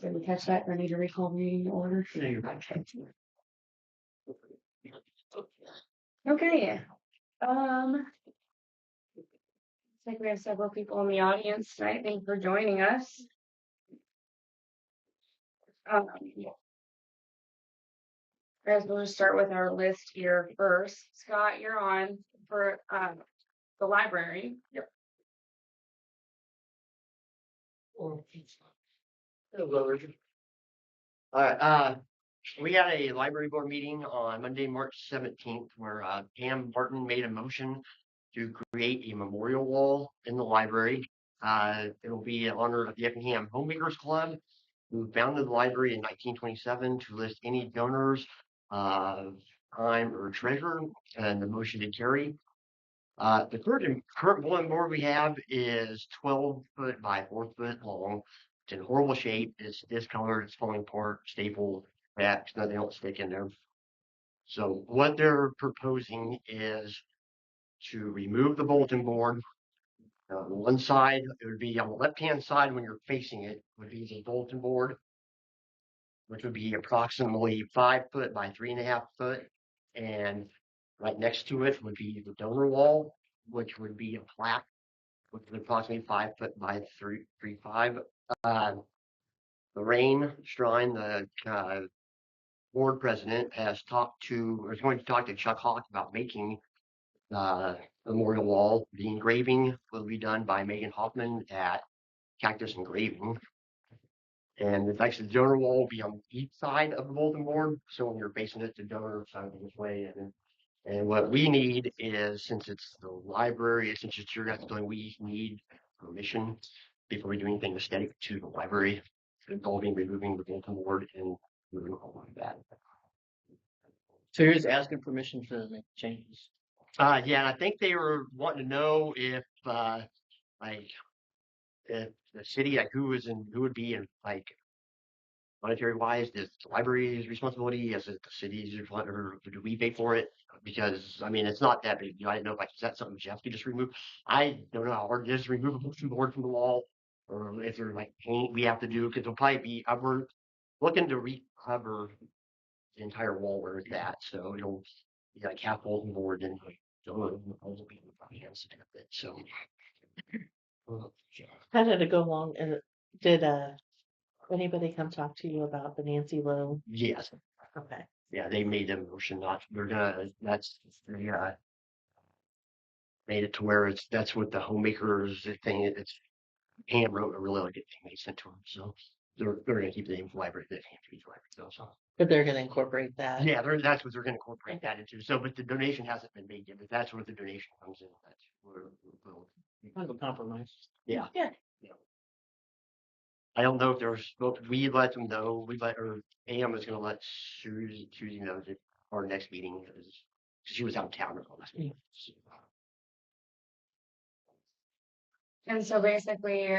Did we catch that? I need to recall meeting order. No, you're Okay. Okay. I think we have several people in the audience tonight. Thank you for joining us. Guys, we'll just start with our list here first. Scott, you're on for the library. Yep. Hello, Richard. All right. We had a library board meeting on Monday, March 17th, where Pam Martin made a motion to create a memorial wall in the library. It will be in honor of the Effingham Homemakers Club, who founded the library in 1927 to list any donors, time, or treasure, and the motion did carry. The current bulletin board we have is 12 foot by 4 foot long. It's in horrible shape. It's discolored. It's falling apart. Stapled. Cracks. Nothing else stick in there. So what they're proposing is to remove the bulletin board. On one side, it would be on the left-hand side when you're facing it, would be the bulletin board, which would be approximately 5 foot by 3.5 foot. And right next to it would be the donor wall, which would be a plaque, which is approximately 5 foot by 3.5. Lorraine Strine, the board president, is going to talk to Chuck Hawk about making the memorial wall. The engraving will be done by Megan Hoffman at Cactus Engraving. And it's actually the donor wall will be on each side of the bulletin board. So when you're facing it, the donor side this way. And what we need is, since it's the library, since it's your guys' building, we need permission before we do anything aesthetic to the library, involving removing the bulletin board and moving all of that. So you're just asking permission to make changes? Yeah, and I think they were wanting to know if if the city, like who would be in, like, monetary wise, is the library's responsibility? Is it the city's, or do we pay for it? Because I mean, it's not that big. I didn't know, like, is that something Jeff could just remove? I don't know how hard it is to remove a bulletin board from the wall, or if there's like paint we have to do, because it'll probably be. We're looking to recover the entire wall where it's at, so it'll be like half bulletin board and like hands to it. So How did it go along? And did anybody come talk to you about the Nancy Lowe? yes, Okay. yeah, they made a motion not. They're gonna. That's made it to where that's what the homemakers thing. It's Pam wrote a really good thing they sent to them, so they're gonna keep the name of the library. The library, so. But they're going to incorporate that. Yeah, that's what they're going to incorporate that into. So, but the donation hasn't been made yet. But that's where the donation comes in. That's where we'll Kind of a compromise. Yeah. Yeah. I don't know if there's. We let them know. Or AM is going to let Susie know that our next meeting is. She was out of town last week. And so basically,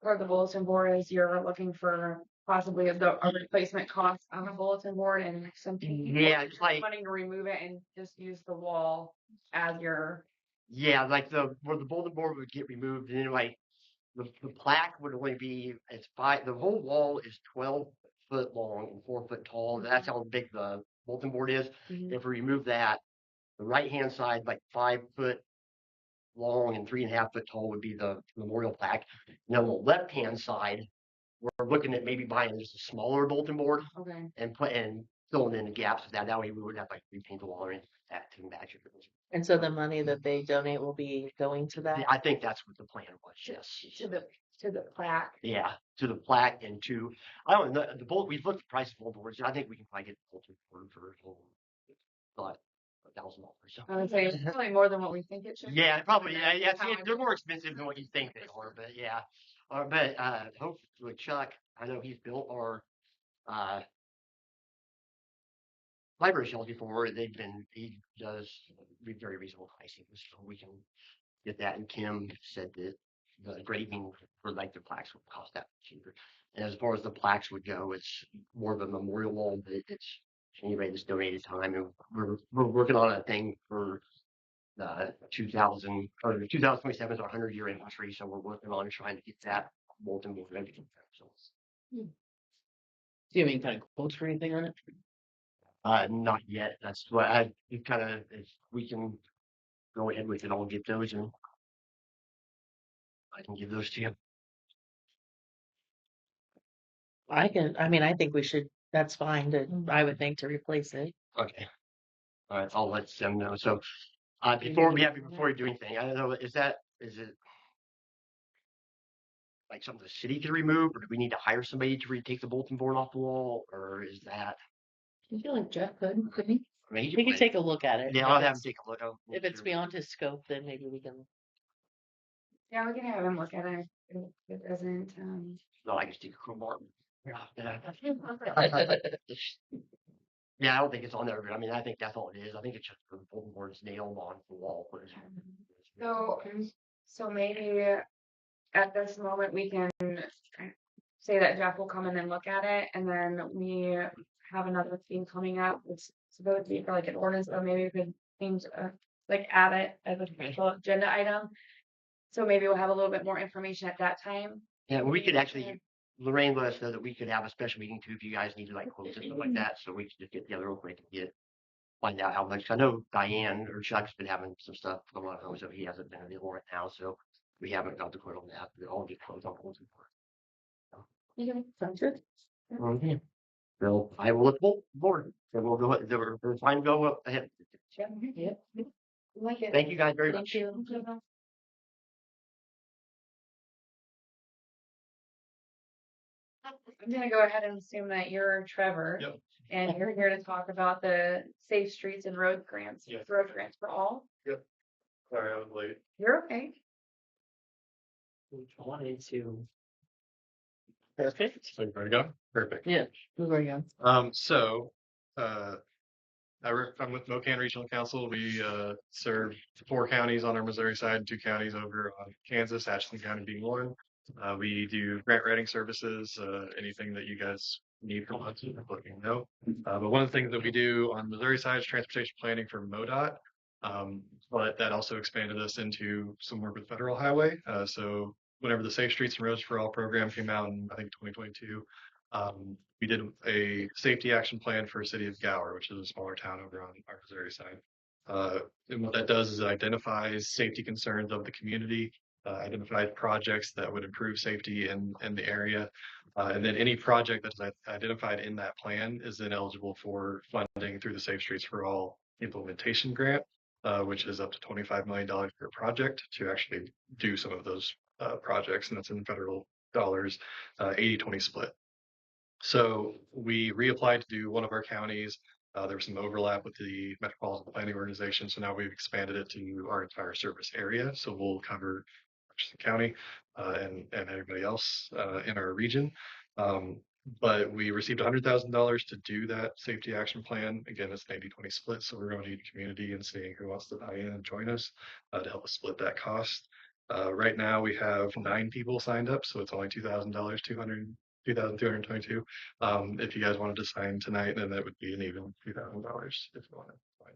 for the bulletin board, is you're looking for possibly a replacement cost on a bulletin board, and some people it's like wanting to remove it and just use the wall as your. Yeah, like where the bulletin board would get removed, and then like the plaque would only be the whole wall is 12 foot long and 4 foot tall. That's how big the bulletin board is. Mhm. If we remove that, the right hand side, like 5 foot long and 3.5 foot tall, would be the memorial plaque. Now the left hand side, we're looking at maybe buying just a smaller bulletin board. Okay. And filling in the gaps with that. That way we would have like repaint the wall or anything like that to match it. And so the money that they donate will be going to that? Yeah, I think that's what the plan was. Yes. To the plaque. Yeah, to the plaque and to, I don't know, we've looked at the price of bulletin boards. I think we can probably get the bulletin board for $1,000. So. I would say it's probably more than what we think it should. Yeah, probably. Yeah, they're more expensive than what you think they are, but yeah. But hopefully Chuck, I know he's built our library shelves before. He does very reasonable pricing, so we can get that. And Kim said that the engraving for like the plaques would cost that cheaper. And as far as the plaques would go, it's more of a memorial wall, but it's anybody that's donated time. And we're working on a thing for the 2027 is our 100-year anniversary, so we're working on trying to get that bulletin board ready. So Do you have any kind of quotes or anything on it? Not yet. That's what I kind of, if we can go ahead with it, I'll get those and I can give those to you. I mean, I think we should, that's fine I would think, to replace it. Okay. All right, I'll let them know. So, before you do anything, I don't know, is it like something the city can remove, or do we need to hire somebody to retake the bulletin board off the wall, or is that? I feel like Jeff couldn't he? I mean, We could take a look at it. Yeah, I'll have him take a look. If it's beyond his scope, then maybe we can. Yeah, we can have him look at it. If it doesn't, No, I can stick a crowbar. Yeah, I don't think it's on there, but I mean, I think that's all it is. I think it's just the bulletin board's nailed on the wall. So maybe at this moment we can say that Jeff will come in and look at it, and then we have another thing coming up. It's supposed to be for like an ordinance, or maybe we could change, like add it as a special agenda item. So maybe we'll have a little bit more information at that time. Yeah, we could actually, Lorraine let us know that we could have a special meeting too if you guys needed like quotes and stuff like that. So we could just get together real quick and find out how much. I know Diane or Chuck's been having some stuff going on, so he hasn't been available right now. So we haven't got the quote on that. We'll all get quotes on bulletin board. Okay, sounds good. Okay. So I will look board. So we'll go. The time go up ahead. Yep. Like it. Thank you guys very much. Thank you. I'm gonna go ahead and assume that you're Trevor. Yep. And you're here to talk about the safe streets and road grants. Yes. Road grants for all. Sorry, I was late. You're okay. Wanted to. Perfect. So you ready to go? Perfect. Yeah, move right on. So, I'm with Mocan Regional Council. We serve 4 counties on our Missouri side, 2 counties over on Kansas, Ashland County being one. We do grant writing services, anything that you guys need from us, let me know. But one of the things that we do on the Missouri side is transportation planning for MoDOT. But that also expanded us into some work with Federal Highway. So whenever the Safe Streets and Roads for All program came out in, I think, 2022, we did a safety action plan for City of Gower, which is a smaller town over on our Missouri side. And what that does is it identifies safety concerns of the community, identifies projects that would improve safety in the area. And then any project that is identified in that plan is then eligible for funding through the Safe Streets for All implementation grant, which is up to $25 million per project to actually do some of those projects. And that's in federal dollars, 80-20 split. So we reapplied to do one of our counties. There was some overlap with the Metropolitan Planning Organization, so now we've expanded it to our entire service area. So we'll cover the county and everybody else in our region. But we received $100,000 to do that safety action plan. Again, it's an 80-20 split, so we're going to need a community and seeing who wants to buy in and join us to help us split that cost. Right now we have 9 people signed up, so it's only $2,000, $2,222. If you guys wanted to sign tonight, then that would be an even $2,000 if you want to sign.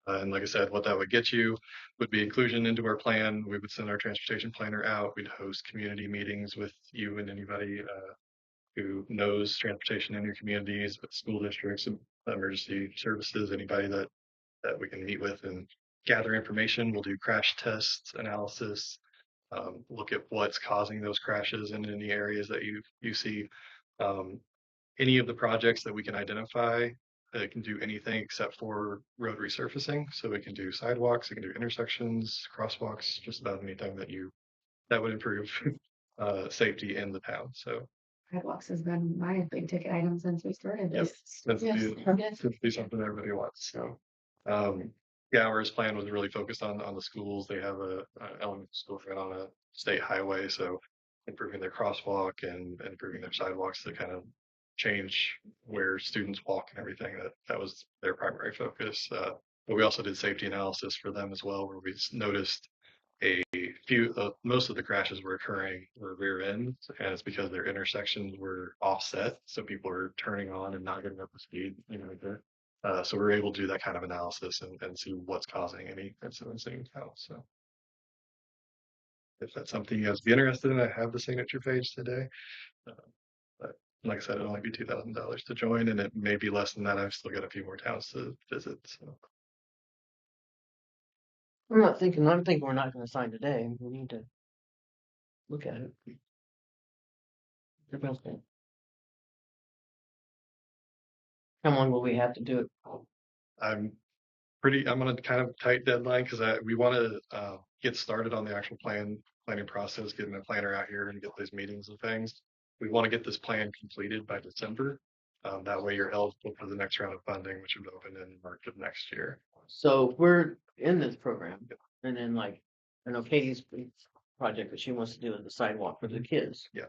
And like I said, what that would get you would be inclusion into our plan. We would send our transportation planner out. We'd host community meetings with you and anybody who knows transportation in your communities, with school districts, emergency services, anybody that we can meet with and gather information. We'll do crash tests, analysis, look at what's causing those crashes in any areas that you see. Any of the projects that we can identify that can do anything except for road resurfacing. So we can do sidewalks, we can do intersections, crosswalks, just about anything that would improve safety in the town. So Sidewalks has been my big ticket item since we started Yep. this. Let's Yes. do something everybody wants. So, Gower's plan was really focused on the schools. They have a elementary school right on a state highway, so improving their crosswalk and improving their sidewalks to kind of change where students walk and everything. That was their primary focus. But we also did safety analysis for them as well, where we noticed most of the crashes were occurring were rear ends, and it's because their intersections were offset, so people are turning on and not getting up to speed, so we're able to do that kind of analysis and see what's causing any incidents in town. So if that's something you guys be interested in, I have the signature page today. But Like I said, it'll only be $2,000 to join, and it may be less than that. I've still got a few more towns to visit. So. I'm thinking we're not gonna sign today. We need to look at it. Everybody else think? How long will we have to do it? I'm on a kind of tight deadline because we want to get started on the actual planning process, getting a planner out here and get these meetings and things. We want to get this plan completed by December. That way you're eligible for the next round of funding, which would open in March of next year. So we're in this program, and then like, I know Katie's project that she wants to do is the sidewalk for the kids. Yeah.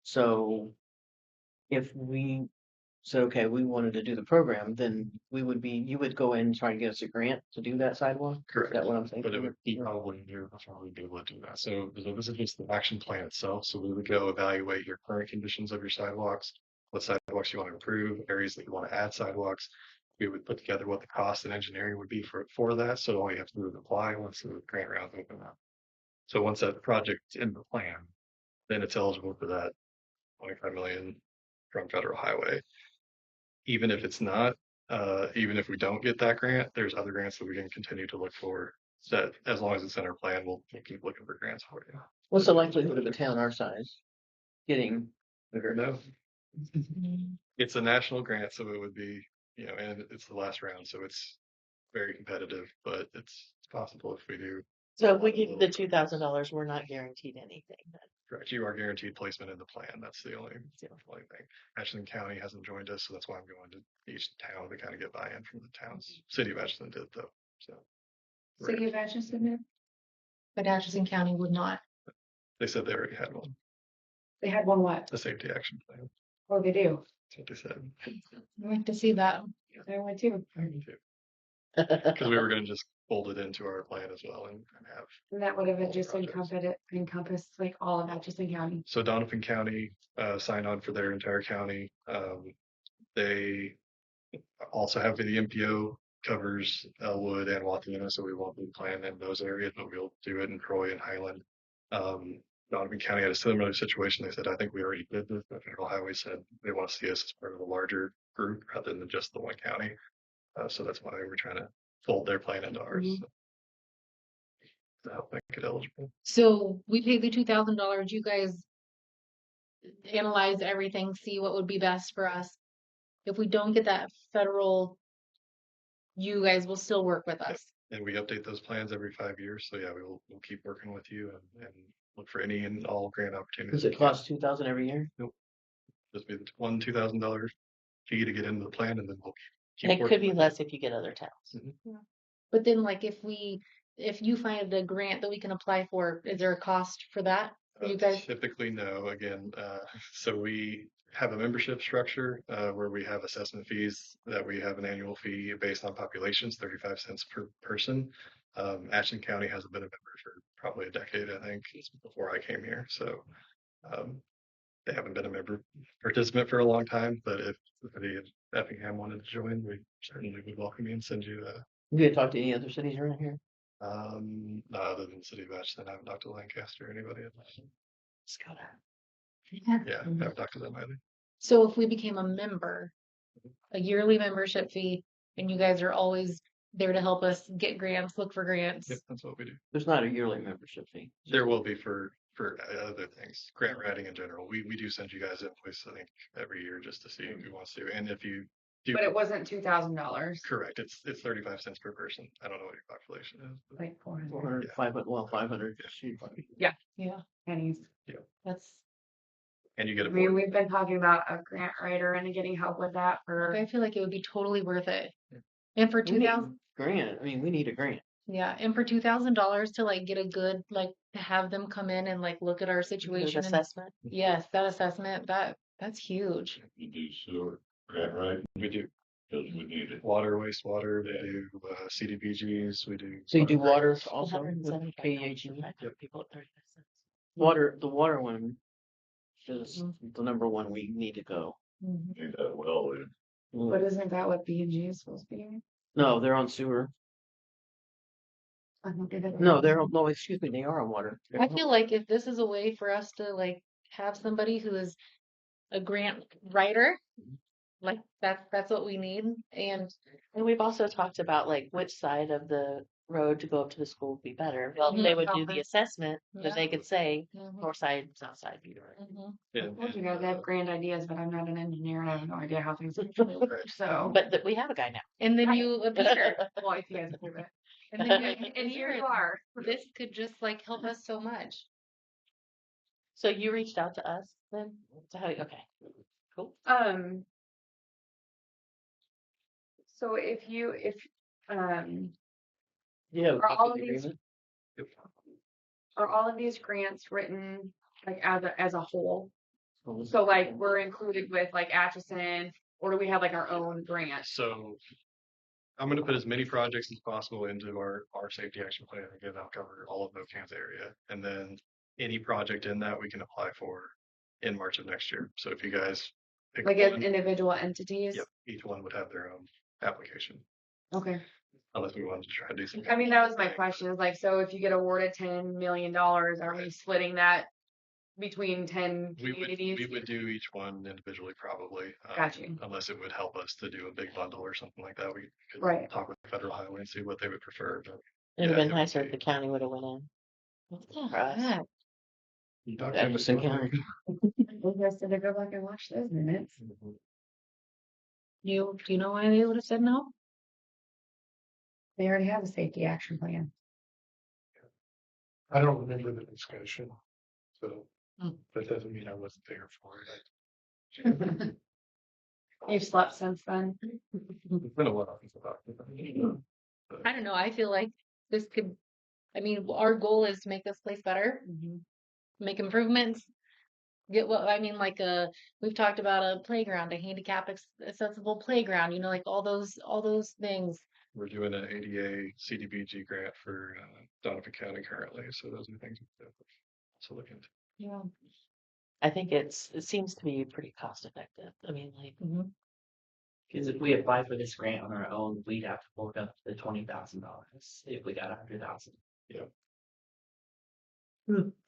So if we said, okay, we wanted to do the program, then you would go in and try to get us a grant to do that sidewalk? Correct. Is that what I'm thinking? But it would be probably be able to do that. So this is just the action plan itself. So we would go evaluate your current conditions of your sidewalks, what sidewalks you want to improve, areas that you want to add sidewalks. We would put together what the cost and engineering would be for that. So all you have to do is apply once the grant round open up. So once that project's in the plan, then it's eligible for that 25 million from federal highway. Even if it's not, even if we don't get that grant, there's other grants that we can continue to look for. That as long as it's in our plan, we'll keep looking for grants for you. What's the likelihood of a town our size getting a grant? No, it's a national grant, so it would be, and it's the last round, so it's very competitive, but it's possible if we do. So if we give the $2,000, we're not guaranteed anything. Correct. You are guaranteed placement in the plan. That's the only thing. Ashland County hasn't joined us, so that's why I'm going to each town to kind of get buy-in from the towns. City of Ashland did though. So City of Atchison, But Atchison County would not. they said they already had one, they had one what? a safety action plan. Oh, they do. That's what they said. I'd like to see that. I went too. Because we were going to just fold it into our plan as well and have. And that would have all the just projects. encompassed like all of Atchison County. So Donovan County signed on for their entire county. They also have the MPO covers Elwood and Wathena, so we won't be planning in those areas, but we'll do it in Troy and Highland. Donovan County had a similar situation. They said, I think we already did this. The Federal Highway said they want to see us as part of a larger group rather than just the one county. So that's why we're trying to fold their plan into ours. Mhm. To help make it eligible. So we paid the $2,000. You guys analyze everything, see what would be best for us. If we don't get that federal, you guys will still work with us. And we update those plans every 5 years. So yeah, we'll keep working with you and look for any and all grant opportunities. Does it cost $2,000 every year? Just be the $2,000 fee to get into the plan, and then we'll keep And it working could be with less if you get other towns. But then like if you find a grant that we can apply for, is there a cost for that? For you guys? Typically, no. Again, so we have a membership structure where we have assessment fees that we have an annual fee based on populations, 35 cents per person. Ashland County hasn't been a member for probably a decade, I think, before I came here. So they haven't been a member participant for a long time. But if the city of Effingham wanted to join, we certainly would welcome you and send you You had talked to any other cities around here? no, other than the city of Ashland, I haven't talked to Lancaster or anybody else. Yeah, I haven't talked to them either. So if we became a member, a yearly membership fee, and you guys are always there to help us get grants, look for grants. Yep, that's what we do. There's not a yearly membership fee. There will be for other things, grant writing in general. We do send you guys invoice, I think, every year just to see who wants to. And if you do, But it wasn't $2,000. correct, it's 35 cents per person. I don't know what your population is. But Like 400 400, Yeah. 500, well, 500. Shoot. Yeah, pennies. that's. and you get a I mean, board. we've been talking about a grant writer and getting help with that for. I feel like it would be totally worth it. Yeah. And for We need 2,000, grant. I mean, we need a grant. yeah, and for $2,000 to like get a good like to have them come in and like look at our Good situation. And, assessment. yes, that assessment that's huge. You do sewer, grant, right? We do Because we need it. water, wastewater, we do CDBGs, we do. So you do water grants. also with $175 KEHE? for 500 people at 35 cents. Water, the water one is the number one we need to go. Mhm. Need that well, then. But isn't that what B&G is supposed to be? No, they're on sewer. I don't get it. No, no, excuse me, they are on water. I feel like if this is a way for us to like have somebody who is a grant writer. Like that's what we need. And And we've also talked about like which side of the road to go up to the school would be better. Well, Mhm. they would do the assessment, Yeah. but they could say Mhm. north side, south side, either. Mhm. I told you guys I have grand ideas, but I'm not an engineer and I have no idea how things actually work, so. But we have a guy now. And then you appear. Well, if you guys approve it. And then And here appear. you are. This could just like help us so much. So you reached out to us then? So how, okay, cool. So if Yeah. are all of these, are all of these grants written like as a whole? So like we're included with like Atchison, or do we have like our own grant? So I'm going to put as many projects as possible into our safety action plan. Again, I'll cover all of Kansas area. And then any project in that we can apply for in March of next year. So if you guys pick Like as one, individual entities? yep, each one would have their own application. Okay. Unless we wanted to try to do something. I mean, that was my question, is like, so if you get awarded $10 million, are we splitting that between 10 communities? We would do each one individually, probably. Got you. Unless it would help us to do a big bundle or something like that. We could Right. talk with Federal Highway and see what they would prefer. But It'd have yeah, been it would nicer if be- the county would have went in. What the For us. heck? Jefferson County. We guys to go back and watch those minutes. Do you know why they would have said no? They already have a safety action plan. I don't remember the discussion, so Hmm. that doesn't mean I wasn't there for it. You've slept since then? It's been a while since I talked about it. I don't know. I feel like this could, I mean, our goal is to make this place better, make improvements. Get what I mean, like we've talked about a playground, a handicap accessible playground, like all those things. We're doing an ADA CDBG grant for Donovan County currently, so those are things to look into. Yeah. I think it seems to be pretty cost effective. I mean, like, Because if we apply for this grant on our own, we'd have to fork up the $20,000 if we got 100,000.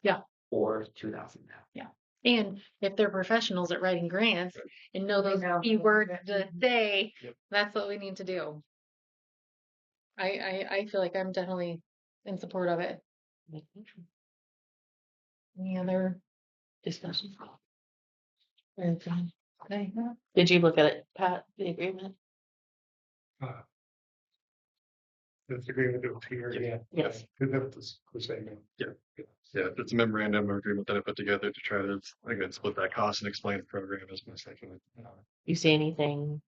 Yeah. Or 2,000 now. And if they're professionals at writing grants and know those know. keywords to say, Yep. that's what we need to do. I feel like I'm definitely in support of it. Any other discussion? Okay. did you look at it, Pat, the agreement? This agreement that was here, yeah. Yes. Because that was the same. Yeah, it's a memorandum of agreement that I put together to try to, again, split that cost and explain the program as best I can. You see anything?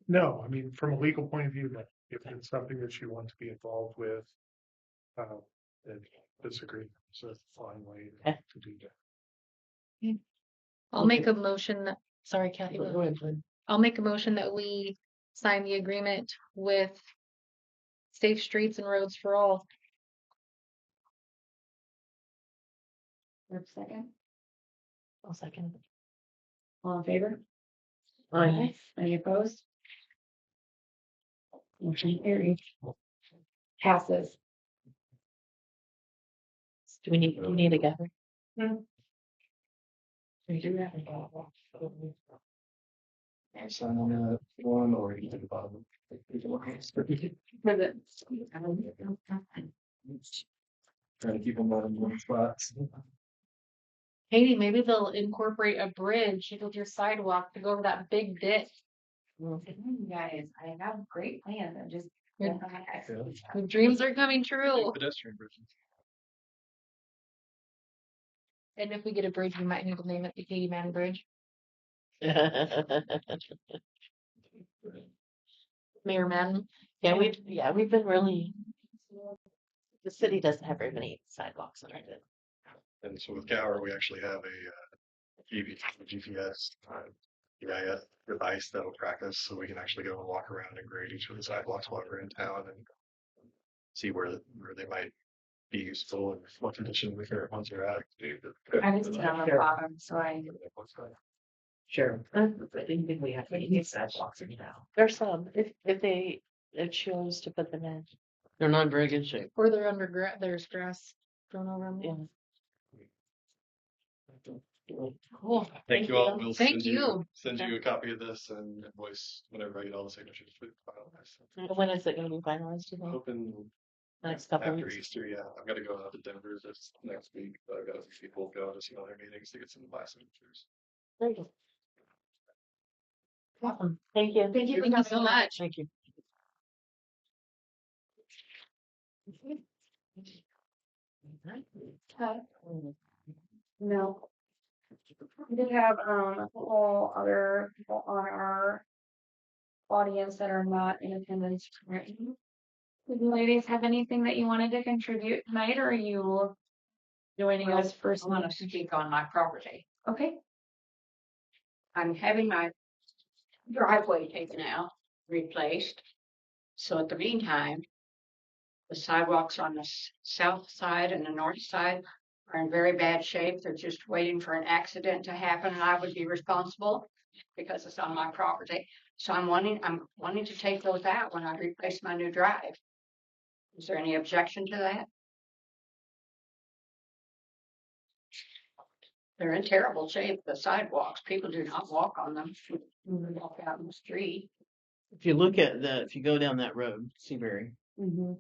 No, I mean, from a legal point of view, like, if it's something that you want to be involved with, then this agreement is a fine way Okay. to do that. I'll make a motion that, sorry, Kathy. Go ahead, Lynn. I'll make a motion that we sign the agreement with Safe Streets and Roads for All. Second, I'll second. all in favor? Aye. Any opposed? Motion carried. Passes. Do you need a gather? We do that. Sign on that one or you can bottom. For the. Trying to keep them on one spot. Katie, maybe they'll incorporate a bridge with your sidewalk to go over that big ditch. You guys, I have great plans. I'm just. Your your dreams are coming true. Pedestrian bridges. And if we get a bridge, we might need to name it the Katie Man Bridge. Mayor Madden. Yeah, we've been really, the city doesn't have very many sidewalks around it. And so with Gower, we actually have a GPS GIS device that'll track us, so we can actually go and walk around and grade each of the sidewalks while we're in town and see where they might be useful and what condition the current ones are at. I just sit on the bottom, so I. Sure. I didn't think we had any sidewalks in town. There's some, if they chose to put them in. They're not in very good shape. Or they're there's grass grown over them. Yeah. Cool. Thank you all. We'll Thank you. send you a copy of this and invoice whenever I get all the signatures for the finalized. When is it gonna be finalized, do you think? Hoping Next couple after weeks? Easter, yeah. I've got to go out to Denver this next week, but I've got a few people go to some other meetings to get some last signatures. Very good. Awesome. Thank you. Thank you for Thank you coming. so much. Thank you. No. We did have a couple other people on our audience that are not in attendance currently. Did you ladies have anything that you wanted to contribute tonight, or are you joining us for I some? want to speak on my property. Okay. I'm having my driveway taken out, replaced. So at the meantime, the sidewalks on the south side and the north side are in very bad shape. They're just waiting for an accident to happen and I would be responsible because it's on my property. So I'm wanting to take those out when I replace my new drive. Is there any objection to that? They're in terrible shape, the sidewalks. People do not walk on them. They walk out in the street. If you look at if you go down that road, Seabury. Mm-hmm.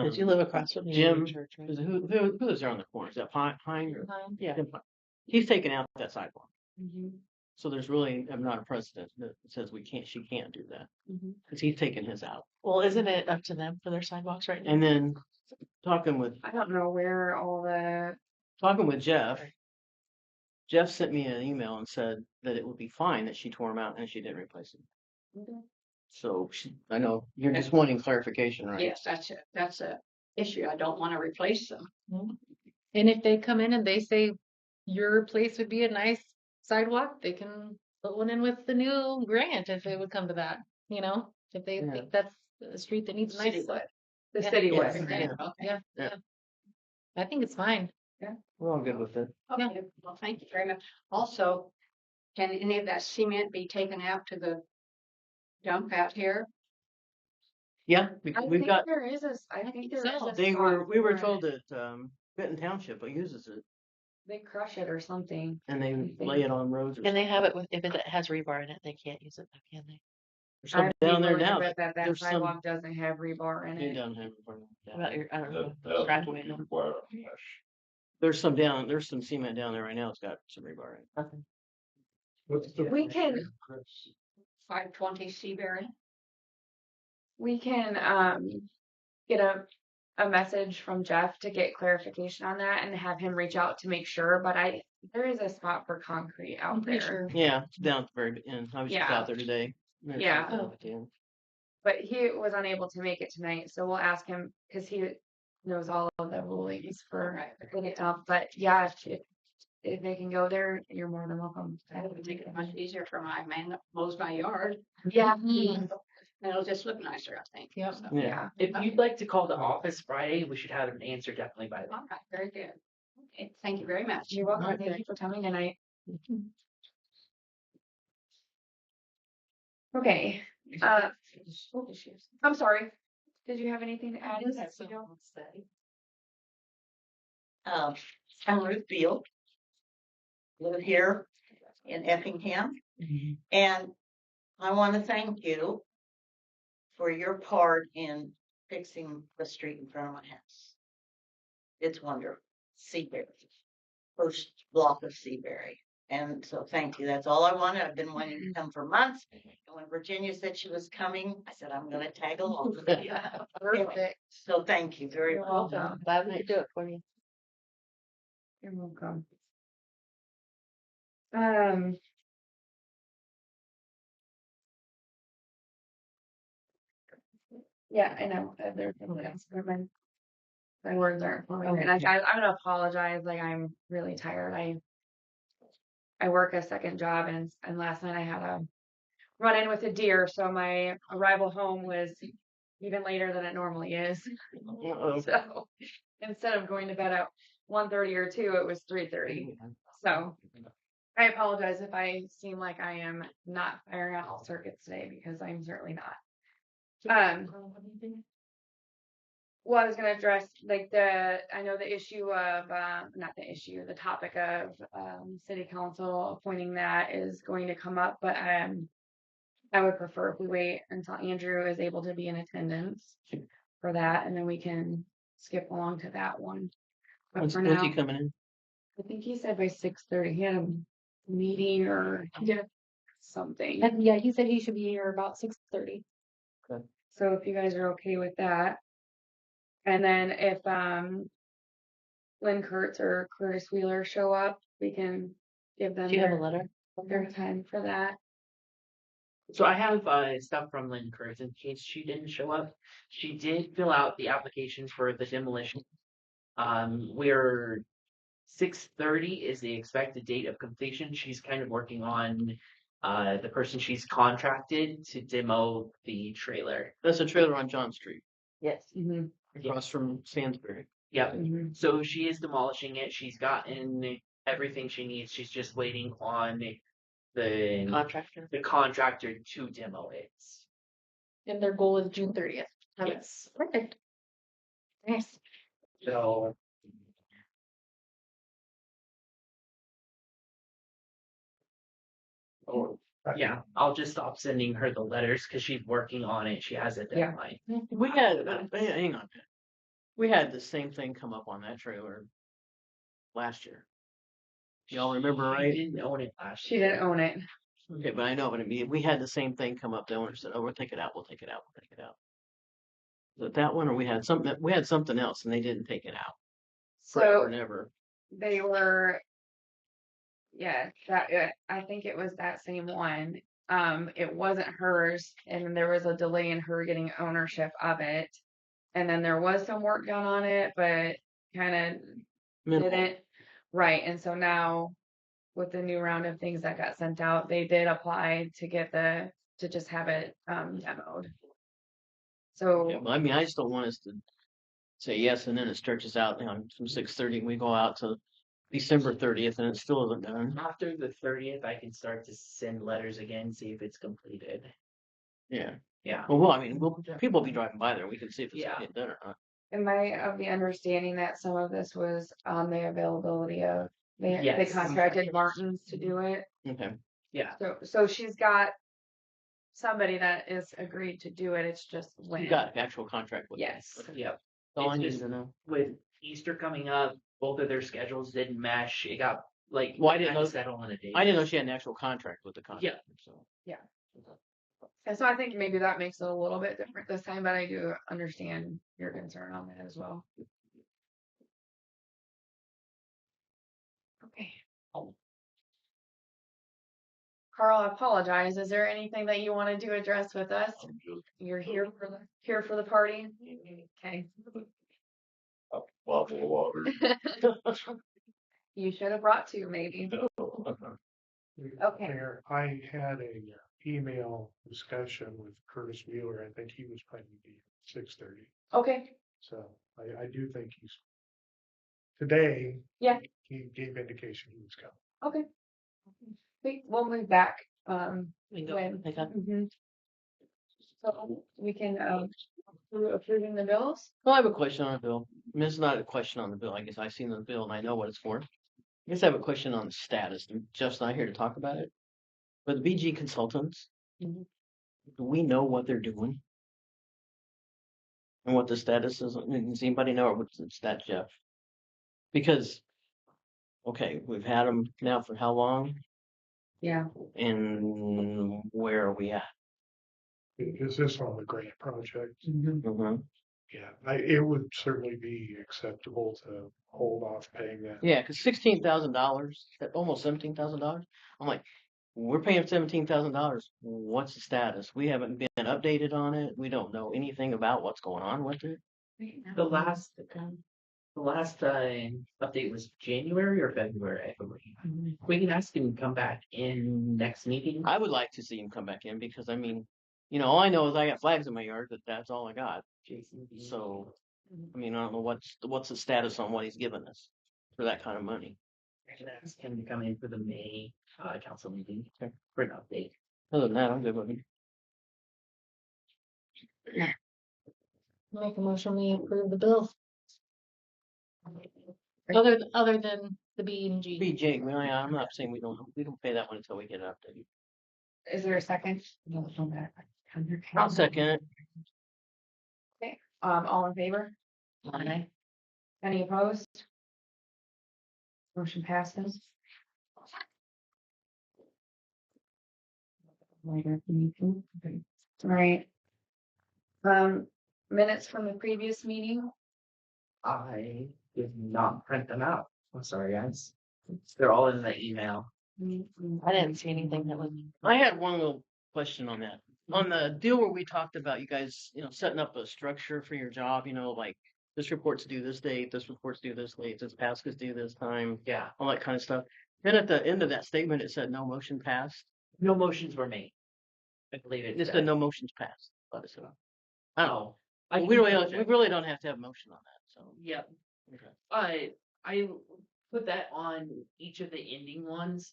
Did you live across from the Jim, Union Church, right? who lives there on the corner? Is that Pine or? Yeah. Jim Pine. He's taken out that sidewalk. Mm-hmm. So there's really not a precedent that says she can't do that. Mm-hmm. Because he's taken his out. Well, isn't it up to them for their sidewalks right now? And then talking with I don't know where all the Jeff, Jeff sent me an email and said that it would be fine that she tore them out and she didn't replace them. So I know you're just wanting clarification, right? Yes, that's a issue. I don't want to replace them. And if they come in and they say your place would be a nice sidewalk, they can put one in with the new grant if it would come to that, if they Yeah. think that's a street that needs a nice. Citywide. the Yeah. city Yes. was. Yeah. Okay. Yeah. Yeah. I think it's fine. We're all good with it. Okay. Well, thank you very much. Also, can any of that cement be taken out to the dump out here? Yeah, I we've think got. there is I think there is So. a We were spot told for it. that Benton Township uses it They crush it or something. and they think. lay it on roads. Or Can they have it if it has rebar in it? They can't use it, can they? There's some I'd down be there willing to now. bet that there's some- sidewalk doesn't have rebar in They it. don't have. What about your, I don't know, That driveway? would require a mesh. There's some cement down there right now. It's got some rebar in it. Nothing. What's the? We can 520 Seabury. We can get a message from Jeff to get clarification on that and have him reach out to make sure. But there is a spot for concrete out I'm pretty there. sure. Yeah, it's down at the very end. I was just Yeah. out there today. There's Yeah. something at the end. But he was unable to make it tonight, so we'll ask him because he knows all of the rulings for it up. But yeah, if they can go there, you're more than welcome. That would make it much easier for my man that mows my yard. Yeah. Mhm. And it'll just look nicer, I think. Yep. So, Yeah. Yeah. If you'd like to call the office Friday, we should have an answer definitely by then. all right, very good. Okay, thank you very much. You're welcome. Alright, Thank you for coming tonight. Okay. I'm sorry. Did you have anything to add? I'm Ruth Beal. Live here in Effingham. And I want to thank you for your part in fixing the street in front of my house. It's wonderful. Seabury. First block of Seabury. And so thank you. That's all I wanted. I've been wanting to come for months. And when Virginia said she was coming, I said, I'm going to tag along. Perfect. So thank you very You're much. welcome. Glad we could do it for you. You're welcome. Yeah, I know. There's my words aren't flowing. And I'm gonna apologize. Like I'm really tired. I work a second job and last night I had a run in with a deer, so my arrival home was even later than it normally is. Uh-oh. So instead of going to bed at 1:30 or 2, it was 3:30. So I apologize if I seem like I am not firing on all circuits today because I'm certainly not. Well, I was gonna address like I know the issue of, not the issue, the topic of, city council appointing that is going to come up, but, I would prefer if we wait until Andrew is able to be in attendance for that, and then we can skip along to that one. But When's for when's he now, coming in? I think he said by 6:30, he had a meeting or something. And yeah, he said he should be here about 6:30. So if you guys are okay with that. And then if Lynn Kurtz or Curtis Wheeler show up, we can give them Do you have a their, letter? their time for that. So I have stuff from Lynn Kurtz in case she didn't show up. She did fill out the application for the demolition. We're 6:30 is the expected date of completion. She's kind of working on the person she's contracted to demo the trailer. That's a trailer on John Street, Yes. Mhm. across from Sainsbury. Yep. Mhm. So she is demolishing it. She's gotten everything she needs. She's just waiting on the Contractor. contractor to demo it. And their goal is June 30th. Yes. Perfect. Nice. So yeah, I'll just stop sending her the letters because she's working on it. She has a Yeah. deadline. We had, hang on. We had the same thing come up on that trailer last year. Y'all remember, I right? didn't own it last She year. didn't own it. Okay, but I know, but I mean, we had the same thing come up. The owner said, "Oh, we'll take it out. We'll take it out. We'll take it out." Was it that one, or we had something? We had something else, and they didn't take it out. Forever So and ever. they were, yeah, I think it was that same one. It wasn't hers, and there was a delay in her getting ownership of it. And then there was some work done on it, but kind of Minimal. didn't. Right. And so now with the new round of things that got sent out, they did apply to get to just have it demoed. So Yeah, well, I mean, I just don't want us to say yes, and then it stretches out from 6:30, and we go out to December 30th, and it still isn't done. After the 30th, I can start to send letters again, see if it's completed. Yeah. Yeah. Well, I mean, people will be driving by there. We can see if it's Yeah. getting done or not. am I of the understanding that some of this was on the availability of they Yes. contracted Martins to do it? Okay. Yeah. So she's got somebody that is agreed to do it. It's just when. You got an actual contract with them. Yes. Okay. Yep. That's all I It's need just- to know. With Easter coming up, both of their schedules didn't mesh. It got like Well, I didn't kinda know- settle on a date. I didn't know she had an actual contract with the contractor. So. And so I think maybe that makes it a little bit different this time, but I do understand your concern on that as well. Okay. Carl, I apologize. Is there anything that you wanted to address with us? You're here for the party? Okay. Bottle of water. You should have brought two, maybe. Okay. Mayor, I had a email discussion with Curtis Wheeler. I think he was planning to be 6:30. Okay. So I do think he's today. Yeah. He gave indication he was coming. Okay. We'll move back. We can go When. pick up. Mhm. So we can approving the bills. Well, I have a question on the bill. I mean, it's not a question on the bill. I guess I've seen the bill and I know what it's for. I guess I have a question on the status. And Jeff's not here to talk about it. But the BG consultants, do we know what they're doing? And what the status is? Does anybody know, or what's that, Jeff? Because, okay, we've had them now for how long? Yeah. And where are we at? Is this on the grant project? Mm-hmm. Yeah, it would certainly be acceptable to hold off paying that. Yeah, because $16,000, almost $17,000. I'm like, we're paying $17,000. What's the status? We haven't been updated on it. We don't know anything about what's going on with it. The last update was January or February, I believe. We can ask him to come back in next meeting. I would like to see him come back in because I mean, all I know is I got flags in my yard. That's all I got. Jason. So, I mean, I don't know what's the status on what he's given us for that kind of money. I can ask him to come in for the May council meeting for an update. Other than that, I'm good with him. Make a motion, we approve the bills. Other than the B and G. BJ, well, yeah, I'm not saying we don't pay that one until we get it updated. Is there a second? I'll second it. Okay, all in favor? Aye. Any opposed? Motion passes. Later, if you need to. Okay. All right. Minutes from the previous meeting. I did not print them out. I'm sorry, guys. They're all in the email. I didn't see anything that was. I had one little question on that. On the deal where we talked about you guys, setting up a structure for your job, like this report's due this date, this report's due this date, this task is due this time, Yeah, all that kind of stuff. Then at the end of that statement, it said no motion passed. no motions were made. I believe it It said no motions passed. But it's, I don't know. I We really can- don't have to have a motion on that. So Yeah, okay. I put that on each of the ending ones,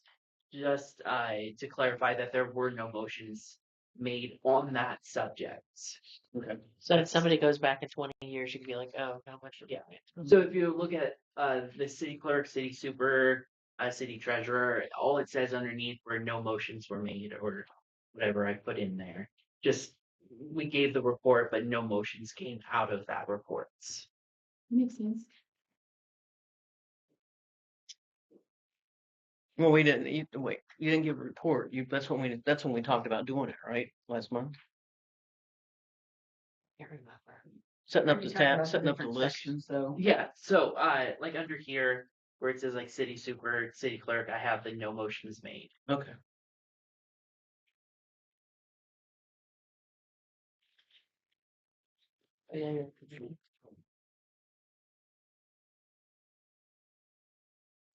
just to clarify that there were no motions made on that subject. Okay. So if somebody goes back in 20 years, you can be like, oh, how much? Yeah. So if you look at the city clerk, city super, city treasurer, all it says underneath were no motions were made or whatever I put in there. Just we gave the report, but no motions came out of that report. Makes sense. Well, we didn't. Wait, you didn't give a report. That's when we talked about doing it, right? Last month. Can't remember. Setting up Are you the talking tab, about the setting up the different list. sections, though? Yeah. So like under here where it says like city super, city clerk, I have the no motions made. Okay.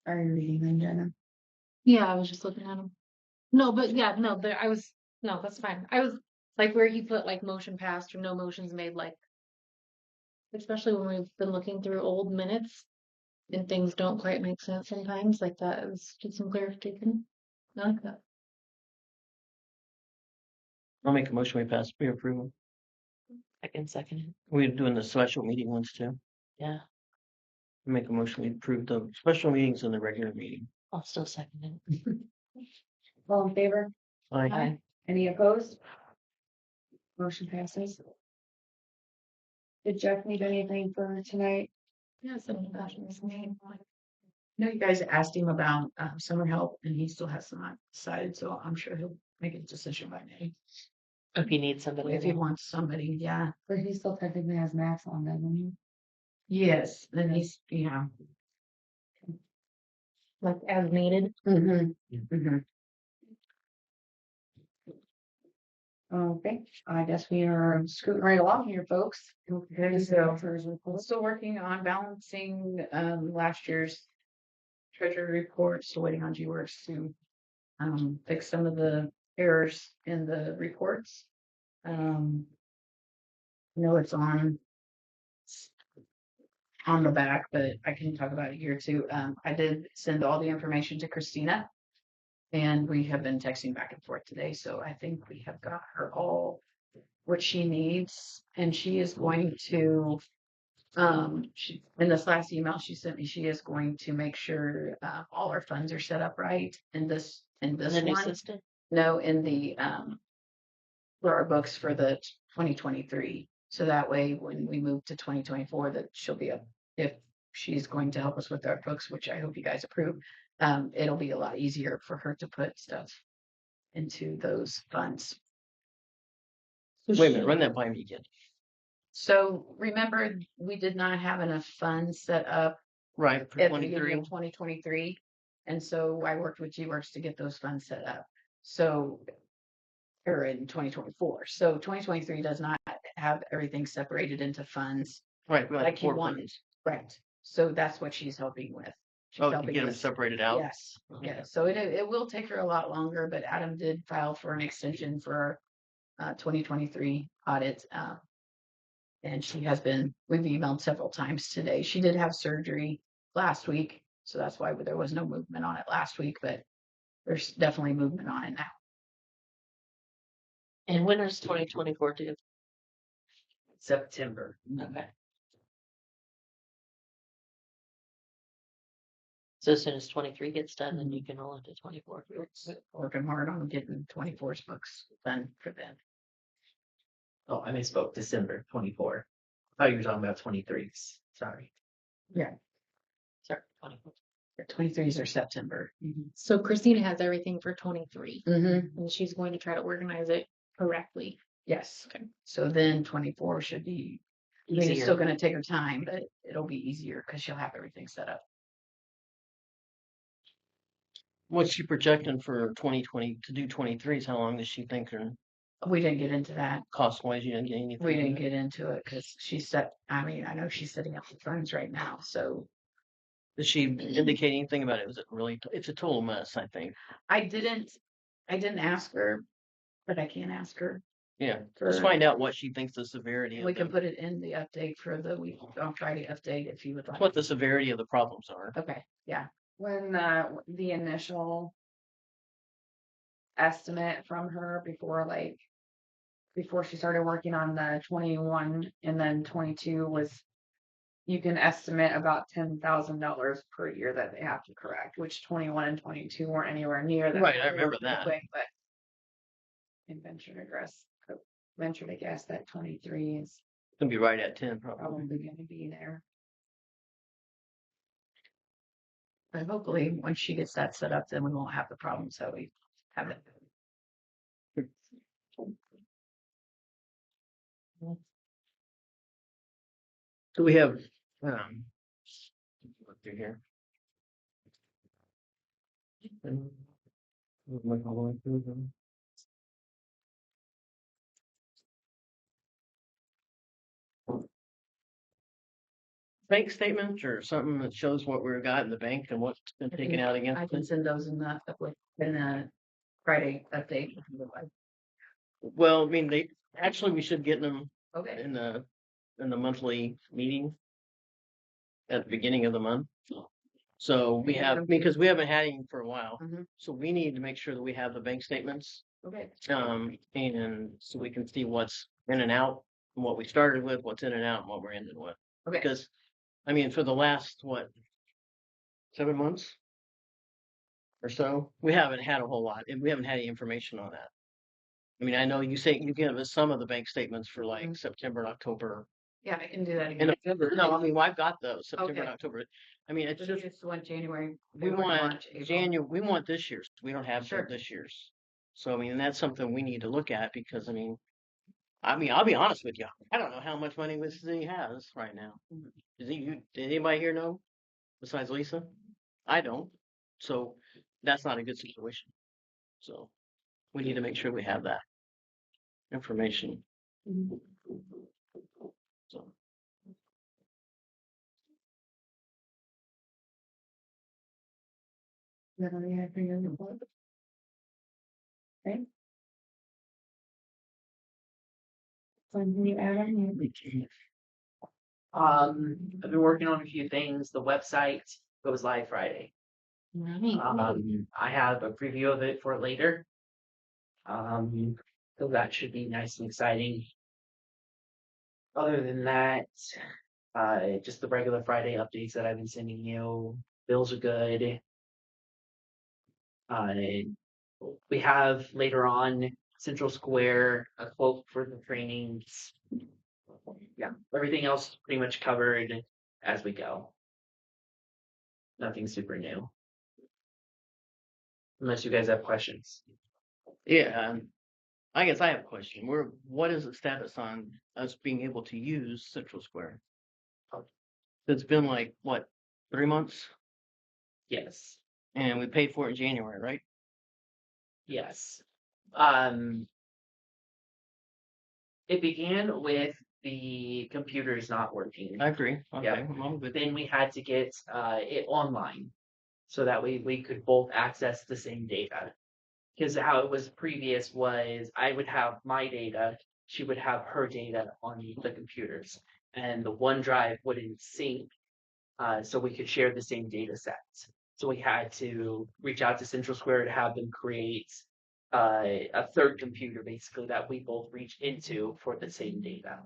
Are you reading them, Jenna? Yeah, I was just looking at them. No, but yeah, no, no, that's fine. I was like where he put like motion passed or no motions made, like especially when we've been looking through old minutes and things don't quite make sense sometimes. Like that is just some clarification. I like that. I'll make a motion. We approve them. I can second it. We're doing the special meeting ones too. Yeah, Make a motion. We approve the special meetings and the regular meeting. I'll still second it. All in favor? Aye. Any opposed? Motion passes. Did Jeff need anything for tonight? Yeah, some motions made. No, you guys asked him about summer help and he still has not decided, so I'm sure he'll make a decision by May. If you need somebody. If he wants somebody, yeah. But he still technically has Max on, doesn't he? Yes, then he's, yeah. Like as needed. Okay, I guess we are scooting right along here, folks. Okay, so we're still working on balancing last year's treasury report, still waiting on G-Works to fix some of the errors in the reports. I know it's on the back, but I can talk about it here too. I did send all the information to Christina. And we have been texting back and forth today, so I think we have got her all what she needs. And she is going to, in this last email she sent me, she is going to make sure all our funds are set up right in this The new one. system? No, in the for our books for the 2023. So that way, when we move to 2024, that she'll be if she's going to help us with our books, which I hope you guys approve. It'll be a lot easier for her to put stuff into those funds. Wait a minute. Run that by me again. So remember, we did not have enough funds set up Right for at the beginning 23. of 2023, and so I worked with G-Works to get those funds set up. So, or in 2024. So 2023 does not have everything separated into funds Right. We like you four wanted. funds. Right. So that's what she's helping with. She's Oh, to helping get them us- separated out. Yes, yeah. So it will take her a lot longer, but Adam did file for an extension for our 2023 audit. And she has been, we've emailed several times today. She did have surgery last week, so that's why there was no movement on it last week, but there's definitely movement on it now. And when is 2024 due? September. Okay. So as soon as 23 gets done, then you can roll into 24. Working hard on getting 24's books done for them. Oh, I misspoke. December 24. I thought you were talking about 23s. Sorry. Yeah, Sorry, 24. 23s are September. So Christina has everything for 23 Mm-hmm. and she's going to try to organize it correctly. Yes. Okay. So then 24 should be, I mean, it's Easier. still gonna take her time, but it'll be easier because she'll have everything set up. What's she projecting for 2020 to do 23s? How long does she think or We didn't get into that. cost wise? You didn't get anything? We didn't get into it because I mean, I know she's setting up the funds right now, so Did she indicate anything about it? Was it really? It's a total mess, I think. I didn't ask her, but I can ask her. Yeah. For- Let's find out what she thinks the severity We of can the, put it in the update for the week on Friday update if you would like. what the severity of the problems are. Okay, yeah. When the initial estimate from her before she started working on the 21 and then 22 was, you can estimate about $10,000 per year that they have to correct, which 21 and 22 weren't anywhere near that. Right, I They were remember pretty that. quick, but venture to guess that 23 is It's gonna be right at 10 probably. probably going to be there. But hopefully, once she gets that set up, then we won't have the problems that we have. So we have look through here. Look all the way through them. Bank statements or something that shows what we've got in the bank and what's been taken out I against can it. send those in the Friday update. Well, I mean, we should get them Okay. in the monthly meeting at the beginning of the month. So we have, because we haven't had any for a while, Mhm. so we need to make sure that we have the bank statements. Okay. And so we can see what's in and out, and what we started with, what's in and out, and what we're ending with. Okay. Because, I mean, for the last, 7 months or so, we haven't had a whole lot, and we haven't had any information on that. I mean, I know you say you give us some of the bank statements for like September and October. Yeah, I can do that And again. November, no, I mean, I've got those, September and Okay. October. I mean, it's This just, is one January. we February, want March, April. January, we want this year's, we don't have Sure. this year's. So, I mean, that's something we need to look at because, I mean, I'll be honest with you. I don't know how much money this city has right now. Did anybody here know besides Lisa? I don't. So that's not a good situation. So we need to make sure we have that information. So. Is that all you have for your report? Okay. Something you add on? I've been working on a few things. The website goes live Friday. I have a preview of it for later. So that should be nice and exciting. Other than that, just the regular Friday updates that I've been sending you. Bills are good. We have later on Central Square, a quote for the trainings. Yeah, everything else pretty much covered as we go. Nothing super new. Unless you guys have questions. Yeah, I guess I have a question. What is the status on us being able to use Central Square? It's been like, what, 3 months? Yes. And we paid for it in January, right? Yes. It began with the computers not working. I agree. Okay, Yeah. I'm good. Then we had to get it online so that we could both access the same data. Because how it was previous was I would have my data, she would have her data on the computers, and the OneDrive wouldn't sync, so we could share the same data sets. So we had to reach out to Central Square to have them create a third computer, basically, that we both reach into for the same data.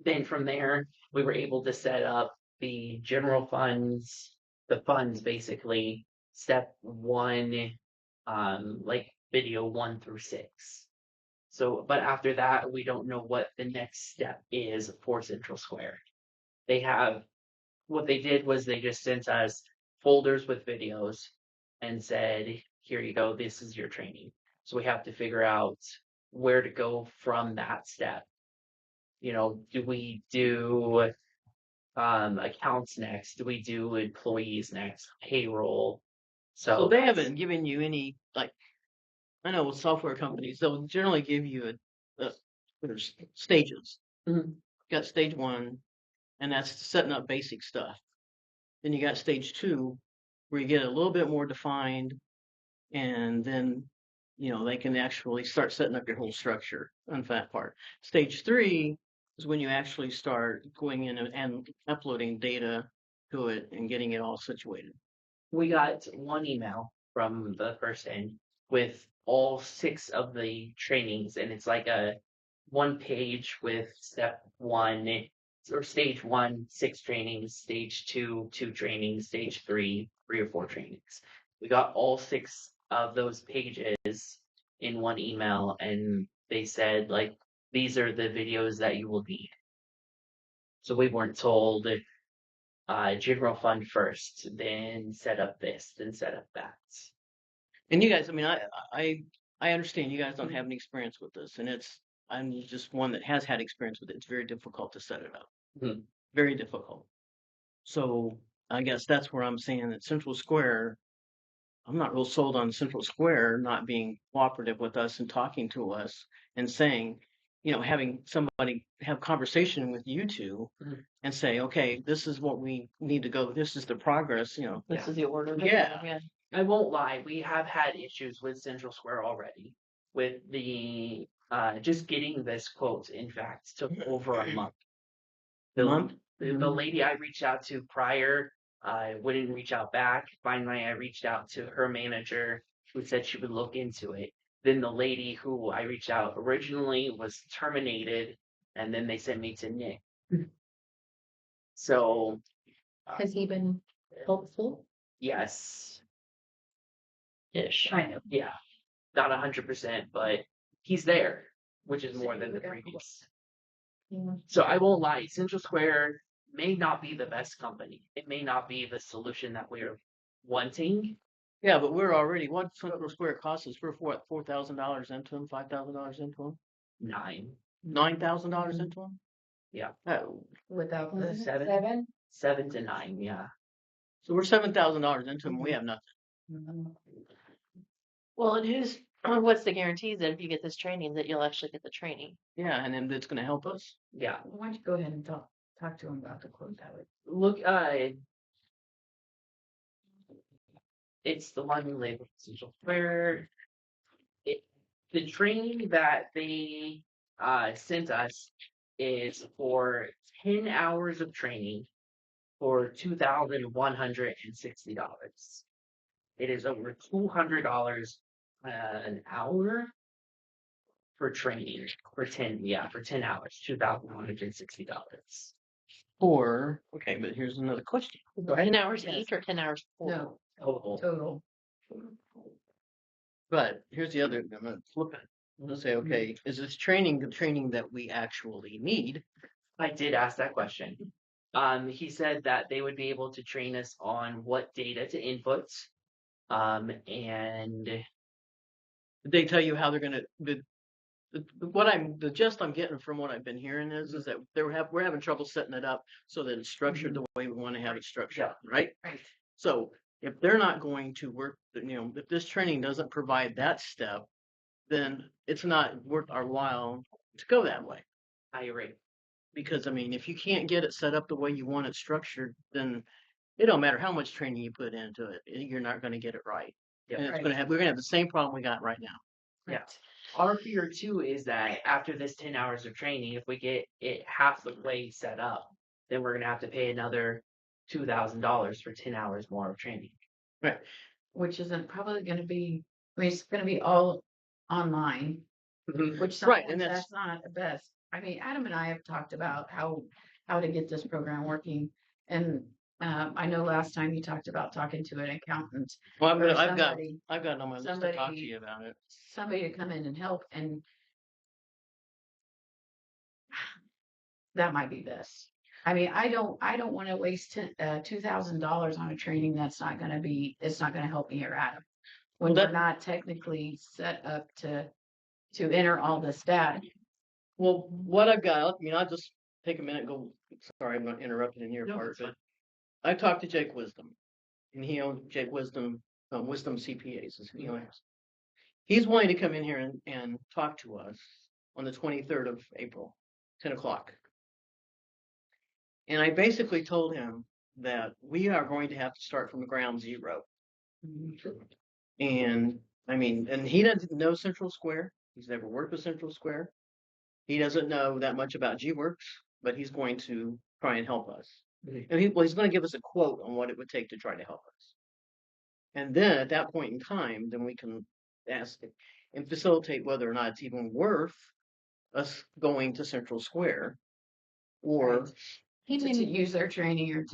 Then from there, we were able to set up the general funds, the funds basically, step one, like video 1 through 6. So, but after that, we don't know what the next step is for Central Square. What they did was they just sent us folders with videos and said, here you go, this is your training. So we have to figure out where to go from that step. Do we do accounts next? Do we do employees next? Payroll? So they haven't given you any, like, I know with software companies, they'll generally give you there's stages. Mhm. Got stage 1, and that's setting up basic stuff. Then you got stage 2, where you get a little bit more defined, and then they can actually start setting up your whole structure on that part. Stage 3 is when you actually start going in and uploading data to it and getting it all situated. We got one email from the person with all 6 of the trainings, and it's like a 1 page with step 1 or stage 1, 6 trainings, stage 2, 2 trainings, stage 3, 3 or 4 trainings. We got all 6 of those pages in one email, and they said, like, these are the videos that you will need. So we weren't told general fund first, then set up this, then set up that. And you guys, I mean, I understand you guys don't have any experience with this, and I'm just one that has had experience with it. It's very difficult to set it up. Mhm. Very difficult. So I guess that's where I'm saying that Central Square, I'm not real sold on Central Square not being cooperative with us and talking to us and saying, having somebody have conversation with you two Mhm. and say, okay, this is what we need to go. This is the progress, This is the order. Yeah. I won't lie, we have had issues with Central Square already. With the just getting this quote, in fact, took over a month. Month? The lady I reached out to prior wouldn't reach out back. Finally, I reached out to her manager, who said she would look into it. Then the lady who I reached out originally was terminated, and then they sent me to Nick. So Has he been helpful? yes, Ish. Kind of. yeah, not 100%, but he's there, which is more than the previous. So I won't lie, Central Square may not be the best company. It may not be the solution that we're wanting. Yeah, but we're already, what Central Square costs us? We're what, $4,000 into them, $5,000 into them, 9. $9,000 into them? Yeah. Without the 7? 7 to 9, yeah. So we're $7,000 into them. We have nothing. Well, and what's the guarantee that if you get this training, that you'll actually get the training? Yeah, and then it's going to help us. Yeah. Why don't you go ahead and talk to him about the quote that way? Look, it's the one labeled Central Square. The training that they sent us is for 10 hours of training for $2,160. It is over $200 an hour for training for 10 hours, $2,160. Okay, but here's another question. Go ahead. 10 hours each or 10 hours total? No, total. But here's the other, I'm going to flip it. I'm going to say, okay, is this training the training that we actually need? I did ask that question. He said that they would be able to train us on what data to input. And Did they tell you how they're going to, the gist I'm getting from what I've been hearing is that we're having trouble setting it up so that it's structured the way we want to have it structured, right? Right. So if they're not going to work, if this training doesn't provide that step, then it's not worth our while to go that way. I agree. Because I mean, if you can't get it set up the way you want it structured, then it don't matter how much training you put into it, you're not going to get it right. Yeah, And we're going to have the same problem we got right now. Yeah. Our fear too is that after this 10 hours of training, if we get it half the way set up, then we're gonna have to pay another $2,000 for 10 hours more of training. Right. Which isn't probably going to be. I mean, it's going to be all online. Mhm. Which Right, sometimes and that's not the best. I mean, Adam and I have talked about how to get this program working. And I know last time you talked about talking to an accountant, Well, or I've got somebody, it on my list to talk to you about it. somebody to come in and help, and that might be best. I mean, I don't want to waste $2,000 on a training that's not going to be, it's not going to help me or Adam when we're not technically set up to enter all this data. Well, what I've got, I mean, I'll just take a minute and go. Sorry, I'm not interrupting in your part, but I talked to Jake Wisdom, and he owns Jake Wisdom, Wisdom CPAs is who he owns. He's wanting to come in here and talk to us on the 23rd of April, 10 o'clock. And I basically told him that we are going to have to start from ground zero. And I mean, and he doesn't know Central Square. He's never worked with Central Square. He doesn't know that much about GWorks, but he's going to try and help us. And he's going to give us a quote on what it would take to try to help us. And then at that point in time, then we can ask and facilitate whether or not it's even worth us going to Central Square, or To use their training or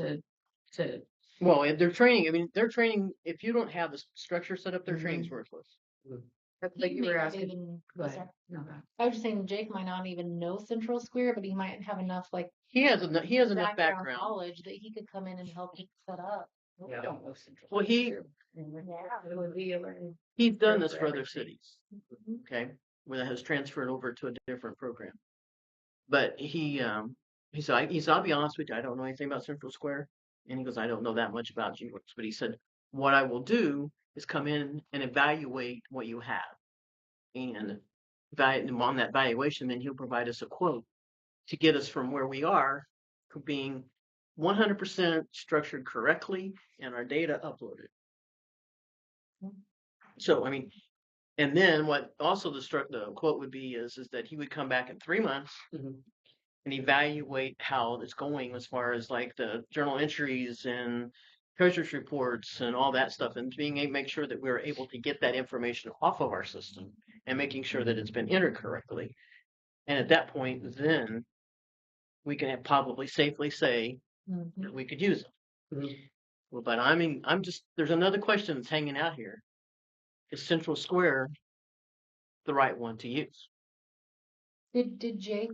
to well, if they're training, I mean, their training. If you don't have the structure set up, their training's worthless. like you were Maybe asking. even- Go ahead. sorry. No, go ahead. I was just saying Jake might not even know Central Square, but he might have enough like He has enough background. knowledge that he could come in and help get set up. We don't know Central. Well, Square. It would be a learning. He's done curve this for other everything. cities. Okay, where that has transferred over to a different program. But he said, I'll be honest with you, I don't know anything about Central Square. And he goes, I don't know that much about GWorks. But he said, what I will do is come in and evaluate what you have. And on that valuation, then he'll provide us a quote to get us from where we are to being 100% structured correctly and our data uploaded. So, I mean, and then what also the quote would be is that he would come back in 3 months and evaluate how it's going as far as like the journal entries and treasurer's reports and all that stuff, and being able to make sure that we're able to get that information off of our system and making sure that it's been entered correctly. And at that point, then we can probably safely say that we could use it. Well, but I mean, there's another question that's hanging out here. Is Central Square the right one to use? Did Jake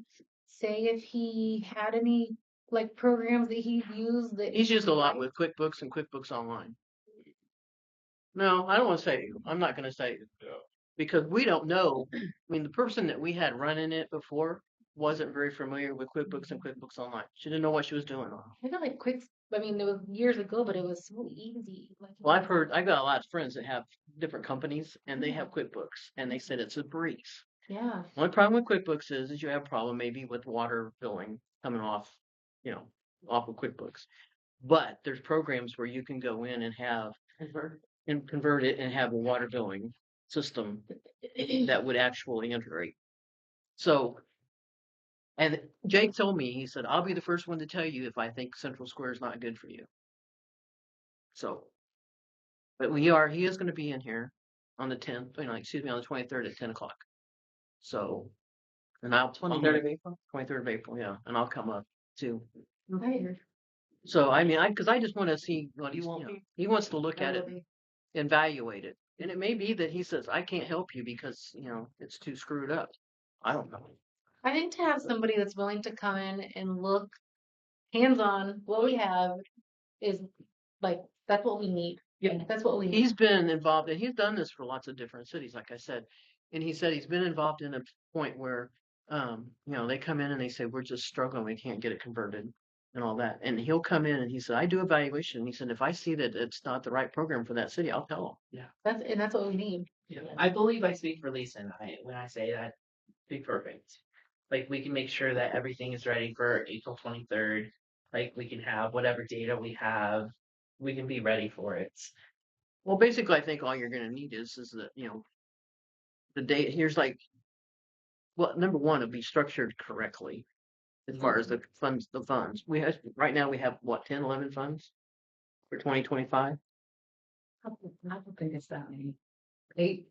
say if he had any like programs that he'd used that He's used a lot with QuickBooks and QuickBooks Online. No, I don't want to say. I'm not going to say because we don't know. I mean, the person that we had running it before wasn't very familiar with QuickBooks and QuickBooks Online. She didn't know what she was doing. I feel like I mean, it was years ago, but it was so easy. Like, Well, I've got a lot of friends that have different companies and they have QuickBooks, and they said it's a breeze. yeah. Only problem with QuickBooks is you have a problem maybe with water billing coming off, off of QuickBooks. But there's programs where you can go in and have convert it and have a water billing system that would actually integrate. So, and Jake told me, he said, I'll be the first one to tell you if I think Central Square is not good for you. So, but he is going to be in here on the 10th, on the 23rd at 10 o'clock. So, and I'll 23rd of April. 23rd of April, yeah, and I'll come up too. Okay. So I mean, because I just want to see what he wants to look at it, evaluate it, and it may be that he says I can't help you because it's too screwed up. I don't know. I think to have somebody that's willing to come in and look hands-on what we have is like that's what we need. Yeah, that's what we need. He's been involved, and he's done this for lots of different cities, like I said, and he said he's been involved in a point where, they come in and they say we're just struggling, we can't get it converted, and all that, and he'll come in and he said I do evaluation. He said if I see that it's not the right program for that city, I'll tell him. Yeah. That's what we need. Yeah. I believe I speak for Lisa and when I say that, be perfect. Like we can make sure that everything is ready for April 23rd. Like we can have whatever data we have, we can be ready for it. Well, basically, I think all you're going to need is that the data. Here's number one, it'll be structured correctly as far as the funds. Right now we have what 10, 11 funds for 2025. I don't think it's that many. 8.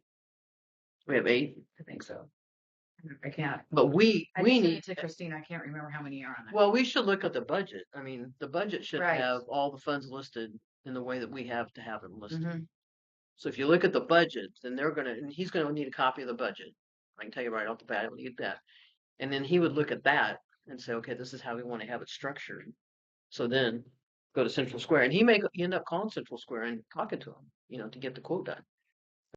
We have 8. I think so. I can't. But we I just need, said to Christine, I can't remember how many are on there. well, we should look at the budget. I mean, the budget should Right. have all the funds listed in the way that we have to have them listed. Mhm. So if you look at the budget, then and he's gonna need a copy of the budget. I can tell you right off the bat, he'll need that. And then he would look at that and say, okay, this is how we want to have it structured. So then go to Central Square, and he may end up calling Central Square and talking to him, to get the quote done.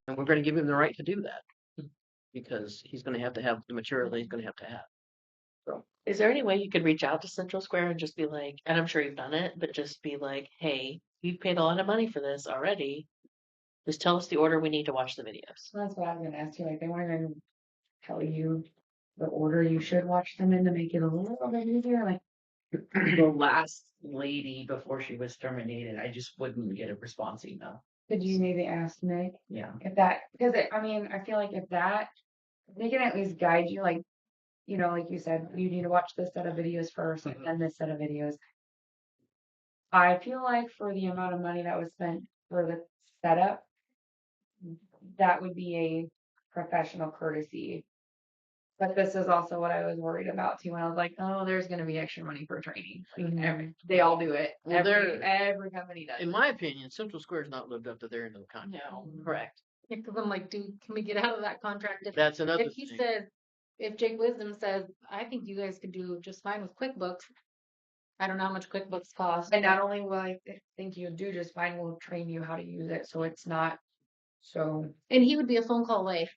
And we're going to give him the right to do that because he's going to have the material that he's going to have. So Is there any way you could reach out to Central Square and just be like, and I'm sure you've done it, but just be like, hey, you've paid a lot of money for this already. Just tell us the order we need to watch the videos. So that's what I was gonna ask you, like, they won't even tell you the order you should watch them in to make it a little bit easier, like. The last lady before she was terminated, I just wouldn't get a response email. Could you maybe ask Nick Yeah. if that, because I mean, I feel like if they can at least guide you, like, like you said, you need to watch this set of videos first and then this set of videos. I feel like for the amount of money that was spent for the setup, that would be a professional courtesy. But this is also what I was worried about too. When I was like, oh, there's going to be extra money for training. Like they all do it. Well, every company does. in my opinion, Central Square's not lived up to their end of the contract. No, correct. Because I'm like, can we get out of that contract? That's another If he thing. says, if Jake Wisdom says, I think you guys could do just fine with QuickBooks. I don't know how much QuickBooks costs. And not only will I think you do just fine, we'll train you how to use it. So it's not so. And he would be a phone call away.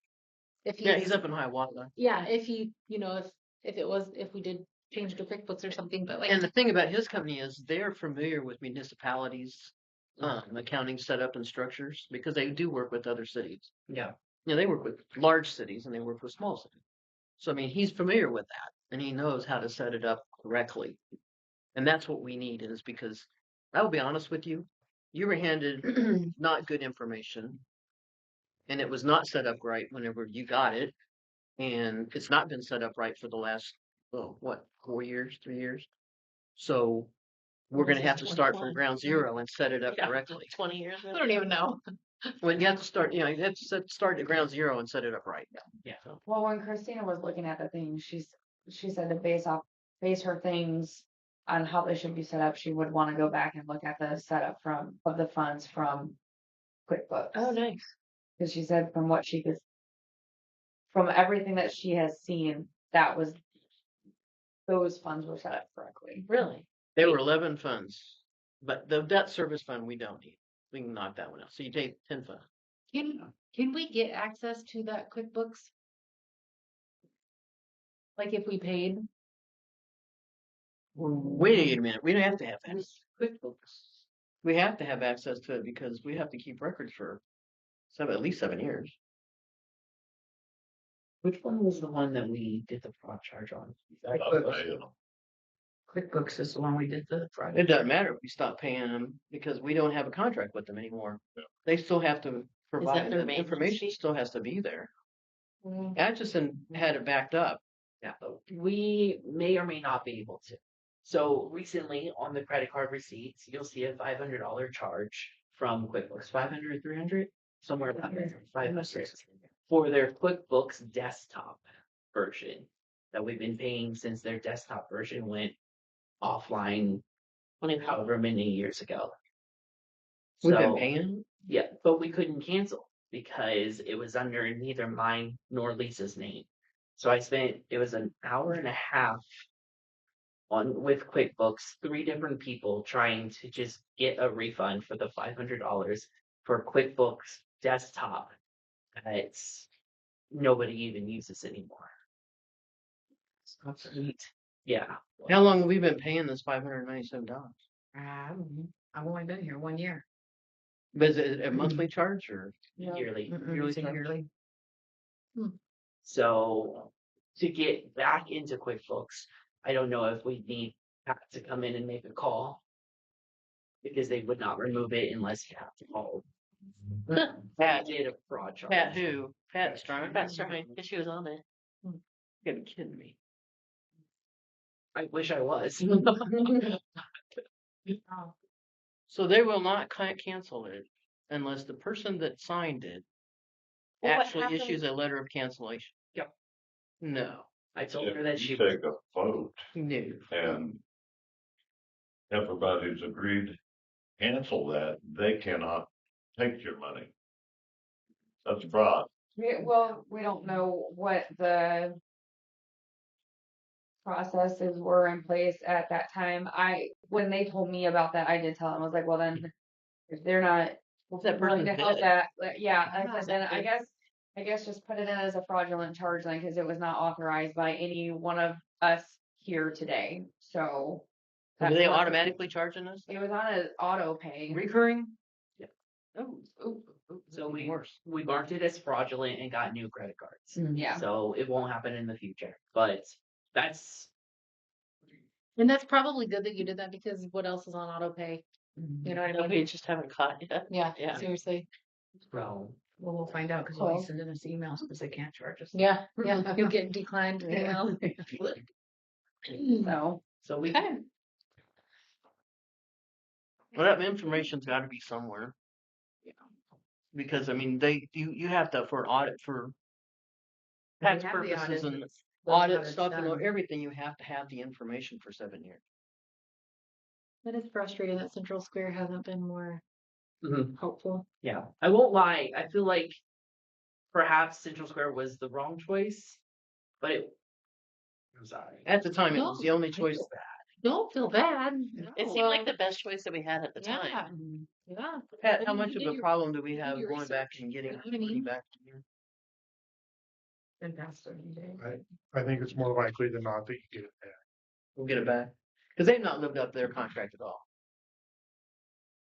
If He's up in Hiawatha. Yeah, if he, if we did change to QuickBooks or something, but like. And the thing about his company is they're familiar with municipalities, accounting setup and structures because they do work with other cities. Yeah. They work with large cities and they work with small cities. So, I mean, he's familiar with that and he knows how to set it up correctly. And that's what we need is because I will be honest with you, you were handed not good information and it was not set up right whenever you got it. And it's not been set up right for the last, 4 years, 3 years. So we're going to have to start from ground zero and set it up correctly. 20 years. I don't even know. When you have to start, you have to start at ground zero and set it up right. Yeah. Well, when Christina was looking at the things, she said to base her things on how they should be set up. She would want to go back and look at the setup of the funds from QuickBooks. Oh, nice. Because she said from everything that she has seen, those funds were set up correctly. Really? There were 11 funds, but the debt service fund we don't need. We can knock that one out. So you take 10 funds. Can we get access to that QuickBooks? Like if we paid? Wait a minute. We don't have to have access to QuickBooks. We have to have access to it because we have to keep records for at least 7 years. Which one was the one that we did the fraud charge on? QuickBooks is the one we did the Friday. It doesn't matter if we stop paying them because we don't have a contract with them anymore. They still have to provide their the maintenance information. fee? Still has to be there. Atchison had it backed up. Yeah, but we may or may not be able to. So recently on the credit card receipts, you'll see a $500 charge from QuickBooks. 500, 300? Somewhere around there. 500 for their QuickBooks desktop version that we've been paying since their desktop version went offline however many years ago. We've been paying? Yeah, but we couldn't cancel because it was under neither mine nor Lisa's name. So it was an hour and a half with QuickBooks, 3 different people trying to just get a refund for the $500 for QuickBooks desktop. It's nobody even uses anymore. That's neat. Yeah. How long have we been paying this $597? I've only been here 1 year. But is it a monthly charge or Yearly. It's a yearly. So to get back into QuickBooks, I don't know if we need Pat to come in and make a call because they would not remove it unless you have to call. Pat did a fraud charge. Pat who? Pat Strong? That's right, because she was on it. You gotta be kidding me. I wish I was. So they will not cancel it unless the person that signed it Well, what actually happened- issues a letter of cancellation. Yep. No, I told her If that you she was take a vote no. and everybody's agreed to cancel that, they cannot take your money. That's fraud. Well, we don't know what the processes were in place at that time. When they told me about that, I did tell them, I was like, well then, if they're not Well, if that willing person's to help dead, that, yeah, I Yeah, said, then I guess just put it in as a fraudulent charge then, because it was not authorized by any one of us here today, so. were that's they what- automatically charging us? It was on an auto pay. Recurring? Yeah. Oh, so even worse. we marked it as fraudulent and got new credit cards. Yeah. So it won't happen in the future. But that's And that's probably good that you did that because what else is on auto pay? You know what I No, mean? we just haven't caught yet. Yeah, Yeah. seriously. well, Well, we'll find out because they'll be sending us emails because they can't charge us. Yeah, yeah, you'll get declined Yeah. email. so we Okay. Well, that information's got to be somewhere. Because I mean, you have to for audit for tax We have the purposes and those audit audits stuff and done. everything. You have to have the information for 7 years. That is frustrating that Central Square hasn't been more Mhm. helpful. Yeah, I won't lie. I feel like perhaps Central Square was the wrong choice, but I'm sorry. At the time, it was the only choice. Don't feel bad. It seemed like the best choice that we had at the Yeah. time. Yeah. Pat, how You much of did a your- problem do we you did have your going back research. and getting You know what I money mean? back to here? Been past 30 days. I think it's more likely than not that you get it back. We'll get it back because they've not lived up to their contract at all.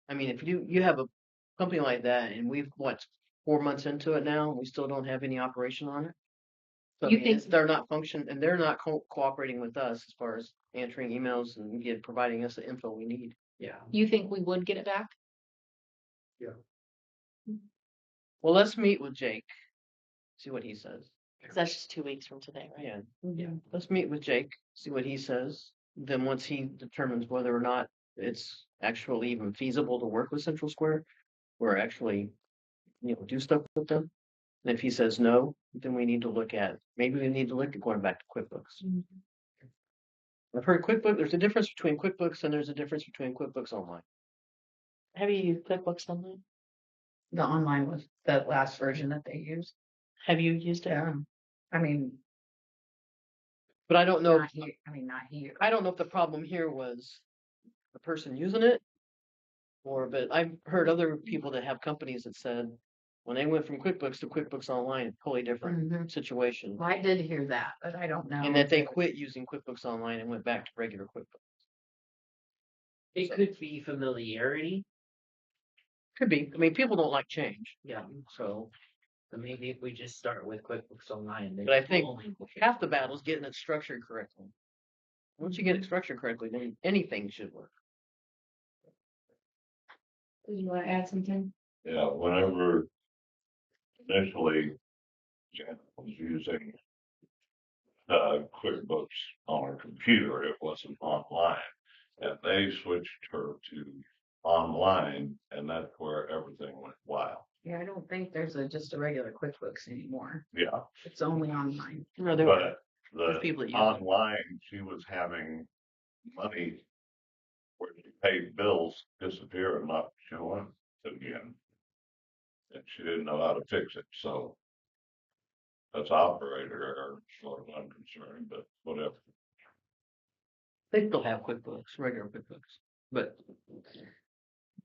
I mean, if you have a company like that, and we've 4 months into it now, and we still don't have any operation on it. So, I You mean, think- they're not function and they're not cooperating with us as far as answering emails and providing us the info we need. Yeah. You think we would get it back? Well, let's meet with Jake, see what he says. 'Cause that's just 2 weeks from today, right? Yeah, Yeah. let's meet with Jake, see what he says. Then once he determines whether or not it's actually even feasible to work with Central Square, or actually, do stuff with them. And if he says no, then we need to look at going back to QuickBooks. I've heard QuickBooks. There's a difference between QuickBooks and there's a difference between QuickBooks Online. Have you used QuickBooks Online? The online was the last version that they used. Have you used it? Yeah. I mean, But I don't know. not here. I mean, not here. I don't know if the problem here was the person using it, but I've heard other people that have companies that said when they went from QuickBooks to QuickBooks Online, totally different Mhm. situation, Well, I did hear that, but I don't know. and that they quit using QuickBooks Online and went back to regular QuickBooks. It could be familiarity. Could be. I mean, people don't like change. Yeah. So maybe if we just start with QuickBooks Online, then But I think only- half the battle is getting it structured correctly. Once you get it structured correctly, then anything should work. Did you want to add something? Yeah, whenever initially Janet was using QuickBooks on her computer, it wasn't online. And they switched her to online, and that's where everything went wild. Yeah, I don't think there's just a regular QuickBooks anymore. Yeah, It's only online. No, there but There's people that the use it. online, she was having money where she paid bills disappear and not show up again. And she didn't know how to fix it, so that's operator error, as far as I'm concerned, but whatever. They still have QuickBooks, regular QuickBooks, but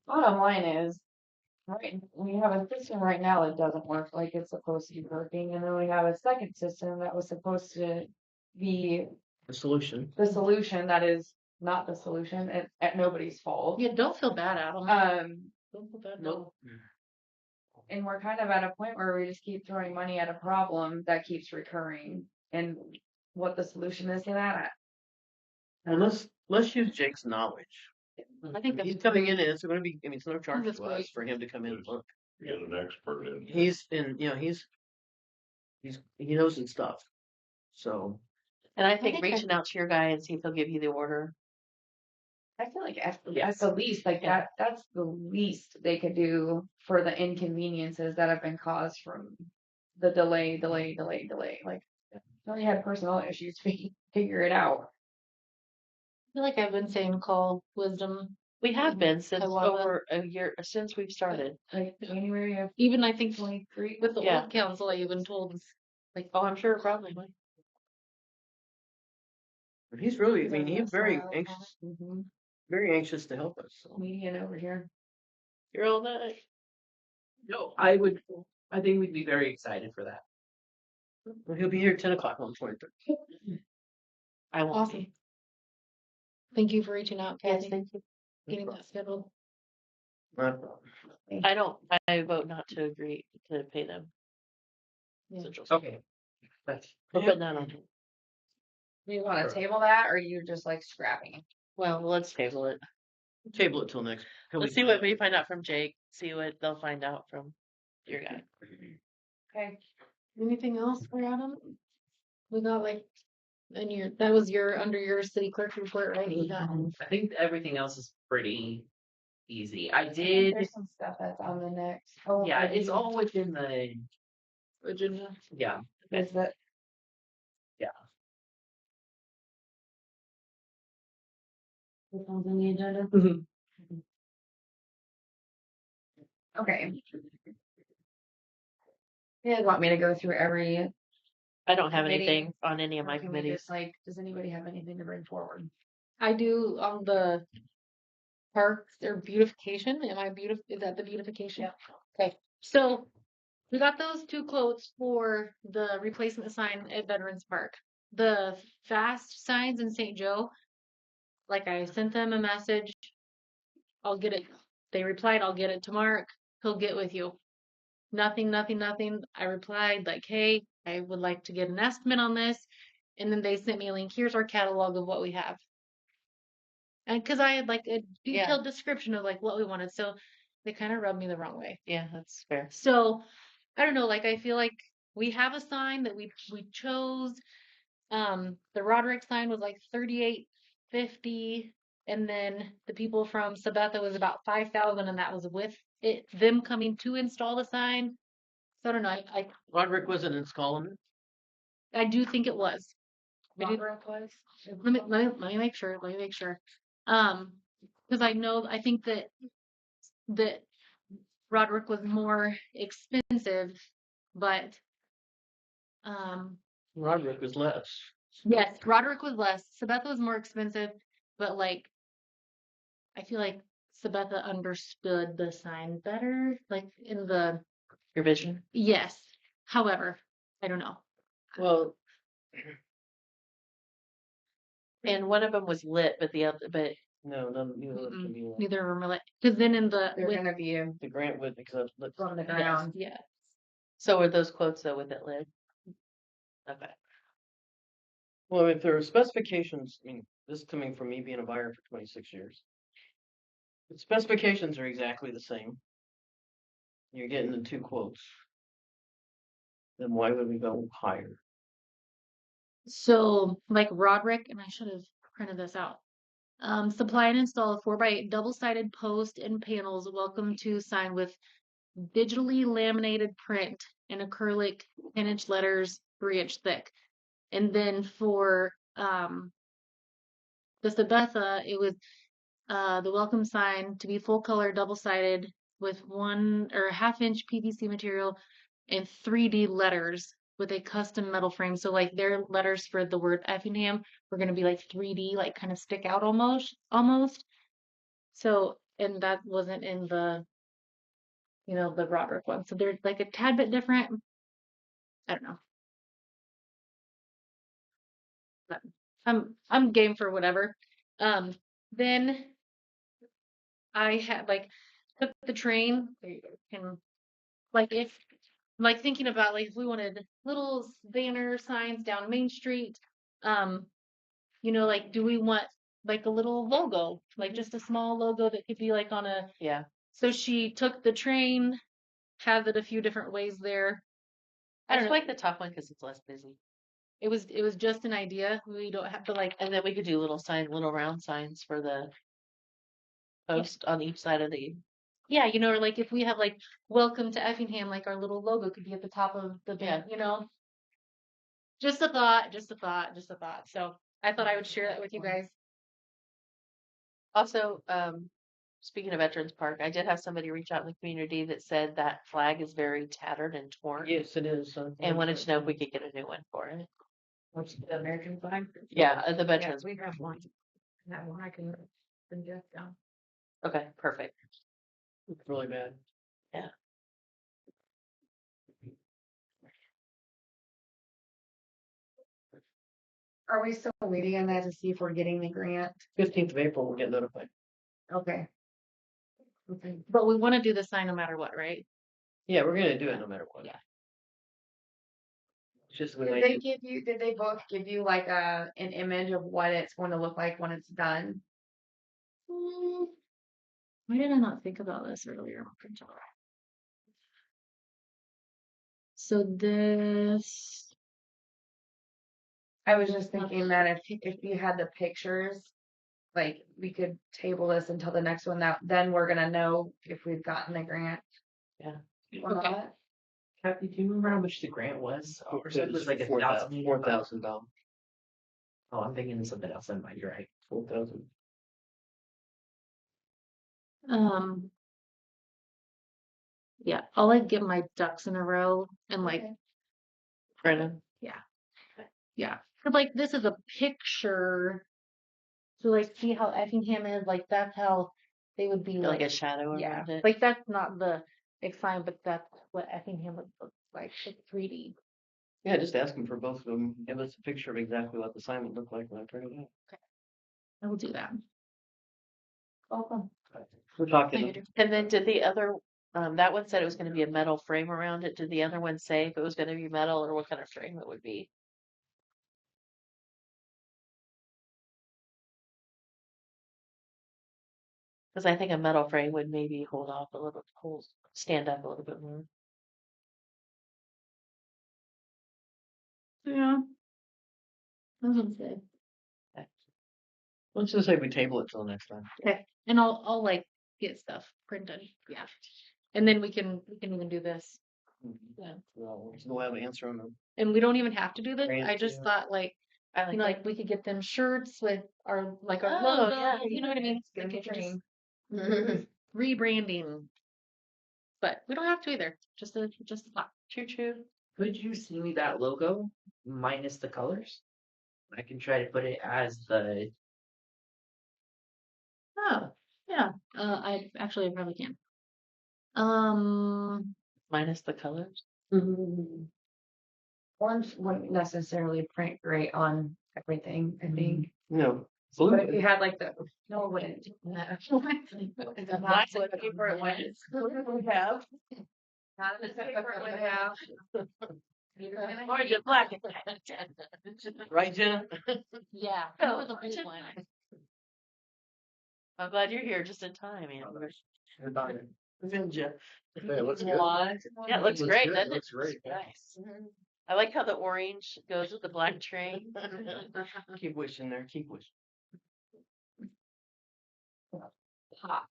Bottom line is, right, we have a system right now that doesn't work like it's supposed to be working, and then we have a second system that was supposed to be the solution. the solution that is not the solution at nobody's fault. Yeah, don't feel bad, Adam. Don't feel bad. Nope. And we're kind of at a point where we just keep throwing money at a problem that keeps recurring. And what the solution is to that, And let's use Jake's knowledge. I think that's He's coming in, and it's going to be. I mean, it's no charge That's to us great. for him to come in and look. Get an expert in. He knows his stuff. So And I think think I- reaching out to your guy and see if he'll give you the order. I feel like at Yes. the least, like Yeah. that's the least they could do for the inconveniences that have been caused from the delay. Like, only had personal issues, figure it out. I feel like I've been saying call wisdom. We have been since Hiawatha. over a year since we've started. Like January of Even I think 23. with the Yeah. old council, I even told us, like, Oh, I'm sure probably. He's really, I Is mean, there he's a very smile anxious, comment? very anxious to help us. So. Median over here. You're all that. No, I think we'd be very excited for that. Well, he'll be here at 10 o'clock on the 23rd. I won't awesome. be. Thank you for reaching out, Yes, Kathy, thank you. getting that scheduled. Not a problem. I don't. I vote not to agree to pay them. Yeah. Central. Okay. That's We're putting that on. Do you want to table that, or you just like scrapping it? Well, let's table it. Table it till next. till Let's we see find what out. we find out from Jake. See what they'll find out from your guy. Okay. Anything else for Adam? We got like, that was under your city clerk report, right? You got I think everything else is pretty easy. I I think did. there's some stuff that's on the next. Oh, Yeah, are it's you- all within the. agenda. Yeah. Is that? Yeah. This one's on the agenda. Mhm. Okay. You guys want me to go through every? I don't have Committee, anything on any of or my can we committees. just like? Does anybody have anything to bring forward? I do on the parks or beautification. Am I beautiful? Is that the beautification? Okay. So we got those 2 quotes for the replacement sign at Veterans Park. The fast signs in St. Joe, like I sent them a message. I'll get it. They replied, I'll get it to Mark. He'll get with you. Nothing. I replied like, hey, I would like to get an estimate on this. And then they sent me a link. Here's our catalog of what we have. And because I had like a detailed description of like what we wanted. So they kind of rubbed me the wrong way. Yeah, that's fair. So I don't know, like I feel like we have a sign that we chose. The Roderick sign was like $38.50, and then the people from Sabetha was about 5,000, and that was with them coming to install the sign. So I don't know. Roderick wasn't installing it. I do think it was. Roderick was. Let me make sure. Let me make sure. Because I think that Roderick was more expensive, but Roderick was less. yes, Roderick was less. Sabetha was more expensive, but like I feel like Sabetha understood the sign better, like in the Your vision. yes. However, I don't know. Well, And one of them was lit, but the other, but no, none. Neither of Mm-mm. them. You Neither of them really. Because then in the They're gonna be the grant would accept. from the yes, ground. yeah. so were those quotes though with it lit? Okay. Well, if there are specifications, I mean, this is coming from me being a buyer for 26 years. The specifications are exactly the same. You're getting the 2 quotes. Then why would we go higher? So like Roderick, and I should have printed this out. Supply and install a 4x8 double-sided post and panels. Welcome to sign with digitally laminated print and acrylic 10-inch letters, 3-inch thick. And then for the Sabetha, it was the welcome sign to be full color, double-sided with 1 or a half-inch PVC material and 3D letters with a custom metal frame. So like their letters for the word Effingham were going to be like 3D, like kind of stick out almost. So, and that wasn't in the, the Roderick one. So they're like a tad bit different. I don't know. But I'm game for whatever. Then I had like took the train. There you go. Can like if like thinking about like if we wanted little banner signs down Main Street, like do we want like a little logo, like just a small logo that could be like on a Yeah. so she took the train, had it a few different ways there. I don't just know. like the top one because it's less busy. It was just an idea. We don't have to like And then we could do little round signs for the post on each side of the. yeah, or like if we have like welcome to Effingham, like our little logo could be at the top of the Yeah. band, Just a thought, just a thought, just a thought. So I thought I would share that with you guys. Also, speaking of Veterans Park, I did have somebody reach out in the community that said that flag is very tattered and torn, Yes, it is. and wanted to know if we could get a new one for it. What's the American flag? Yeah, the Yeah, veterans. we have one. That one I can send you down. Okay, perfect. It's really bad. Are we still waiting on that to see if we're getting the grant? 15th of April, we'll get notified. Okay. Okay. But we want to do the sign no matter what, right? Yeah, we're gonna do it no matter what. Yeah. It's just when Did they give you, did they both give you like an image of what it's going to look like when it's done? Why did I not think about this earlier? So this, I was just thinking that if you had the pictures, like we could table this until the next one, that then we're gonna know if we've gotten the grant. Yeah. Or Okay. not. Kathy, do you remember how much the grant was? Or it was like $1,000. $4,000. Oh, I'm thinking of something else. Then you're right. 4,000. yeah, I'll like get my ducks in a row and like, Okay. Brennan. yeah. Cause like this is a picture. So like see how Effingham is, like that's how they would be Like like, a shadow yeah. around it. Like that's not the big sign, but that's what Effingham would look like. It's 3D. Yeah, just ask them for both of them. Give us a picture of exactly what the sign would look like when I turn it out. I will do that. Welcome. We're talking. And then did the other, that one said it was gonna be a metal frame around it. Did the other one say if it was gonna be metal or what kind of frame it would be? Cause I think a metal frame would maybe hold off a little, stand up a little bit more. Yeah. That's what I'm saying. Let's just say we table it till next time. Okay. And I'll like get stuff printed. Yeah. And then we can even do this. Yeah. Well, we'll have an answer on them. And we don't even have to do this. Grant, I just yeah. thought like, I you know, like we could get them shirts with our like our Oh, logo. yeah. You know what I mean? Good We could just train. rebranding. But we don't have to either. Just a thought. Choo choo. Could you see me that logo minus the colors? I can try to put it as the. Oh, yeah. I probably can. Minus the colors. Orange wouldn't necessarily print great on everything, I think. No. But if Blue. you had like the, no, it wouldn't. The Black plastic paper it would have. Not in the paper it would have. Or just black. Right, Jenna? Yeah. That was a blue one. I'm glad you're here just in time, man. Vinja. Hey, it looks good. Yeah, it looks Looks great, good, doesn't it? looks great, yeah. Nice. I like how the orange goes with the black train. Keep wishing there. Keep wishing. Pop.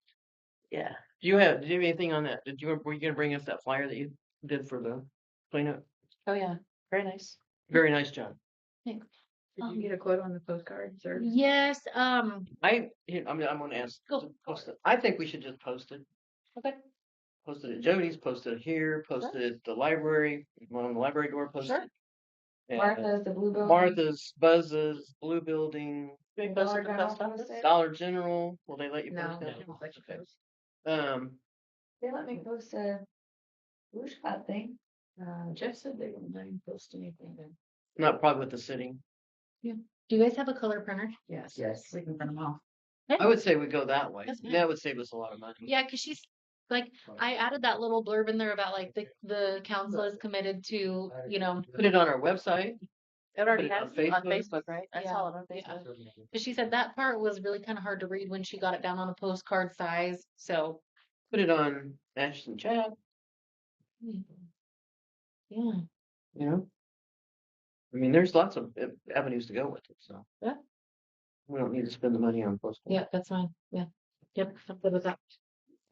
Yeah. Do you have anything on that? Were you gonna bring us that flyer that you did for the cleanup? Oh yeah. Very nice. Very nice job. Thanks. Did you get a quote on the postcards or? Yes. I'm gonna ask. Go. To post it. I think we should just post it. Okay. Post it at Jody's, post it here, post it at the library, one on the library door, post Sure. it. at Martha's, the blue building. Martha's, Buzz's, Blue Building, Big Dollar post at the General post office. post it. Dollar General. Will they let you No, post they that? don't let you post. They let me post a blue shot thing. Jeff said they wouldn't let him post anything then. Not probably with the city. Do you guys have a color printer? Yes. Yes. We can print them off. I would say we go that way. That's fine. That would save us a lot of money. Yeah, because she's like, I added that little blurb in there about like the council is committed to, you know, Put it on our website. It already Put it on has it on Facebook? Facebook, right? I Yeah. saw it on Yeah. Facebook. because she said that part was really kind of hard to read when she got it down on a postcard size. So Put it on Ashton Chat. yeah, You know. I mean, there's lots of avenues to go with it. So Yeah. we don't need to spend the money on postcards. yeah, that's fine. Yeah, yep, I'm good with that.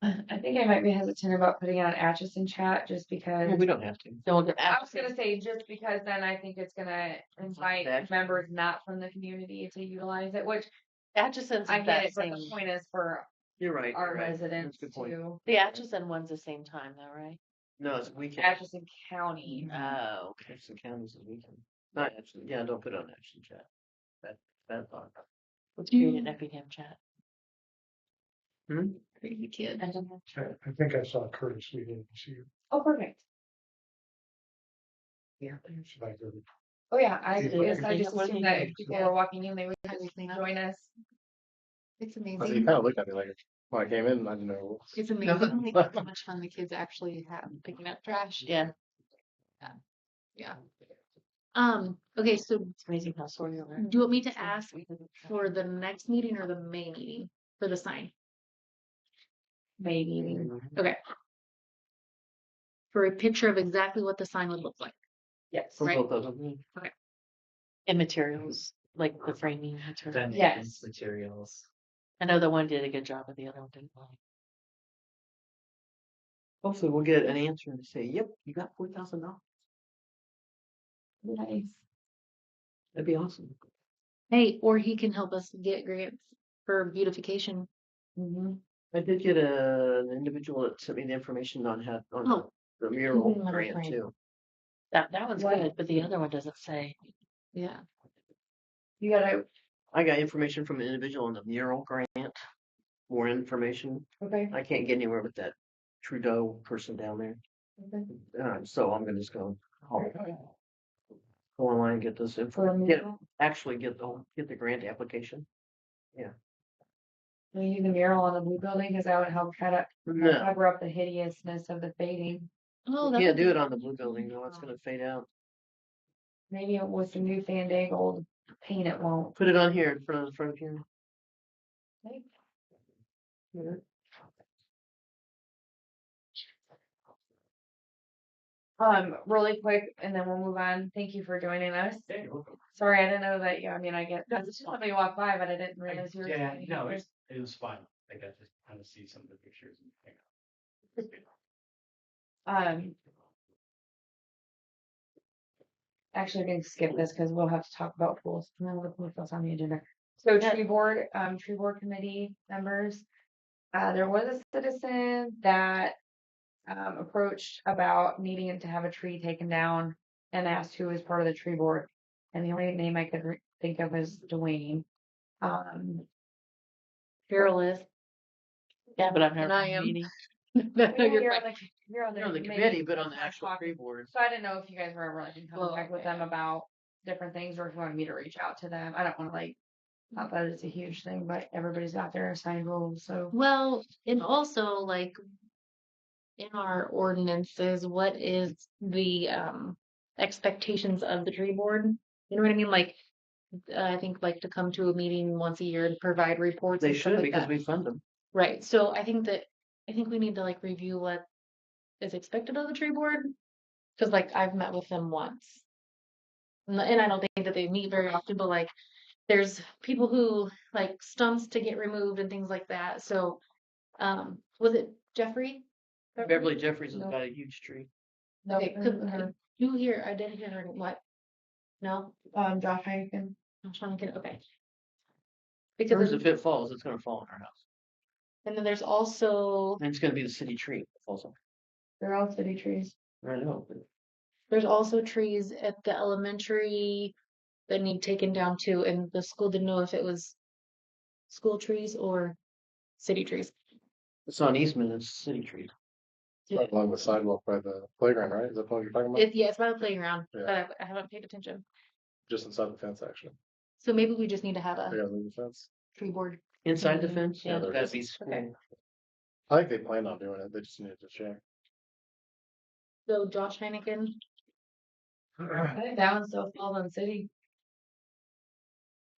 I think I might be hesitant about putting it on Atchison chat just because. Well, we don't have to. Don't I was gonna say just because then I think it's gonna invite Atchison. members not from the community to utilize it, which Atchison's I that get it, but same. the point is for You're right. our you're right. residents That's a good point. to The Atchison one's the same time though, right? No, it's weekend. Atchison County. Oh, okay. Atchison County's a weekend. Not Atchison. Yeah, don't put it on Atchison chat. That thought. Let's create an Effingham chat. Crazy kid. I think I saw Curtis. We didn't see you. Oh, perfect. Should I go? Oh, yeah, I Yeah. guess I just What do assumed they that do? if people were walking in, they would How do you just clean up? join us. It's So you amazing. kind of looked at me like when I came in, I didn't know. It's amazing how much fun the kids actually have picking up trash. Yeah, Yeah. Okay, so it's amazing how sore you are. do you want me to ask for the next meeting or the May meeting for the sign? Maybe. Okay. For a picture of exactly what the sign would look like. Yes. For Right. both of them. And materials, like the framing material. Yes. Materials. I know the one did a good job, but the other one didn't. Hopefully we'll get an answer and say, yep, you got $4,000. Nice. That'd be awesome. Hey, or he can help us get grants for beautification. Mm-hmm. I did get an individual that sent me the information on how on Oh. the mural Mhm, grant right. too. That one's What? good, but the other one doesn't say. Yeah. You gotta, I got information from an individual on the mural grant. More information. okay. I can't get anywhere with that Trudeau person down there. Okay. So I'm gonna just go online and get this For a info. mural? Actually get the grant application. Will you use the mural on the blue building? Cause that would help kind of No, cover up the hideousness of the fading. Oh, you that can't would do be it on the blue building. No, it's gonna fade out. Maybe with some new fandangled paint it won't. Put it on here in front of here. Yeah. Really quick, and then we'll move on. Thank you for joining us. Sorry, I didn't know that. Yeah, I mean, I get somebody walked by, but I didn't realize you were. Yeah, standing no, here. it was fun. I got to kind of see some of the pictures and hang out. Actually, I'm gonna skip this because we'll have to talk about pools. No, the pool goes on the agenda. So tree board committee members. There was a citizen that approached about needing to have a tree taken down and asked who was part of the tree board. And the only name I could think of is Dwayne. Carol is. Yeah, but I've never. And I been to a am. meeting. No, you're You're fine. on the You're on the committee, committee, but on the not actual talking. tree board. So I didn't know if you guys were ever like in Well, contact with okay. them about different things, or if you wanted me to reach out to them. I don't want to like, not that it's a huge thing, but everybody's got their assigned roles. So Well, and also like in our ordinances, what is the expectations of the tree board? You know what I mean? Like, I think like to come to a meeting once a year and provide reports. They and stuff should like because that. we fund them. Right. So I think we need to like review what is expected of the tree board. Cause like I've met with them once. And I don't think that they meet very often, but like there's people who like stumps to get removed and things like that. So was it Jeffrey? Beverly Jeffries has Nope. got a huge tree. Okay, I didn't hear her what? No? Josh Hankin. I'm trying to get okay. Hers, Because if it falls, it's gonna fall in our house. and then there's also And it's gonna be the city tree that falls on. They're all city trees. I know. there's also trees at the elementary that need taken down too, and the school didn't know if it was school trees or city trees. It's on Eastman, it's city tree. Right along the sidewalk by the playground, right? Is that what you're talking about? Yeah, it's by the playground, Yeah. but I haven't paid attention. Just inside the fence, actually. So maybe we just need to have They a gotta move the fence. tree board. Inside the fence? Yeah, Yeah, that'd be school. okay. I think they plan on doing it. They just needed to check. So Josh Heineken. I think that one still falls on city.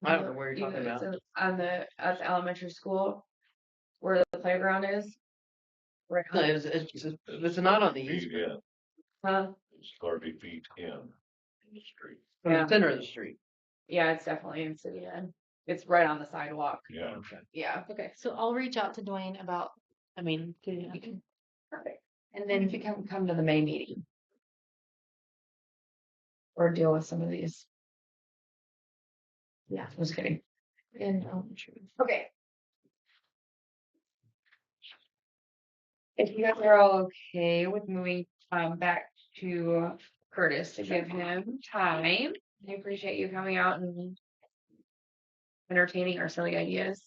I don't know where you're talking It's about. at the elementary school where the playground is. Right. No, it's not on the Feet Eastman. in, Huh? it's 30 feet in the street. From the center of the street. Yeah, it's definitely in city end. It's right on the sidewalk. Yeah. Okay. Yeah. Okay, so I'll reach out to Dwayne about I mean, you can, Perfect. And then if you come to the May meeting. Or deal with some of these. Yeah, just kidding. And, okay. If you guys are all okay with moving, back to Curtis to give him time, I appreciate you coming out and entertaining our silly ideas.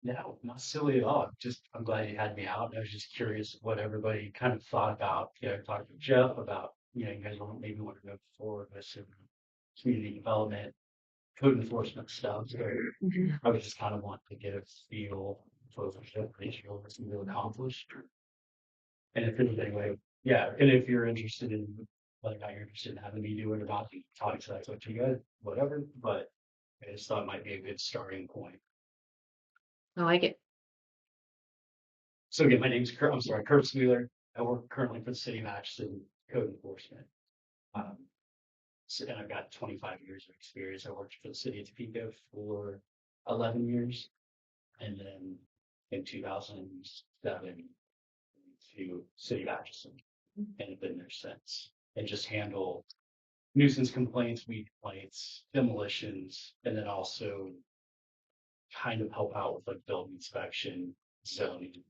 No, not silly at all. Just, I'm glad you had me out. I was just curious what everybody kind of thought about. You know, I talked to Jeff about, you know, you guys maybe want to go forward with some community development, code enforcement stuff. So I was just kind of wanting to get a feel for what what's been accomplished. And if there's any way, yeah, and if you're interested in whether or not you're interested in having me do it or not, you can talk to that's what you guys, whatever. But I just thought it might be a good starting point. I like it. So again, my name's Kurt. I'm sorry, Curtis Wheeler. I work currently for the city of Atchison Code Enforcement. And I've got 25 years of experience. I worked for the city of Topeka for 11 years, and then in 2007 to city of Atchison, and have been there since. And just handle nuisance complaints, weed complaints, demolitions, and then also kind of help out with like building inspection, zoning.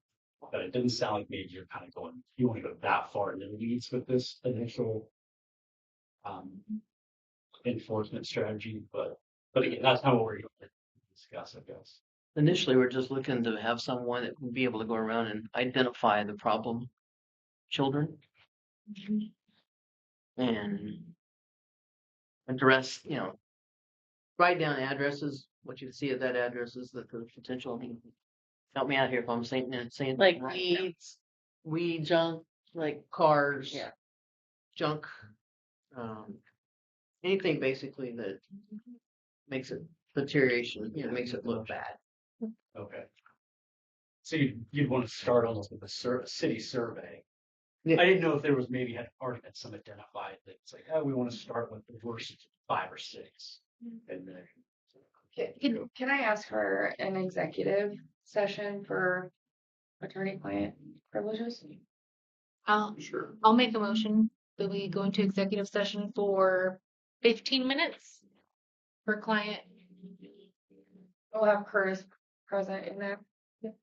But it didn't sound like maybe you're kind of going, you want to go that far into the weeds with this initial enforcement strategy. But again, that's not what we're going to discuss, I guess. Initially, we're just looking to have someone that would be able to go around and identify the problem children and address, you know, write down addresses, what you see at that address is the potential. I mean, help me out here if I'm saying Like right. weed junk, like cars, Yeah. junk. Anything basically that makes it deterioration, you know, makes it look bad. Okay. So you'd want to start almost with a city survey. Yeah. I didn't know if there was maybe had already been some identified that it's like, oh, we want to start with the worst 5 or 6. And then Can I ask for an executive session for attorney-client privileges? I'll make a motion that we go into executive session for 15 minutes for client We'll have Curtis present in that.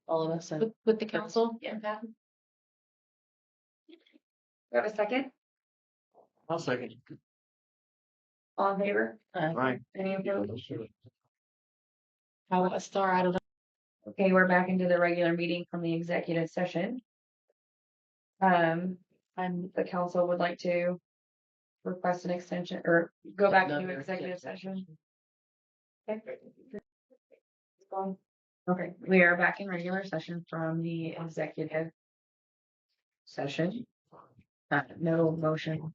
All of us. with the council. Yeah. We have a second? I'll second. All in favor? Right. Any opposed? How about a star out of Okay, we're back into the regular meeting from the executive session. And the council would like to request an extension or go back to executive session. Okay. Okay, we are back in regular session from the executive session. No motion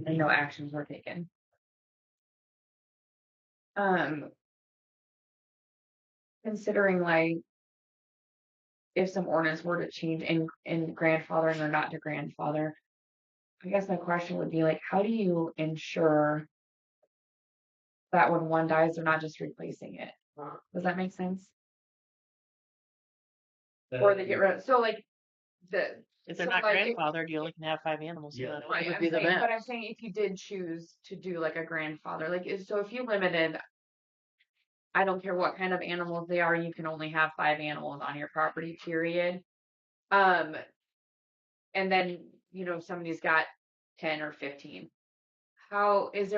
and no actions were taken. Considering like if some ordinance were to change in grandfathering or not to grandfather, I guess my question would be like, how do you ensure that when one dies, they're not just replacing it? Does that make sense? Or they get rid of, so like If they're so, not like, grandfathered, you only can have 5 animals. Yeah. So that right, would I'm be the saying, max. but I'm saying if you did choose to do like a grandfather, like so if you limited, I don't care what kind of animals they are, you can only have 5 animals on your property, period. And then, you know, somebody's got 10 or 15. How is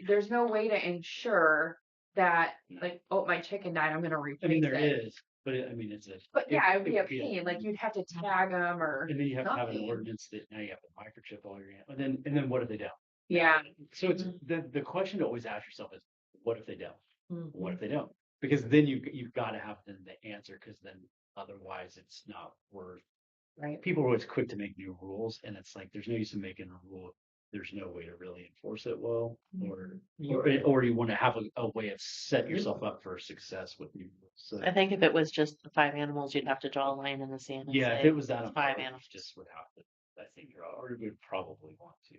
there's no way to ensure that like, oh, my chicken died, I'm gonna replace I mean, there it. is, but I mean, it's a. But yeah, it would be a pain. Like you'd have to tag them or And then you have to have an something. ordinance that now you have to microchip all your animals. And then what if they don't? Yeah. So it's the question to always ask yourself is, what if they don't? Mhm. What if they don't? Because then you've got to have then the answer, because then otherwise it's not worth. Right. People are always quick to make new rules, and it's like there's no use in making a rule. There's no way to really enforce it well, or you want to have a way of set yourself up for success with new rules. So, I think if it was just the 5 animals, you'd have to draw a line in the sand. And yeah, say if it was that, it's on 5 purpose, animals. just would have to. I think or would probably want to.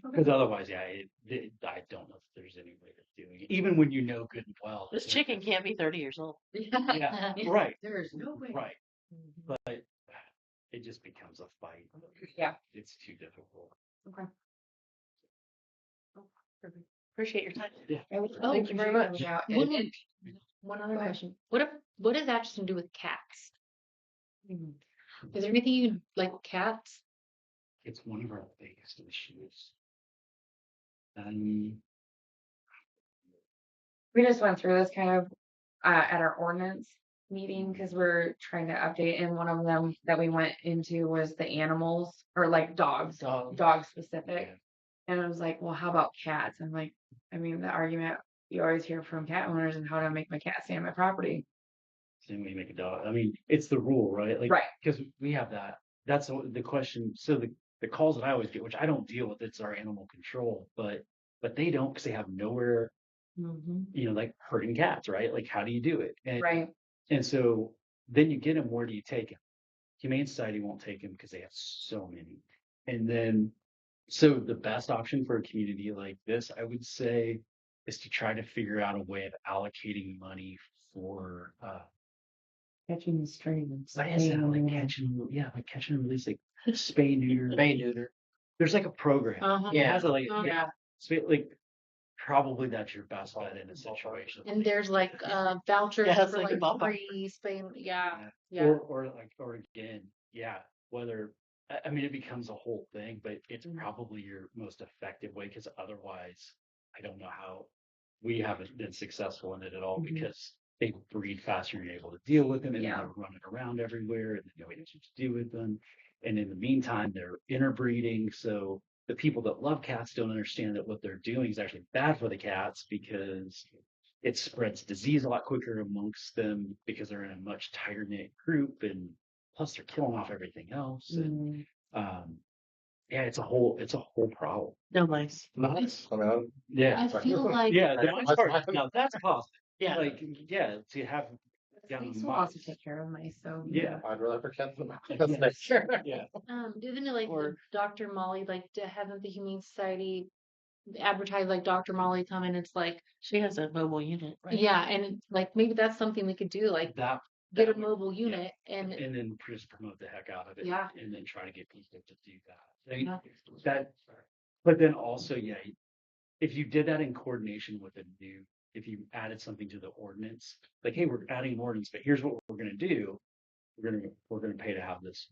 Because otherwise, yeah, I don't know if there's any way of doing it. Even when you know good and well. This chicken can't be 30 years old. Yeah, right. There's no way. Right. But it just becomes a fight. Yeah. It's too difficult. Okay. Appreciate your time. Yeah. Oh, Thank you very much. Yeah. One, and- one other Go ahead. question. What does Atchison do with cats? Mhm. Is there anything you like with cats? It's one of our biggest issues. We just went through this kind of at our ordinance meeting because we're trying to update, and one of them that we went into was the animals or like dogs, dog specific. And I was like, well, how about cats? I'm like, I mean, the argument you always hear from cat owners and how to make my cat stay on my property. Same way you make a dog. I mean, it's the rule, right? Like, Right. because we have that. That's the question. So the calls that I always get, which I don't deal with, it's our animal control, but they don't because they have nowhere, like herding cats, right? Like, how do you do it? And, Right. And so then you get them. Where do you take them? Humane Society won't take them because they have so many. And then, so the best option for a community like this, I would say, is to try to figure out a way of allocating money for Catching the strays. like catching and release, like spay neuter. There's like a program. Uh-huh. It has a, like, Yeah. like probably that's your best bet in a situation. And there's like vouchers Yeah, it's for like like Baba. free Spain. Yeah. Or again, whether I mean it becomes a whole thing, but it's probably your most effective way because otherwise I don't know how we haven't been successful in it at all because they breed faster and you're able to deal with them and then they're running around everywhere and then nobody knows what to do with them. And in the meantime, they're interbreeding. So the people that love cats don't understand that what they're doing is actually bad for the cats because it spreads disease a lot quicker amongst them because they're in a much tighter knit group and plus they're killing off everything else. And it's a whole problem. No, nice. Nice. I mean, I feel like That's part. Now that's positive. Yeah. Like, to have young They also mice. take care of mice, so Yeah. I'd rather for cats than Sure. Yeah. isn't it like Dr. Molly, like hasn't the Humane Society advertised like Dr. Molly come in? It's like She has a mobile unit, right? yeah, and like maybe that's something we could do, like That get a would- mobile unit and then just promote the heck out of it. Yeah. And then try to get people to do that. But then also, if you did that in coordination with if you added something to the ordinance, like, hey, we're adding an ordinance, but here's what we're going to do. We're going to pay to have this,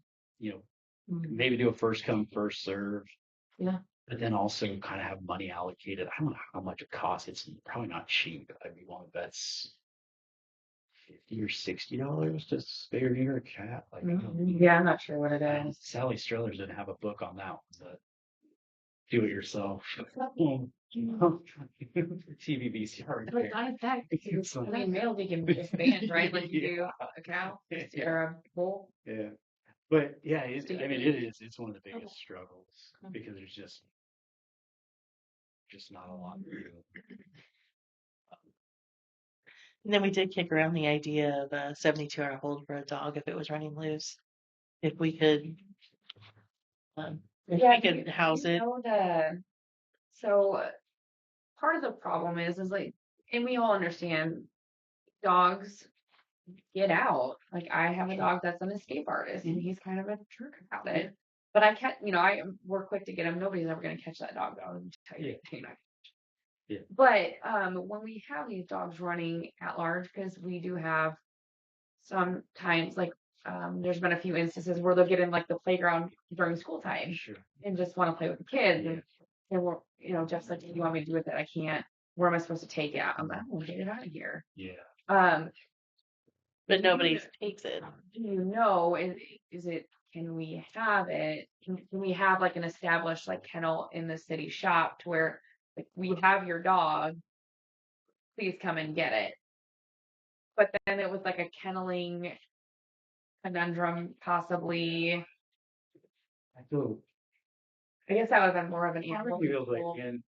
maybe do a first come, first serve. Yeah. But then also kind of have money allocated. I don't know how much it costs. It's probably not cheap. I'd be willing to bet $50 or $60 to spay or neuter a cat. Like, yeah, I'm not sure what it is. Sally Struthers didn't have a book on that one, but do it yourself. TVVCR. But I bet I mean males you can expand, right? Like you do a cow or a bull. Yeah. But it's one of the biggest struggles because there's just not a lot to do. And then we did kick around the idea of a 72-hour hold for a dog if it was running loose. If we could, house it. So part of the problem is like, and we all understand dogs get out. Like I have a dog that's an escape artist and he's kind of a jerk about it. But we're quick to get him. Nobody's ever going to catch that dog though. Yeah. But when we have these dogs running at large, because we do have sometimes like there's been a few instances where they'll get in like the playground during school time and just want to play with the kids. And we're, Jeff's like, you want me to do with it? I can't. Where am I supposed to take it? I'm like, oh, get it out of here. Yeah. But nobody takes it. Can we have it? Can we have like an established like kennel in the city shop to where like we have your dog, please come and get it. But then it was like a kenneling conundrum, possibly. I guess that would have been more of an animal.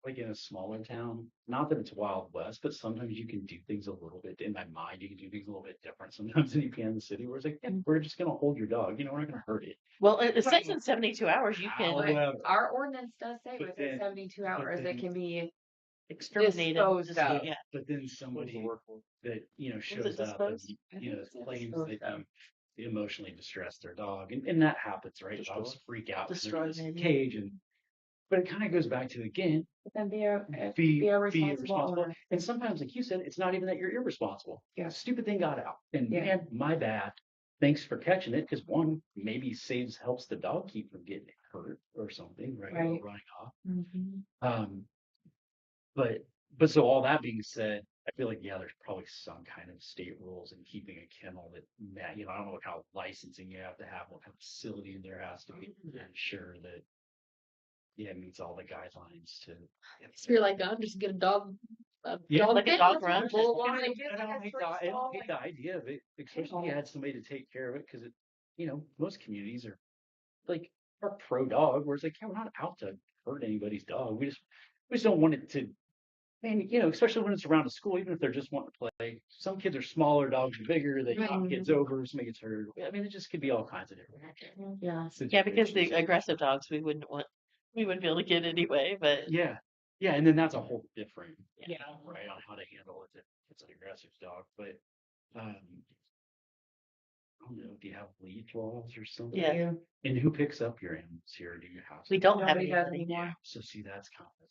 Like in a smaller town, not that it's Wild West, but sometimes you can do things a little bit, in my mind, you can do things a little bit different sometimes than you can in the city where it's like, we're just going to hold your dog. We're not going to hurt it. Well, it says in 72 hours you can. Our ordinance does say within 72 hours it can be exterminated. Disposed of. Yeah. But then somebody that, shows up and, claims that emotionally distress their dog, and that happens, right? Dogs freak out when they're in Destroy this maybe. cage, but it kind of goes back to, again, But then be be a be responsible responsible. owner. And sometimes, like you said, it's not even that you're irresponsible. Yeah. Stupid thing got out, and Yeah. man, my bad. Thanks for catching it, because one maybe helps the dog keep from getting hurt or something, right? Or Right. running off. Mhm. But so all that being said, I feel like, yeah, there's probably some kind of state rules in keeping a kennel that, I don't know what kind of licensing you have to have, what kind of facility there has to be to ensure that, it meets all the guidelines to. So you're like, I'm just get a dog. Yeah, like a dog run. Bull And line. I don't hate the idea of it, especially if you had somebody to take care of it, because most communities are pro dog, where it's like, yeah, we're not out to hurt anybody's dog. We just don't want it to. And especially when it's around a school, even if they're just wanting to play. Some kids are smaller, dogs are bigger. They knock kids over, somebody gets hurt. I mean, it just could be all kinds of different. Yeah, because the situations. aggressive dogs we wouldn't be able to get anyway, but Yeah, and then that's a whole different. Yeah. Right, on how to handle it if it's an aggressive dog, but I don't know. Do you have lead laws or something? Yeah. And who picks up your animals here? Do you have? we don't have Nobody does anybody. anymore. So see, that's kind of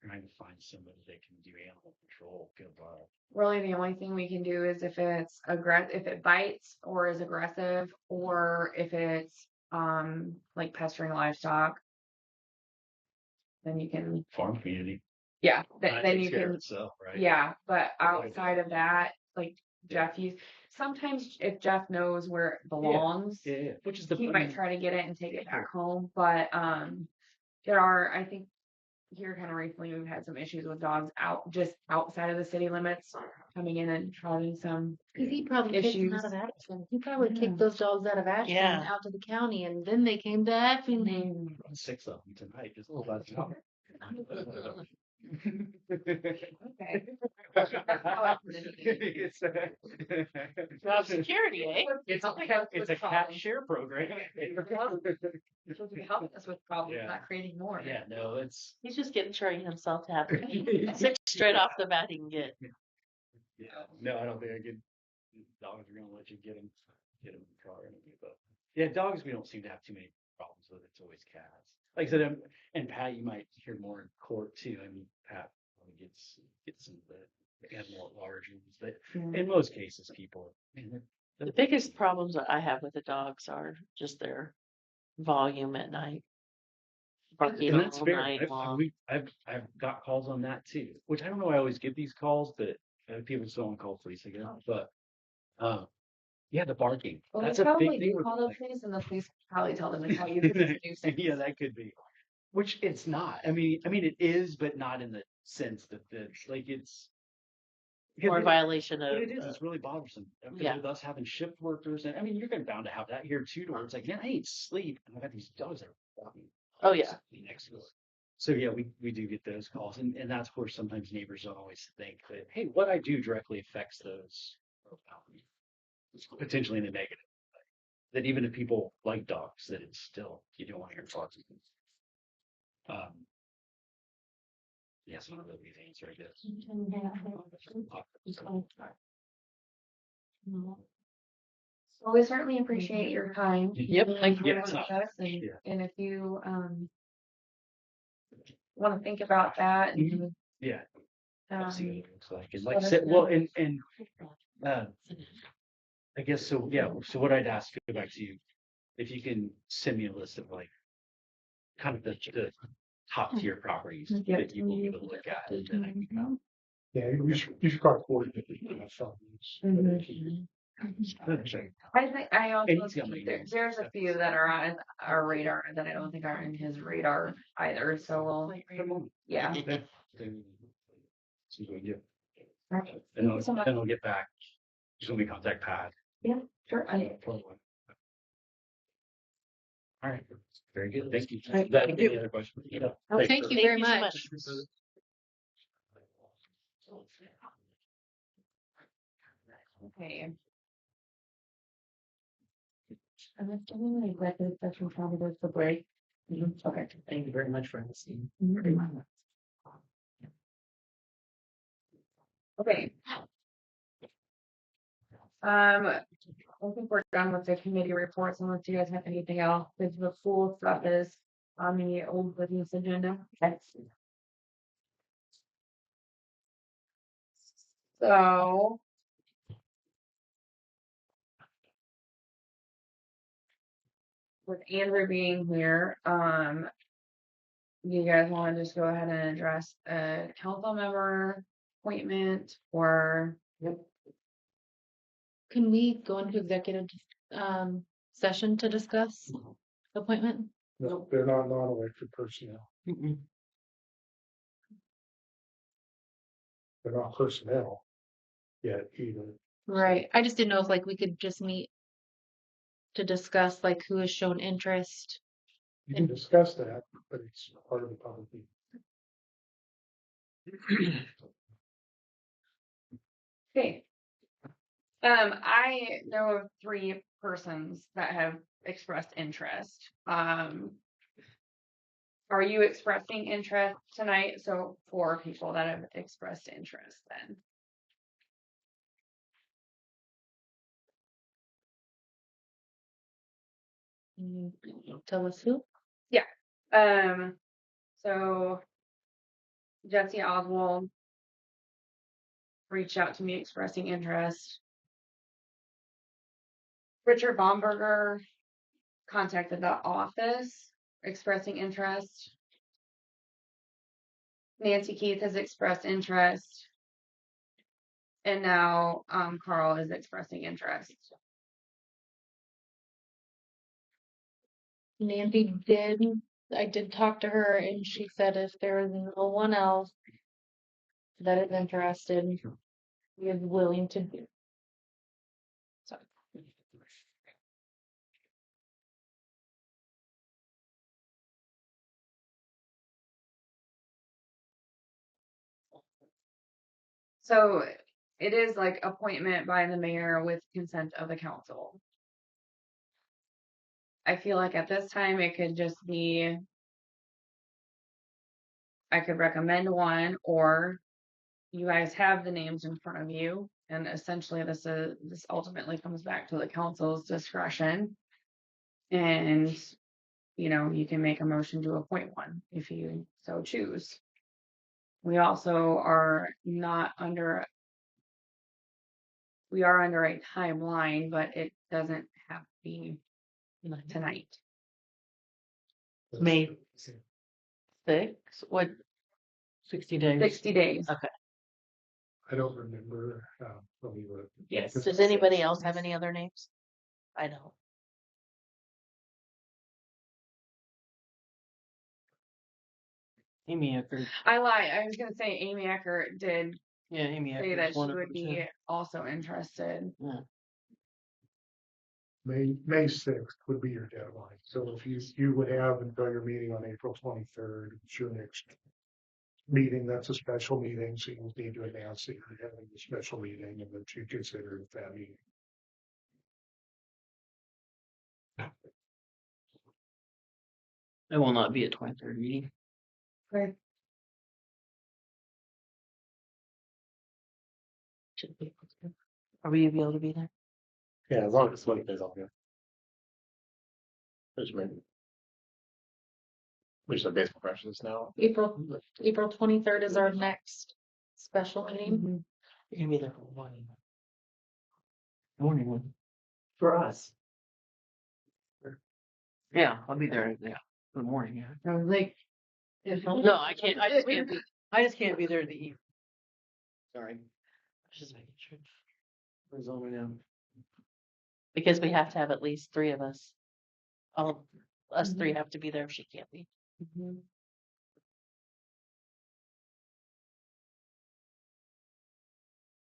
trying to find somebody that can do animal control. Good luck. Really, the only thing we can do is if it's if it bites or is aggressive, or if it's like pestering livestock, then you can, Farm community. yeah, Kinda then takes you care of can, itself, right? yeah. But outside of that, like Yeah. Jeff, sometimes if Jeff knows where it belongs, Yeah. Which is the he might try to get it and take it back home. But there are, I think, here kind of recently we've had some issues with dogs outside of the city limits coming in and causing some Because he probably kicked them issues. out of Ashland. He probably kicked those dogs out of Ashland Yeah. out to the county, and then they came to Effingham. 6 of them tonight. Just let you know. Okay. Job security, eh? It's a cat share program. You're supposed to be helping us with problems, Yeah. not creating more. Yeah, no, it's. He's just getting trained himself to have 6 straight off the bat he can get. Yeah, no, I don't think I could. Dogs are gonna let you get them in the car. But yeah, dogs we don't seem to have too many problems with. It's always cats. Like I said, and Pat, you might hear more in court too. I mean, Pat probably gets some of the animal at large ones, but in most cases, people. The biggest problems that I have with the dogs are just their volume at night. Barking And that's all fair. night long. I've got calls on that too, which I don't know. I always get these calls, but people still don't call police again. But yeah, the barking. Well, That's they a big probably thing. do with, call the like, police, and the police probably tell them to tell you this is a nuisance. yeah, that could be. Which it's not. I mean, it is, but not in the sense that it's. Or a violation But of. it is. It's really bothersome. Because Yeah. with us having shift workers, and I mean, you're bound to have that here too. Where it's like, man, I ain't sleep, and I got these dogs that are walking. Oh, yeah. Next door. So yeah, we do get those calls, and that's where sometimes neighbors don't always think that, hey, what I do directly affects those potentially in a negative. That even if people like dogs, that it's still you don't want to hear dogs. Yes, one of those answer, I guess. Well, we certainly appreciate your time. Yep. Thank you Yeah, for it's us, and, yeah. and if you want to think about that, and, Yeah. I'll see what um, it looks like. And like I let us said, well, know. and I guess so. Yeah. So what I'd ask, go back to you, if you can send me a list of like kind of the top tier properties Yeah. that you will be able to look at, and then I can come. Yeah, you should probably coordinate. I think I And also he's got my emails. there's a few that are on our radar that I don't think are in his radar either. So we'll, yeah. See what we do. All right. And Thank you so much. then I'll get back. Just let me contact Pat. Yeah, sure. All right. Very good. Thank you. All right, That, thank you. any other questions? Oh, thank you very so much. Okay. And that's giving an executive session probably goes to break. Okay. Thank you very much for listening. Okay. I think we're done with the committee reports unless you guys have anything else, because the full stuff is on the old business agenda. Okay. So. With Andrew being here, you guys want to just go ahead and address a council member appointment or? Can we go into executive session to discuss appointment? No, they're not non-elected personnel. Mm-mm. They're not personnel yet either. Right. I just didn't know if like we could just meet to discuss like who has shown interest. You can discuss that, but it's part of the public meeting. Okay. I know of 3 persons that have expressed interest. Are you expressing interest tonight? So 4 people that have expressed interest then. Tell us who? So Jesse Oswald reached out to me expressing interest. Richard Bomberger contacted the office expressing interest. Nancy Keith has expressed interest. And now Carl is expressing interest. Nancy did. I did talk to her and she said if there is no one else that is interested, he is willing to do. So. So it is like appointment by the mayor with consent of the council. I feel like at this time it could just be, I could recommend one, or you guys have the names in front of you, and essentially this ultimately comes back to the council's discretion. And you can make a motion to appoint one if you so choose. We also are not under, we are under a timeline, but it doesn't have to be tonight. May 6th, what, 60 days. 60 days. okay. I don't remember. Let me look. Yes. Does anybody else have any other names? I don't. Amy Eckert. I lied. I was gonna say Amy Eckert did Yeah, Amy say Eckert. that she would be also interested. Yeah. May 6th would be your deadline. So if you would have until your meeting on April 23rd, it's your next meeting. That's a special meeting, so you need to announce that you're having a special meeting and that you consider it that meeting. I will not be at 23rd meeting. Okay. Should be. Are we able to be there? Yeah, as long as it's all good. We should have baseball practices now. April 23rd is our next special meeting. You're gonna be there for morning. Morning one. For us. Yeah, I'll be there. Yeah, for the morning. Yeah. I was like, No, I can't. I just can't be. I just can't be there in the evening. Sorry. Just making sure. Where's all the way down? Because we have to have at least 3 of us. All of us 3 have to be there if she can't be.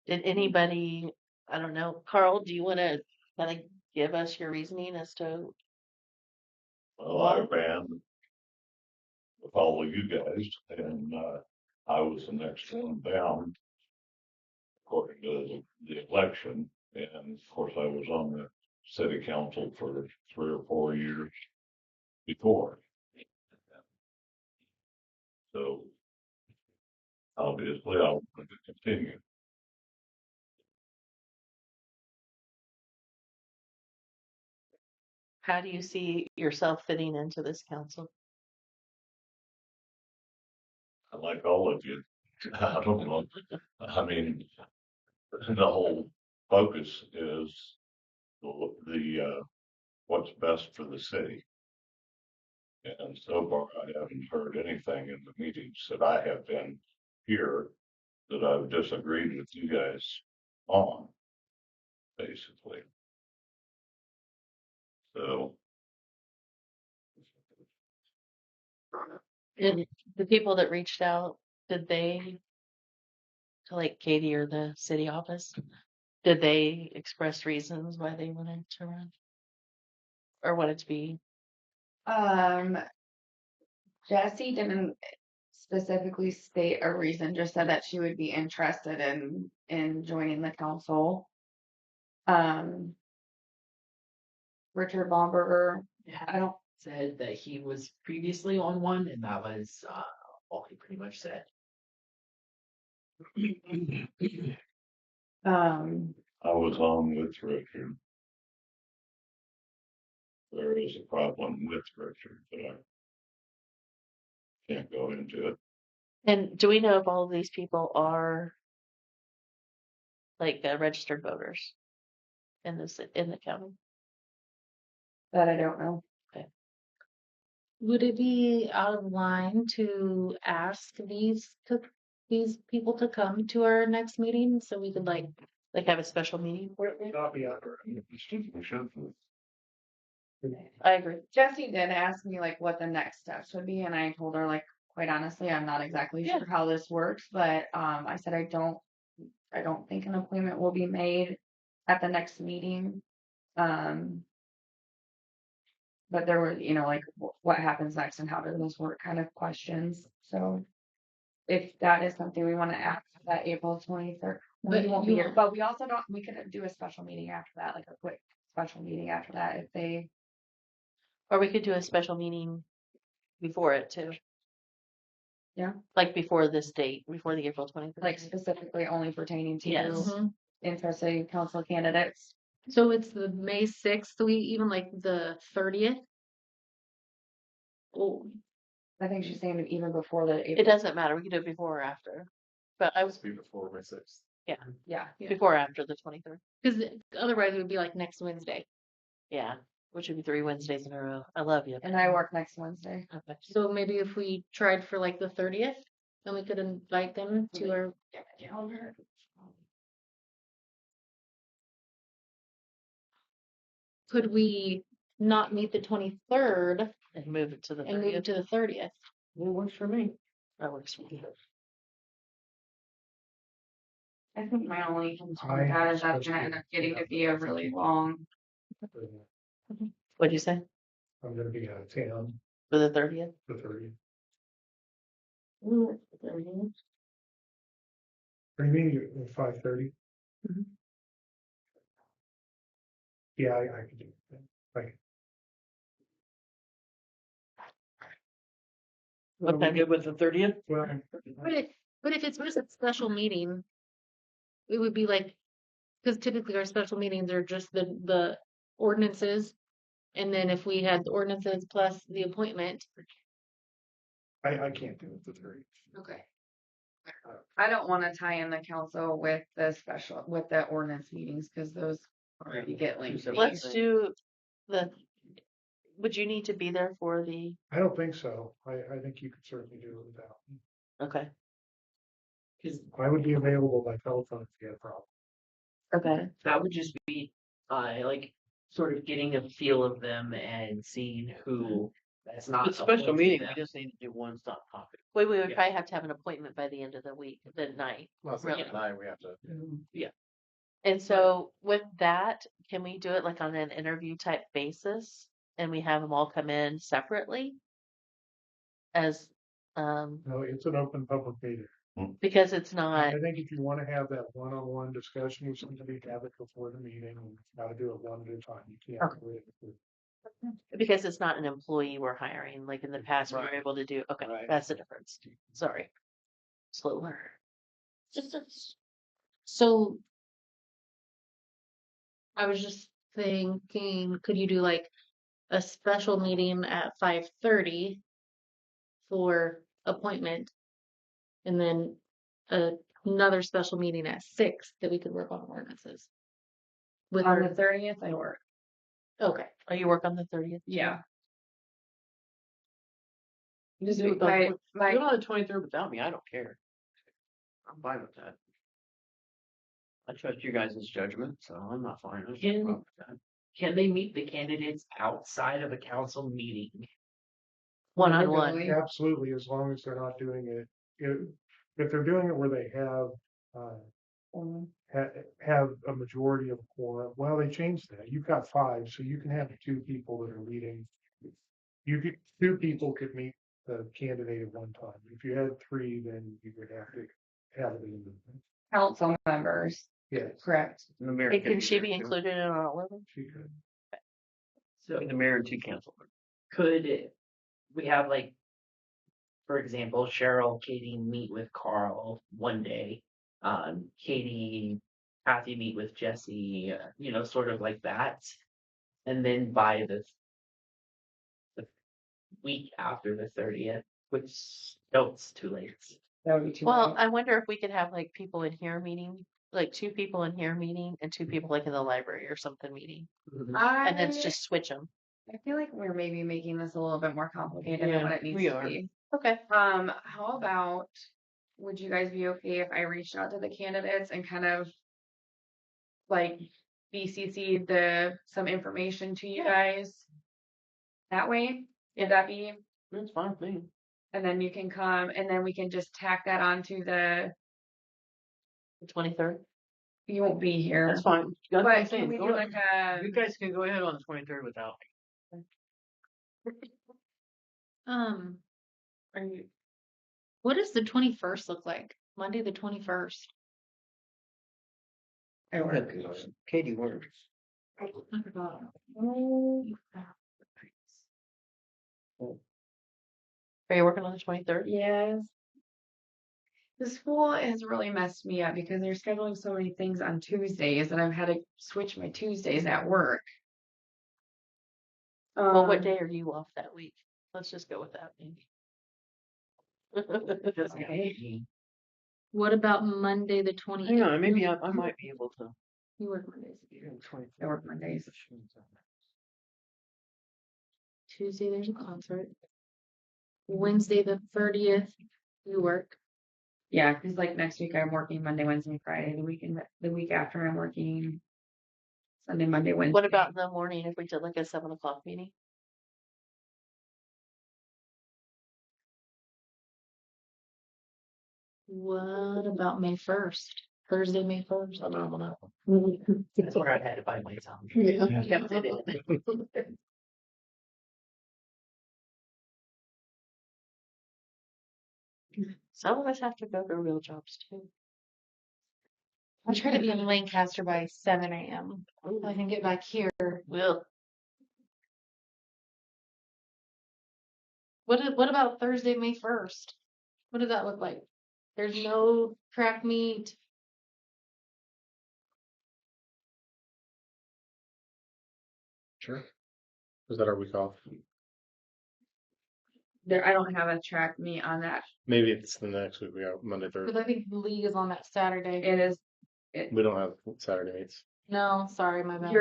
Did anybody, I don't know, Carl, do you want to kind of give us your reasoning as to? Well, I ran with all of you guys, and I was the next one down according to the election. And of course, I was on the city council for 3 or 4 years before. So obviously, I want to continue. How do you see yourself fitting into this council? I like all of you. I don't know. I mean, the whole focus is what's best for the city. And so far, I haven't heard anything in the meetings that I have been here that I've disagreed with you guys on, basically. So, And the people that reached out, did they, to like Katie or the city office, did they express reasons why they wanted to run? Or wanted to be? Jessie didn't specifically state a reason, just said that she would be interested in joining the council. Richard Bomberger, I don't, Said that he was previously on one, and that was all he pretty much said. I was on with Richard. There is a problem with Richard, but I can't go into it. And do we know if all of these people are like registered voters in the county? that I don't know. Would it be out of line to ask these people to come to our next meeting so we could like Have a special meeting for it? Not be out. I agree. Jessie did ask me like what the next steps would be, and I told her like quite honestly, I'm not exactly sure how this works, but I said I don't think an appointment will be made at the next meeting. But there were, like what happens next and how does this work kind of questions. So if that is something we want to ask that April 23rd, we But won't be you here. won't. But we also don't, we could do a special meeting after that, like a quick special meeting after that if they, Or we could do a special meeting before it too. Yeah. Like before this date, before the April 23rd. like specifically only pertaining to Yes. Mhm. interested council candidates. So it's the May 6th, we even like the 30th. Oh, I think she's saying even before the It April. doesn't matter. We can do it before or after. But I was Be before May 6th. Yeah. yeah. before or after the 23rd. Because otherwise it would be like next Wednesday. Yeah. Which would be 3 Wednesdays in a row. I love you. And I work next Wednesday. Okay. So maybe if we tried for like the 30th, then we could invite them to our Calendar. could we not meet the 23rd And move it to the and move it 30th. to the 30th? It works for me. That works for me. I think my only concern I with that is that's supposed gonna to- end up getting to be a really long. What'd you say? I'm gonna be out of town For the 30th? the 30th. Mm, Are you meeting at 5:30? Mhm. Yeah, I can do it. Like, Okay. Good with the 30th? well, But if it's just a special meeting, it would be like, because typically our special meetings are just the ordinances. And then if we had the ordinances plus the appointment. I can't do it the 30th. Okay. I don't want to tie in the council with the ordinance meetings because those already get lengthy. Let's do would you need to be there for the, I don't think so. I think you could certainly do it without. me. okay, Because I would be available by telephone if you had a problem. okay. that would just be like sort of getting a feel of them and seeing who that's not It's a special opposed to meeting, them. we just need to do one stop topic. We would Yeah. probably have to have an appointment by the end of the week, the night. Well, it's Really? tonight we have to. And so with that, can we do it like on an interview type basis? And we have them all come in separately? As, No, it's an open public meeting. because it's not, I think if you want to have that one-on-one discussion with somebody, have it before the meeting, and gotta do it one at a time. You can't do it. because it's not an employee we're hiring, like in the past we were Right. able to do, okay, Right. that's the difference. Sorry. Slower. So I was just thinking, could you do like a special meeting at 5:30 for appointment. And then another special meeting at 6 that we could work on ordinances. With On our, the 30th, I work. okay, Oh, you work on the 30th? Yeah. Just Do my do it on the 23rd without me. I don't care. I'm fine with that. I trust you guys' judgment, so I'm not fine. I have no problem with that. Can they meet the candidates outside of a council meeting? One-on-one. Really? Absolutely, as long as they're not doing it, if they're doing it where they have a majority of quorum, well, they changed that. You've got 5, so you can have 2 people that are meeting. Two people could meet the candidate at one time. If you had 3, then you would have to have it in the, Council members, yes, correct. And the mayor Hey, could can she there, be too. included in all of them? she could. So The mayor and 2 council members. could we have like, for example, Cheryl, Katie meet with Carl one day, Katie, Kathy meet with Jesse, sort of like that. And then by the week after the 30th, which, no, it's too late. That would be too Well, late. I wonder if we could have like people in here meeting, like 2 people in here meeting and 2 people like in the library or something meeting. And then just switch them. I feel like we're maybe making this a little bit more complicated than what it needs we to are. be. Okay. How about, would you guys be okay if I reached out to the candidates and kind of like BCC some information to you guys that way? Would that be, That's fine with me. and then you can come and then we can just tack that onto The 23rd. you won't be here. That's fine. That's what I'm But saying. can we Go do ahead. like a, You guys can go ahead on the 23rd without me. are you, what does the 21st look like? Monday, the 21st. I work. Katie works. I forgot. Are you working on the 23rd? Yes. The school has really messed me up because they're scheduling so many things on Tuesdays and I've had to switch my Tuesdays at work. Well, what day are you off that week? Let's just go with that maybe. Okay. What about Monday, the 28th? Hang on, maybe I might be able to. You work Mondays. I work Mondays. Tuesday, there's a concert. Wednesday, the 30th, you work. Yeah, because like next week I'm working Monday, Wednesday, Friday. The week after I'm working Sunday, Monday, Wednesday. What about in the morning if we did like a 7 o'clock meeting? What about May 1st? Thursday, May 1st? I'm out on that one. That's where I had to buy my time. Yeah. Some of us have to go to real jobs too. I'll try to be in Lancaster by 7 a.m. I can get back here. Well, What about Thursday, May 1st? What does that look like? There's no track meet. Sure. Is that our week off? I don't have a track meet on that. Maybe it's the next week. We got Monday, Because Thursday. I think the league is on that Saturday. It is. We don't have Saturday meets. No, sorry, my bad.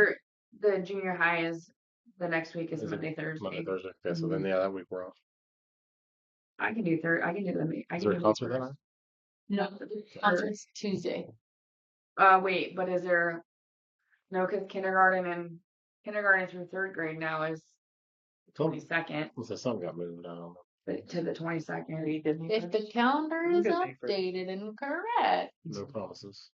The junior high is the next week is Is it Monday, Thursday. Monday, Thursday. Okay, so then yeah, that week we're off. I can do I can do the. I Is can there a do concert the that first. night? No, concert's Tuesday. Wait, but is there? No, because kindergarten through 3rd grade now is Told me. 22nd, So something got moved. I don't know. but to the 22nd. If the calendar is Good May 1st. updated and correct, No promises.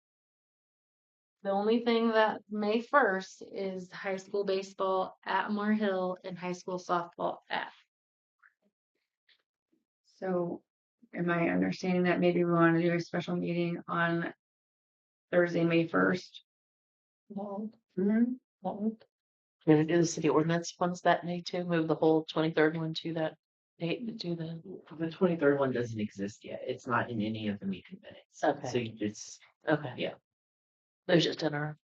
the only thing that May 1st is high school baseball at Moore Hill and high school softball at. So, am I understanding that maybe we want to do a special meeting on Thursday, May 1st? gonna do the city ordinance ones that day too. Move the whole 23rd one to that date to do the. The 23rd one doesn't exist yet. It's not in any of the meeting minutes. Okay. So it's, Okay. Yeah. There's just in our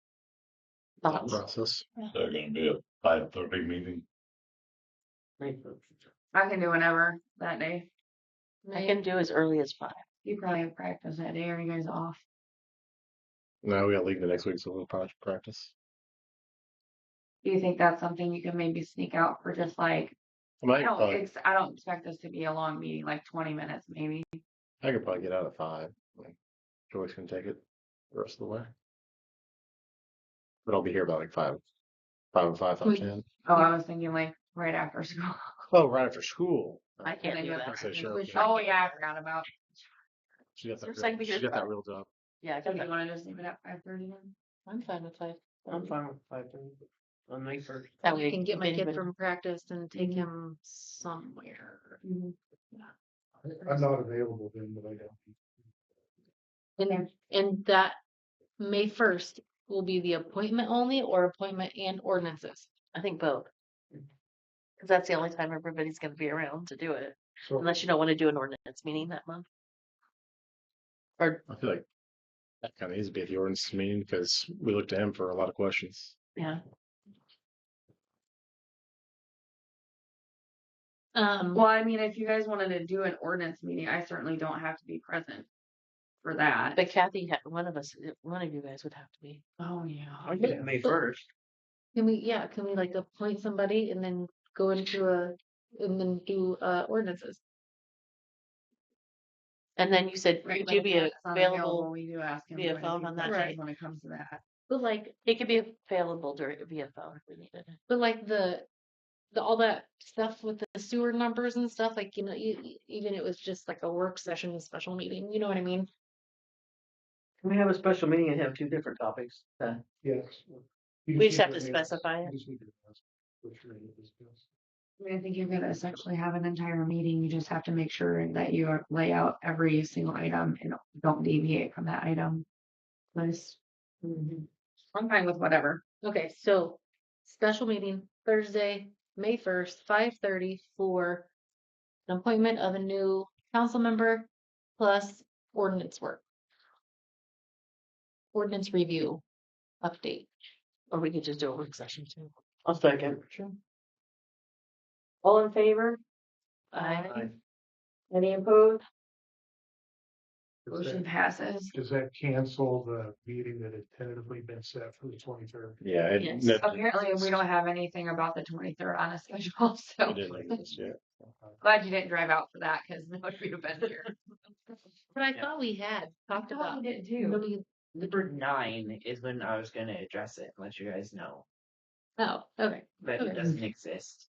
thoughts. Process. They're gonna be a 5:30 meeting. I can do whenever that day. I can do as early as 5. You probably have practice that day. Are you guys off? No, we got league the next week, so we'll probably practice. Do you think that's something you can maybe sneak out for just like, I might probably, I don't expect this to be a long meeting, like 20 minutes maybe. I could probably get out at 5. Like, Joyce can take it the rest of the way. But I'll be here about like 5, 5:10. Oh, I was thinking like right after school. Oh, right after school. I can't do you that. I say sure. have- Oh, yeah, I forgot about. She got that. You're saying Real, she because- got that real job. Yeah, I So got do you that. want to just leave it at 5:30 then? I'm fine with 5. I'm fine with 5:30 on May 1st. That I way can get my kid anybody- from practice and take Mhm. him somewhere. I'm not available then, but I don't. And that May 1st will be the appointment only or appointment and ordinances. I think both. Because that's the only time everybody's going to be around to do it. So Unless you don't want to do an ordinance meeting that month. Or, I feel like that kind of needs to be at the ordinance meeting because we look to him for a lot of questions. yeah. Well, I mean, if you guys wanted to do an ordinance meeting, I certainly don't have to be present for that. But Kathy, one of you guys would have to be. Oh, yeah. I get May 1st. Can we like appoint somebody and then go into and then do ordinances? And then you said, Right, would but you if be Matt's not available? We do ask him via to phone be on that present day? when it comes to that. But like, He could be available via phone if we needed it. but like the all that stuff with the sewer numbers and stuff, like, even it was just like a work session, a special meeting, you know what I mean? Can we have a special meeting and have 2 different topics? Yes. You We just need have to ask- specify it. you just need to ask what you're gonna discuss. I mean, I think you're gonna essentially have an entire meeting. You just have to make sure that you lay out every single item and don't deviate from that item. Nice. I'm fine with whatever. Okay, so special meeting Thursday, May 1st, 5:30 for an appointment of a new council member plus ordinance work. Ordinance review update. Or we could just do a work session too. I'll second. All in favor? Aye. Any opposed? Does Motion that- passes. Does that cancel the meeting that had tentatively been set for the 23rd? Yeah, Yes. Apparently, we don't have anything about the 23rd on a schedule, so We didn't like this yet. glad you didn't drive out for that because nobody would have been here. But I thought we had talked about. did too. Nobody- Number 9 is when I was gonna address it, unless you guys know, Oh, okay. but Okay. it doesn't exist.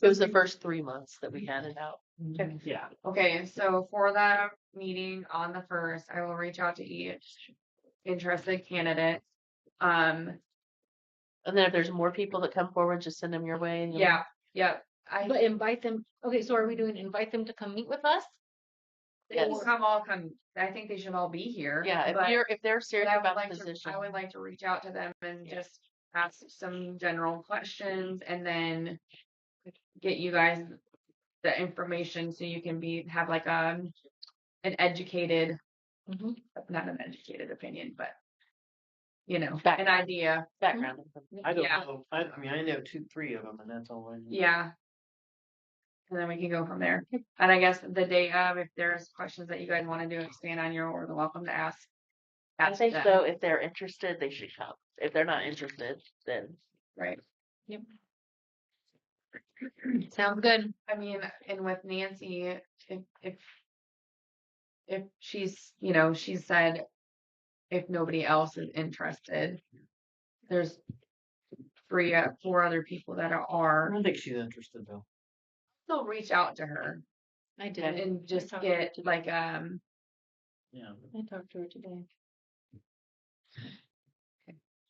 It was the first 3 months that we had it out. Yeah. Okay, so for that meeting on the 1st, I will reach out to each interested candidate. And then if there's more people that come forward, just send them your way. And Yeah, yep. But invite them. Okay, so are we doing invite them to come meet with us? They will Yes. come. I think they should all be here. Yeah, but if they're serious I would about like the to, position. I would like to reach out to them and Yeah. just ask some general questions and then get you guys the information so you can have like an educated, Mhm. not an educated opinion, but an Background. idea. Background. I don't Yeah. know. I mean, I know 2, 3 of them, and that's all I know. Yeah. And then we can go from there. And I guess the day of, if there's questions that you guys want to do, expand on, you're more than welcome to ask. I think them. so. If they're interested, they should come. If they're not interested, then Right. Sounds good. I mean, and with Nancy, if she's, she said if nobody else is interested, there's 4 other people that I are. don't think she's interested though. Still reach out to her I did. and just talked to her get today. like Yeah. I talked to her today.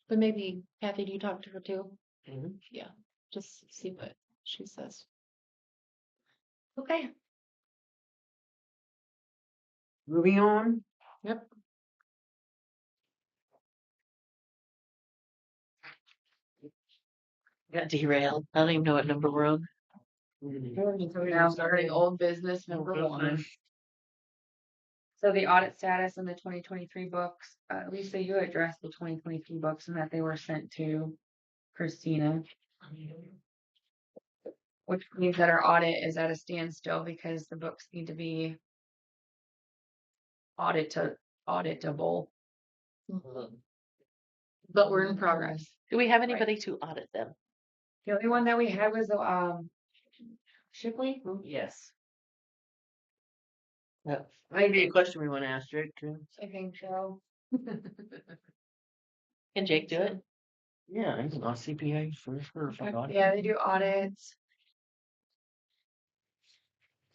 But maybe Kathy, do you talk to her too? Mhm. Yeah, just see what she says. Okay. Moving on. Yep. got derailed. I don't even know what number we're on. So now starting old business number 1. So the audit status in the 2023 books, Lisa, you addressed the 2023 books and that they were sent to Christina. which means that our audit is at a standstill because the books need to be auditable. But we're in progress. Do we have anybody to audit them? The only one that we had was Shipley. Yes. Maybe a question we want to ask Jake too. I think so. Can Jake do it? Yeah, he's not CPA for audit. Yeah, they do audits.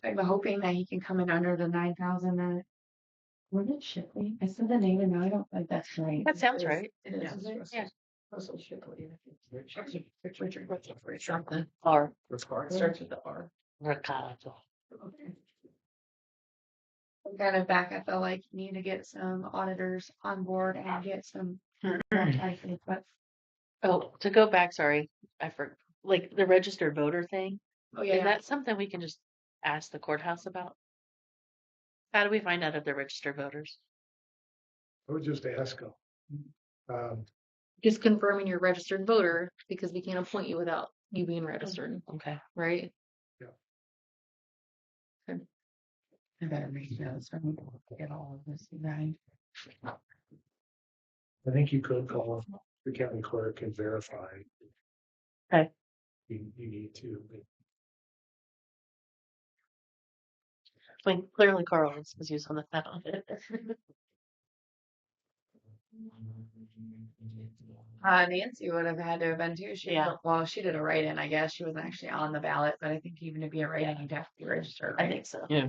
I'm hoping that he can come in under the 9,000 that. Was it Shipley? I said the name and now I don't think that's right. That sounds right. It is. Yeah. Isn't it? Yeah. Russell Shipley. Richard Something. Or It starts with the R. Ricardo. Okay. I'm kind of back at the like need to get some auditors on board and get some. But Oh, to go back, sorry, I forgot. Like the registered voter thing. oh yeah, Is that something we can just ask the courthouse about? How do we find out if they're registered voters? I would just ask them. Just confirming you're a registered voter because we can't appoint you without you being registered, Okay. right? I better make notes. I don't get all of this right. I think you could call the county clerk and verify. Okay. You need to. I mean, clearly Carl is because he was on the phone. Nancy would have had to have been too. Well, she did a write-in, I guess. She wasn't actually on the ballot, but I think even to be a write-in, you'd have to be registered. I Right? think so. Yeah,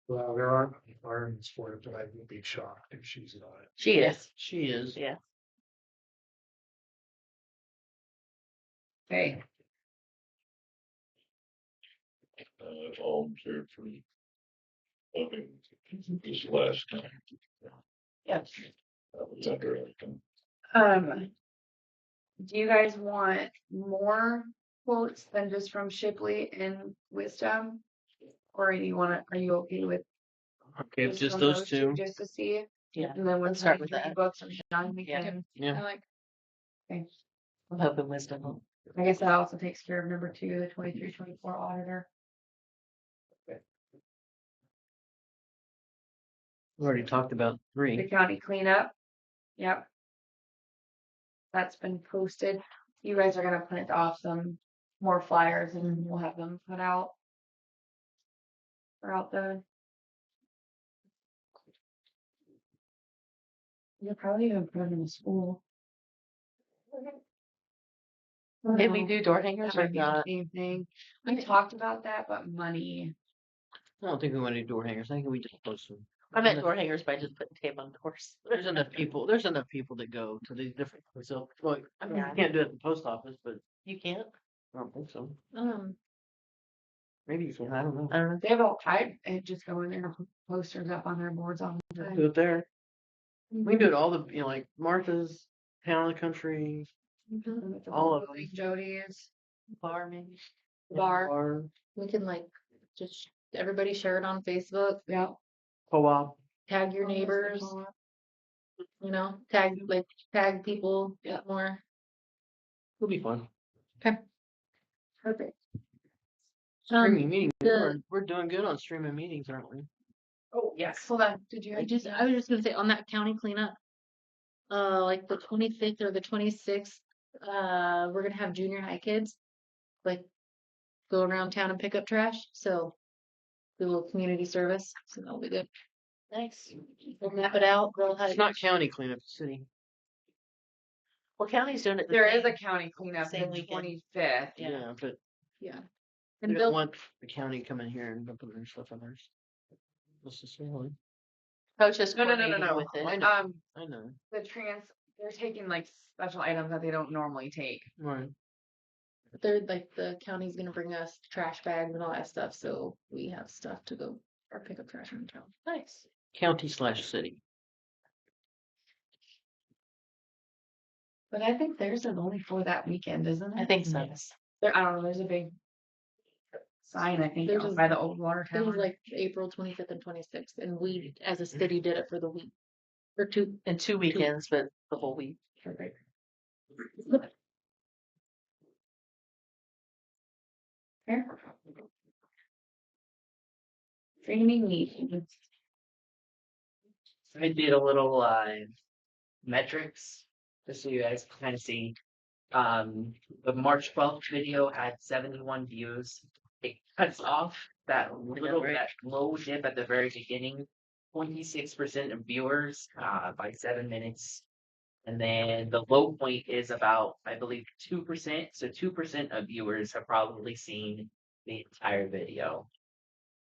Well, there aren't requirements for it, but I would be shocked if she's not. She is. she is. Yeah. Okay. Volunteered for voting this last time. Yep. That was interesting. Do you guys want more quotes than just from Shipley and Wisdom? Or do you want to, are you okay with Okay, just from those two. just to see? Yeah. And then Let's once start the with three that. books are done, we Yeah. can, Yeah. I like, okay. I'm hoping wisdom. I guess that also takes care of number 2, the 23-24 auditor. We already talked about The 3. county cleanup. Yep. That's been posted. You guys are gonna print off some more flyers and we'll have them put out throughout the. You'll probably even put them in the school. Did we do door hangers That or might be the not? same thing. We talked about that, but money. I don't think we want to do door hangers. I think we just post them. I meant door hangers by just putting tape on doors. There's enough people. There's enough people that go to these different. So, well, I mean, Yeah. you can't do it at the post office, but You can't? I don't think so. Um, Maybe you can. I don't know. I don't know. They have all just go in there and put posters up on their boards all the time. Do it there. We can do it all the like Martha's, Town of the Country, all of them. Jody's Bar maybe. bar. Bar, we can like just everybody share it on Facebook, Yeah. co-op. tag your neighbors, you know, tag people more. It'll be fun. Perfect. Streaming meetings. the- We're doing good on streaming meetings, aren't we? Oh yes. Hold on. Did you? I was just gonna say on that county cleanup, like the 25th or the 26th, we're gonna have junior high kids, like go around town and pick up trash. So do a little community service. So that'll be good. Nice. We'll map it out. They'll have It's not county cleanup, it's city. Well, county's doing it. There is a county cleanup same the weekend. 25th. Yeah. But yeah. we And don't they'll want the county coming here and put their stuff on theirs. Necessarily. Coach is No. coordinating with it. I know. I know. They're taking like special items that they don't normally take. Right. they're like the county's gonna bring us trash bags and all that stuff, so we have stuff to go or pick up trash in town. Nice. County/city. But I think theirs is only for that weekend, isn't it? I think so. I don't know. There's a big sign, I think, There's out a- by the old water It was tower. like April 25th and 26th, and we as a city did it for the week or two. In 2 weekends, but the whole week. Perfect. Training meetings. I did a little metrics just so you guys can kind of see. The March 12th video had 71 views. It cuts off that that low dip at the very beginning. 26% of viewers by 7 minutes. And then the low point is about, I believe, 2%. So 2% of viewers have probably seen the entire video.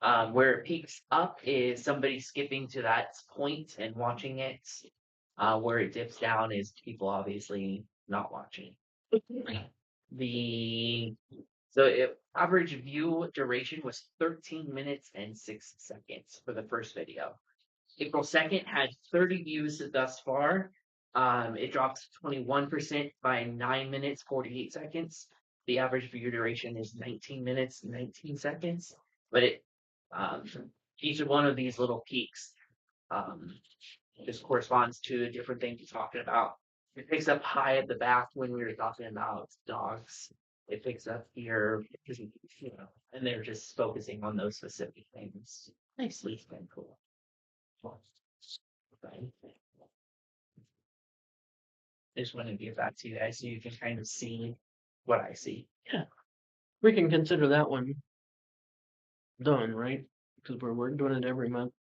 Where it peaks up is somebody skipping to that point and watching it. Where it dips down is people obviously not watching. Average view duration was 13 minutes and 6 seconds for the first video. April 2nd had 30 views thus far. It drops 21% by 9 minutes, 48 seconds. The average view duration is 19 minutes, 19 seconds. But each one of these little peaks just corresponds to a different thing you're talking about. It picks up high at the back when we were talking about dogs. It picks up here, and they're just focusing on those specific things. Nicely, it's been cool. I just want to give that to you guys so you can kind of see what I see. Yeah. We can consider that one done, right? Because we're doing it every month.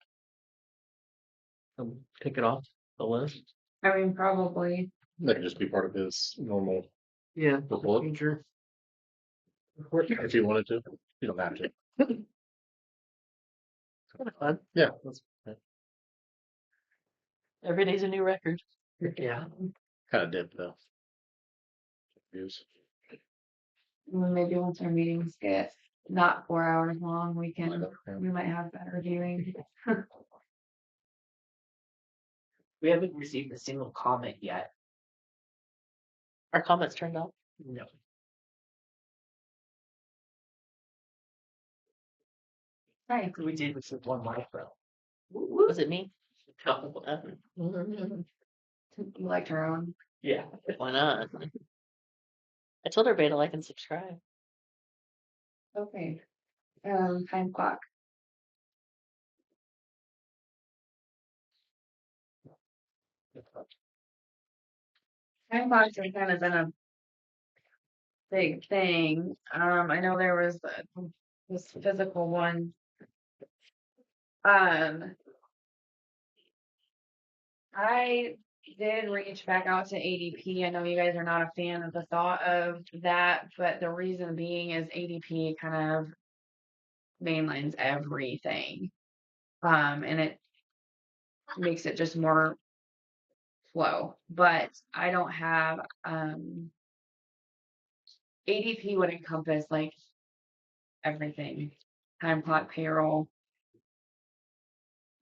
Take it off the list. I mean, probably. That could just be part of his normal Yeah. report. Future. If you wanted to. You don't have to. Kind of fun. Yeah. Every day's a new record. Yeah. Kind of dip though. Views. Maybe once our meetings get not 4 hours long, we might have better viewing. We haven't received a single comment yet. Our comments turned off? No. Right. We did receive one micro. Was it me? You liked her own. Yeah. Why not? I told everybody to like and subscribe. Okay. Time clock. Time clocks have kind of been a big thing. I know there was this physical one. I did reach back out to ADP. I know you guys are not a fan of the thought of that, but the reason being is ADP kind of mainlines everything. And it makes it just more flow. But I don't have ADP would encompass like everything. Time clock, payroll,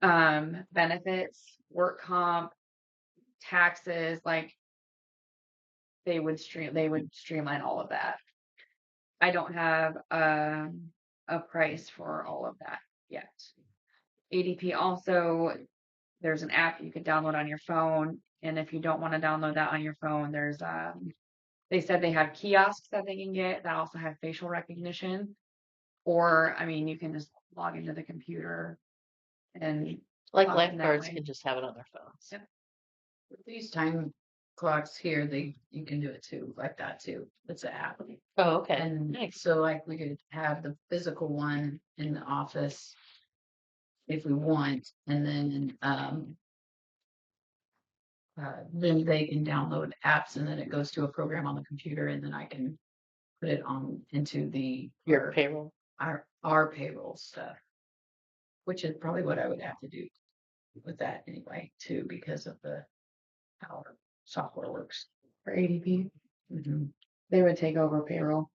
benefits, work comp, taxes, like they would streamline all of that. I don't have a price for all of that yet. ADP also, there's an app you could download on your phone, and if you don't want to download that on your phone, there's they said they have kiosks that they can get that also have facial recognition, or I mean you can just log into the computer and Like log in that lifeguards way. can just have it on their phones. Yep. With these time clocks here, you can do it too, like that too. It's an app. Oh, okay. And Nice. so like we could have the physical one in the office if we want, and then they can download apps and then it goes to a program on the computer and then I can put it on into Your payroll. our payroll stuff, which is probably what I would have to do with that anyway too, because of how our software works. For ADP. Mm-hmm. They would take over payroll.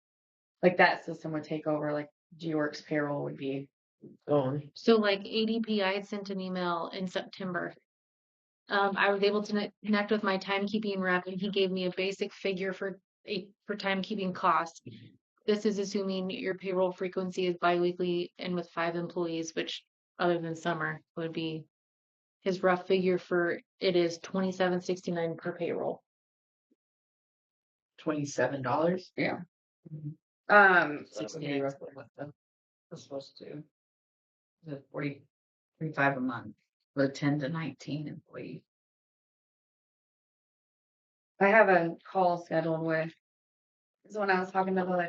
Like that system would take over, like GWorks payroll would be gone. So like ADP, I had sent an email in September. I was able to connect with my timekeeping rep and he gave me a basic figure for timekeeping costs. This is assuming your payroll frequency is biweekly and with 5 employees, which other than summer would be his rough figure for it is $27.69 per payroll. $27? Yeah. Six days, roughly what we're supposed to do. The 45 a month for 10 to 19 employees. I have a call scheduled with, so when I was talking about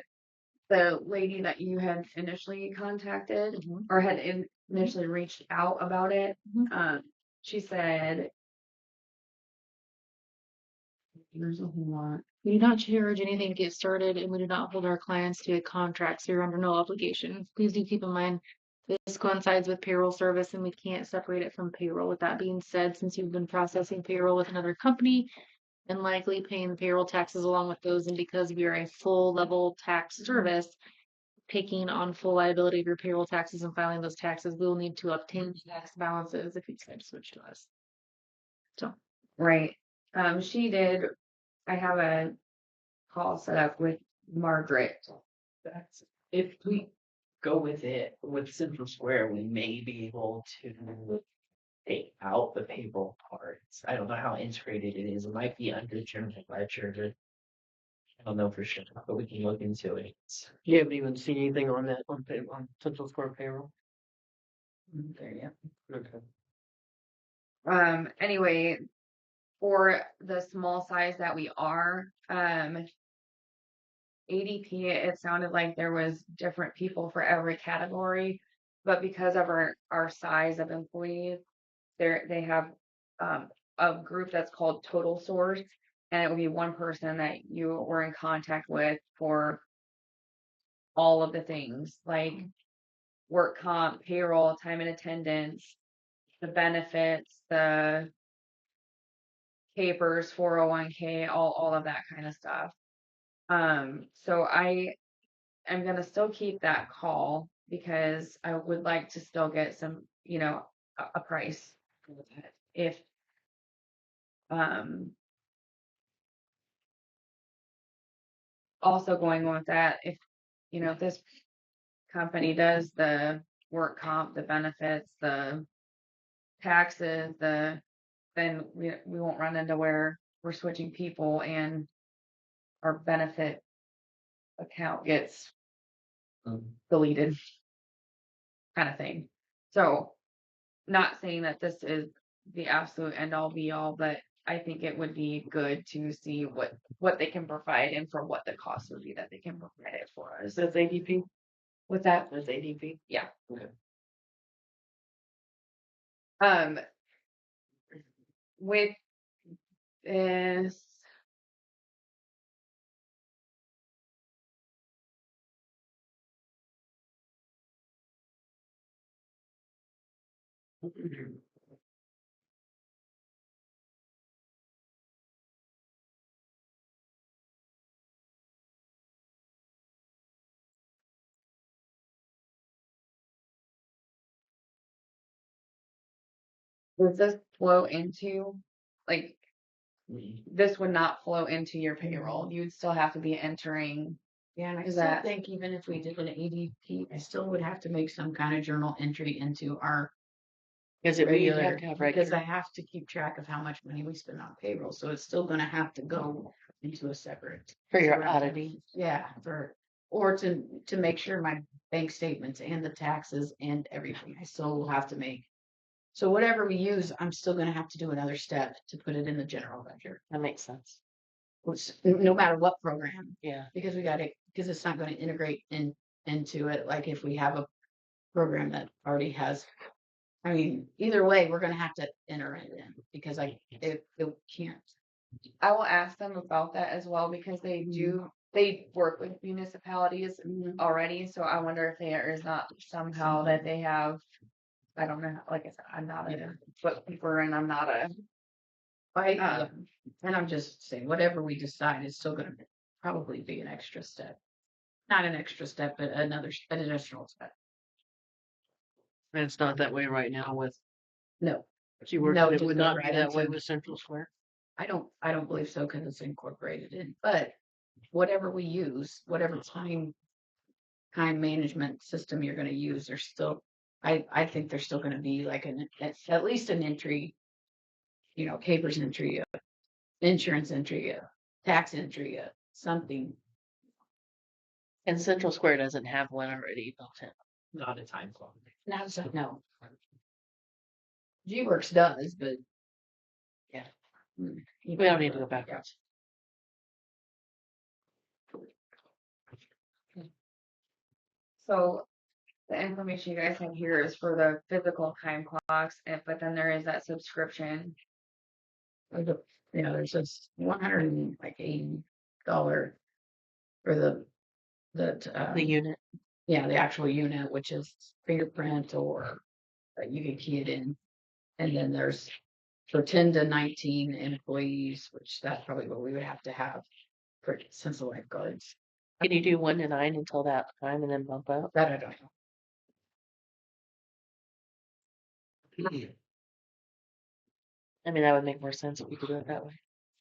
the lady that you had initially contacted Mhm. or had initially reached out about it, she said there's a whole lot. We do not charge anything to get started, and we do not hold our clients to a contract, so you're under no obligation. Please do keep in mind this coincides with payroll service, and we can't separate it from payroll. With that being said, since you've been processing payroll with another company and likely paying the payroll taxes along with those, and because we are a full level tax service, taking on full liability of your payroll taxes and filing those taxes, we will need to obtain tax balances if you decide to switch to us. So, Right. She did. I have a call set up with Margaret. That's if we go with it with Central Square, we may be able to take out the payroll parts. I don't know how integrated it is. It might be under general ledger. I don't know for sure, but we can look into it. You haven't even seen anything on that on Central Square payroll? There, yeah. Okay. Anyway, for the small size that we are, ADP, it sounded like there was different people for every category, but because of our size of employees, they have a group that's called Total Source, and it will be one person that you were in contact with for all of the things like work comp, payroll, time and attendance, the benefits, the capers, 401k, all of that kind of stuff. So I am gonna still keep that call because I would like to still get some, a price for that. If also going on with that, if this company does the work comp, the benefits, the taxes, then we won't run into where we're switching people and our benefit account gets deleted kind of thing. So not saying that this is the absolute end all be all, but I think it would be good to see what they can provide and for what the cost would be that they can provide it for us. That's ADP? With that, That's ADP? yeah. Okay. With this, does this flow into like this would not flow into your payroll. You'd still have to be entering. Yeah, and I Is still that- think even if we did an ADP, I still would have to make some kind of journal entry into our Is it you'd regular, have to have because regular? I have to keep track of how much money we spend on payroll, so it's still gonna have to go into a separate. For your separate- auditing? Yeah, or to make sure my bank statements and the taxes and everything, I still will have to make. So whatever we use, I'm still gonna have to do another step to put it in the general ledger, That makes sense. no matter what program. Yeah. Because because it's not gonna integrate into it, like if we have a program that already has. I mean, either way, we're gonna have to enter it in, because it can't. I will ask them about that as well because they work with municipalities already. So I wonder if there is not somehow that they have, I don't know, like I said, I'm not a bookkeeper and I'm not a, Yeah. And I'm just saying, whatever we decide is still gonna probably be an extra step. Not an extra step, but an additional step. And it's not that way right now with, No, you work, No, it just would go not right be that way into- with Central Square? I don't believe so, because it's incorporated in, but whatever we use, whatever time management system you're gonna use, there's still, I think there's still gonna be like at least an entry, capers entry, insurance entry, tax entry, something. And Central Square doesn't have one already built in. Not a time clock. No. G-Works does, but. Yeah. We We don't need to go backwards. So the information you guys have here is for the physical time clocks, but then there is that subscription. There's this $180 for The unit. the actual unit, which is fingerprint or you can key it in. And then there's for 10 to 19 employees, which that's probably what we would have to have for since the lifeguards. Can you do 1 to 9 until that time and then bump up? That I don't know. I mean, that would make more sense if we could do it that way.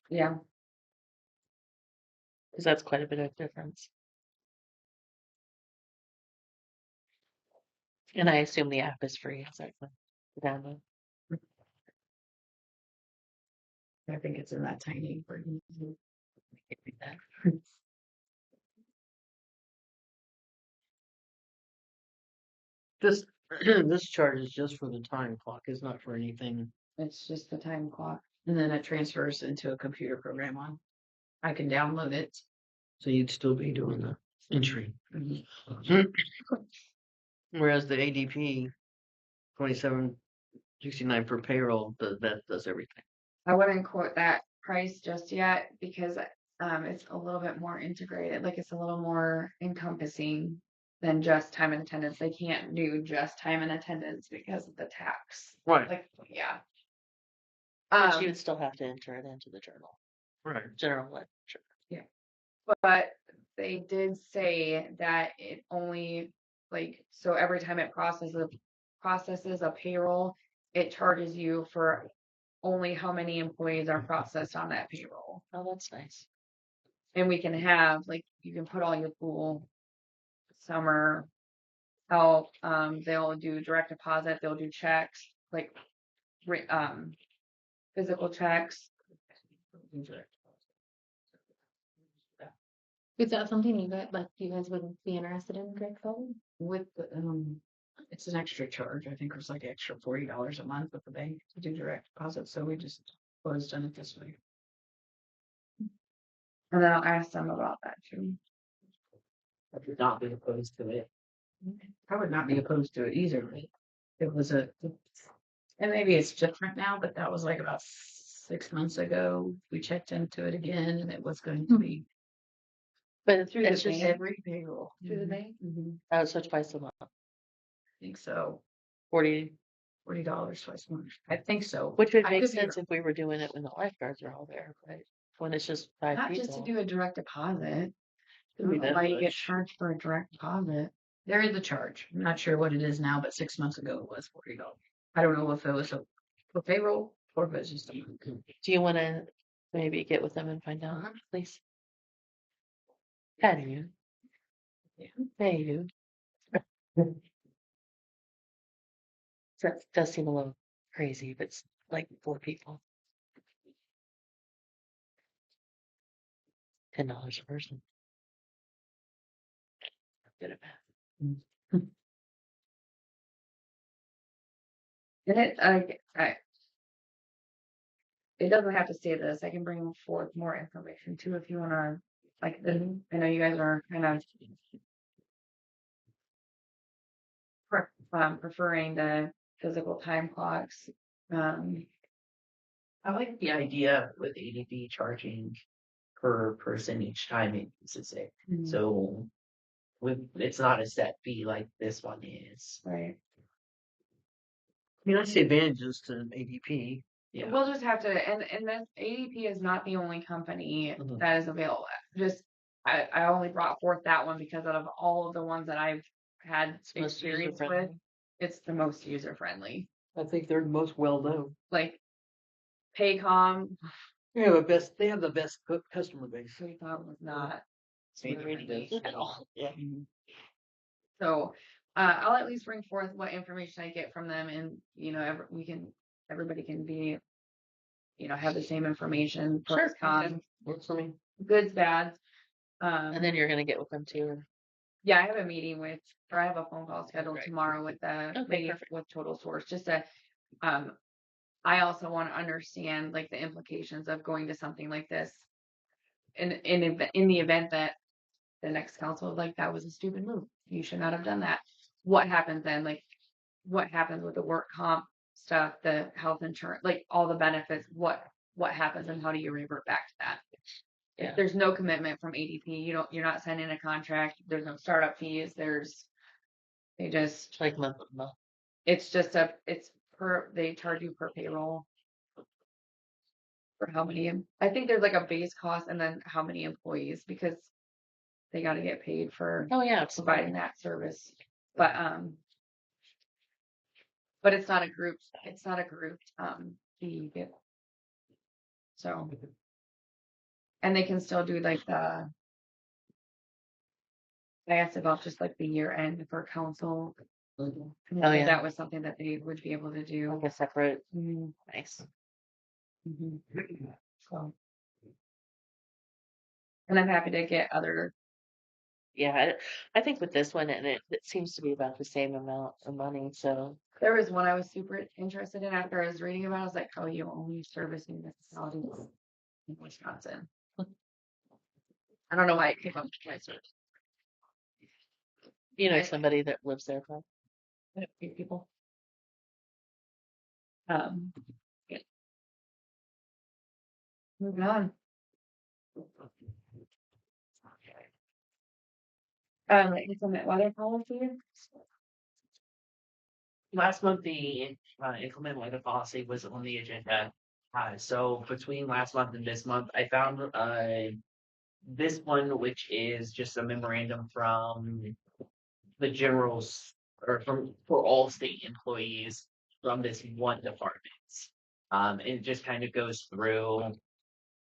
Yeah. Because that's quite a bit of difference. And I assume the app is free, exactly. To download. I think it's in that tiny version. This this charge is just for the time clock. It's not for anything. It's just the time clock. And then it transfers into a computer program on. I can download it. So you'd still be doing the entry. Mhm. Whereas the ADP 2769 per payroll, that does everything. I wouldn't quote that price just yet because it's a little bit more integrated. Like it's a little more encompassing than just time and attendance. They can't do just time and attendance because of the tax. Right. Like, yeah. But you would still have to enter it into the journal. Right. General ledger. Yeah. But they did say that it only so every time it processes a payroll, it charges you for only how many employees are processed on that payroll. Oh, that's nice. And we can have you can put all your pool, summer help, they'll do direct deposit, they'll do checks, physical checks. Is that something you guys would be interested in, Greg? With the, it's an extra charge. I think it was like extra $40 a month with the bank to do direct deposit. So we just always done it this way. And then I'll ask them about that too. I would not be opposed to it. I would not be opposed to it either. But it was and maybe it's different now, but that was like about 6 months ago. We checked into it again and it was going to be But Through the it's just bank. every payroll. Through the bank? so twice a month. I think so. $40, $40 twice a month. I think so. which would I make could be sense if we were doing it when the lifeguards are all there, right? When it's just 5 Not people. just to do a direct deposit. I Could be don't know that why you get much. charged for a direct deposit. There is a charge. I'm not sure what it is now, but 6 months ago it was $40. I don't know if it was for payroll or if it's just a month. Do you want to maybe get with them and find out, please? How do you? Yeah. Hey, you. That does seem a little crazy, but it's like 4 people. $10 a person. Good at math. And it doesn't have to say this. I can bring forth more information too if you want to. I know you guys are kind of preferring the physical time clocks. I like the idea with ADP charging per person each time it uses it. So it's not a set fee like this one is. Right. I mean, I see advantages to ADP. Yeah. We'll just have to, and this ADP is not the only company that is available. I only brought forth that one because out of all of the ones that I've had experience with, it's the most user friendly. I think they're the most well known. Like Paycom, They have the best customer base. Paycom was not at all. Yeah. So I'll at least bring forth what information I get from them, and everybody can be, have the same information. Pros, cons, Works for me. goods, bads. And then you're gonna get with them too. Yeah, I have a meeting or I have a phone call scheduled Right. tomorrow with the Okay, lady perfect. with Total Source, just to, I also want to understand like the implications of going to something like this. In the event that the next council is like, that was a stupid move. You should not have done that. What happens then? Like, what happens with the work comp stuff, the health insurance, like all the benefits, what happens and how do you revert back to that? Yeah. If there's no commitment from ADP, you're not signing a contract, there's no startup fees, they just, It's like month to month. it's just they charge you per payroll. For how many, I think there's like a base cost and then how many employees, because they gotta get paid for Oh yeah, providing that service. But it's not a group, fee. So, and they can still do like I asked about just like the year end for council. Oh yeah, That was something that they would be able to do. like a separate. Mhm, Nice. mhm. So, and I'm happy to get other, Yeah, I think with this one, and it seems to be about the same amount of money. So there was one I was super interested in after I was reading about it. I was like, oh, you only service municipalities in Wisconsin. I don't know why it came up to my search. you know somebody that lives there, probably. A few people. Yeah. Moving on. Inclement weather policy. Last month, the inclement weather policy was on the agenda. So between last month and this month, I found this one, which is just a memorandum from the generals or for all state employees from this one department. It just kind of goes through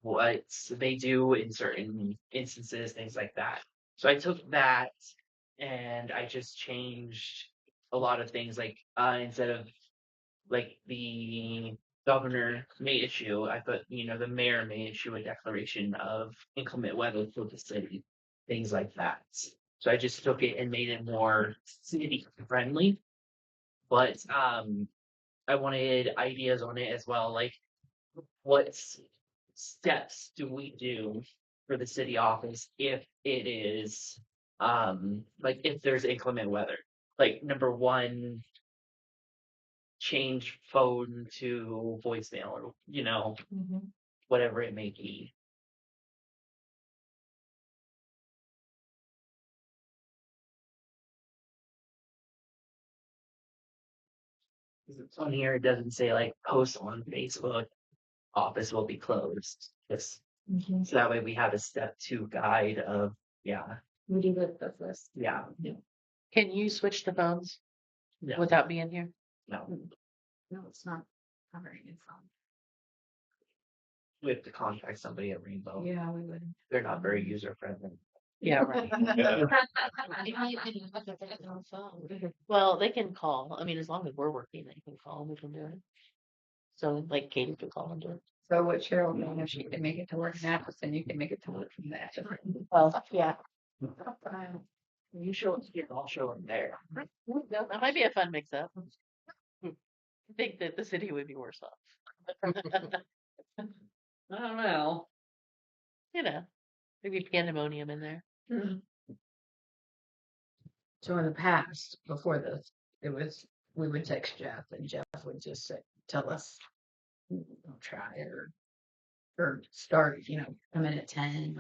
what they do in certain instances, things like that. So I took that and I just changed a lot of things, like instead of like the governor may issue, I put, the mayor may issue a declaration of inclement weather for the city, things like that. So I just took it and made it more city friendly. But I wanted ideas on it as well, like what steps do we do for the city office if it is like if there's inclement weather? Like number one, change phone to voicemail or whatever it may be. It's on here, it doesn't say like post on Facebook, office will be closed. Just so that way we have a step 2 guide of We do the list. yeah. Can you switch the phones No, without being here? no. No, it's not covering it from. We have to contact somebody at Rainbow. Yeah, we would. They're not very user friendly. Yeah, right. Yeah. Well, they can call. I mean, as long as we're working, they can call and we can do it. So, like, Katie could call and do it. So what Cheryl doing, if she can make it to work in Atlas, then you can make it to work from that. Well, yeah. You show up here, I'll show up there. That might be a fun mix-up. I think that the city would be worse off. I don't know. You know, maybe pandemonium in there. So in the past, before this, we would text Jeff and Jeff would just tell us, don't try or start, come in at 10.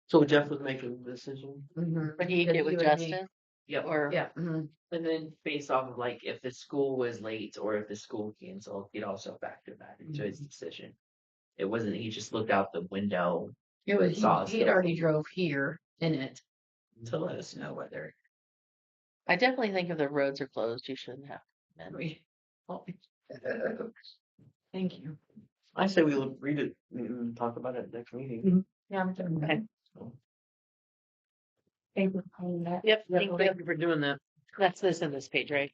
So Jeff was making the decision. But he get with Justin? Yep. Or Yeah. And then based off of like if the school was late or if the school canceled, he'd also factor that into his decision. It wasn't he just looked out the window. It was, Saw us he'd go. already drove here in it to let us know whether. I definitely think if the roads are closed, you shouldn't have. Thank you. I say we look, read it and talk about it next meeting. Yeah, I'm doing that. Okay. Thank you for calling that. Yep. Thank Thank you. you for doing that. That's this in this page, right?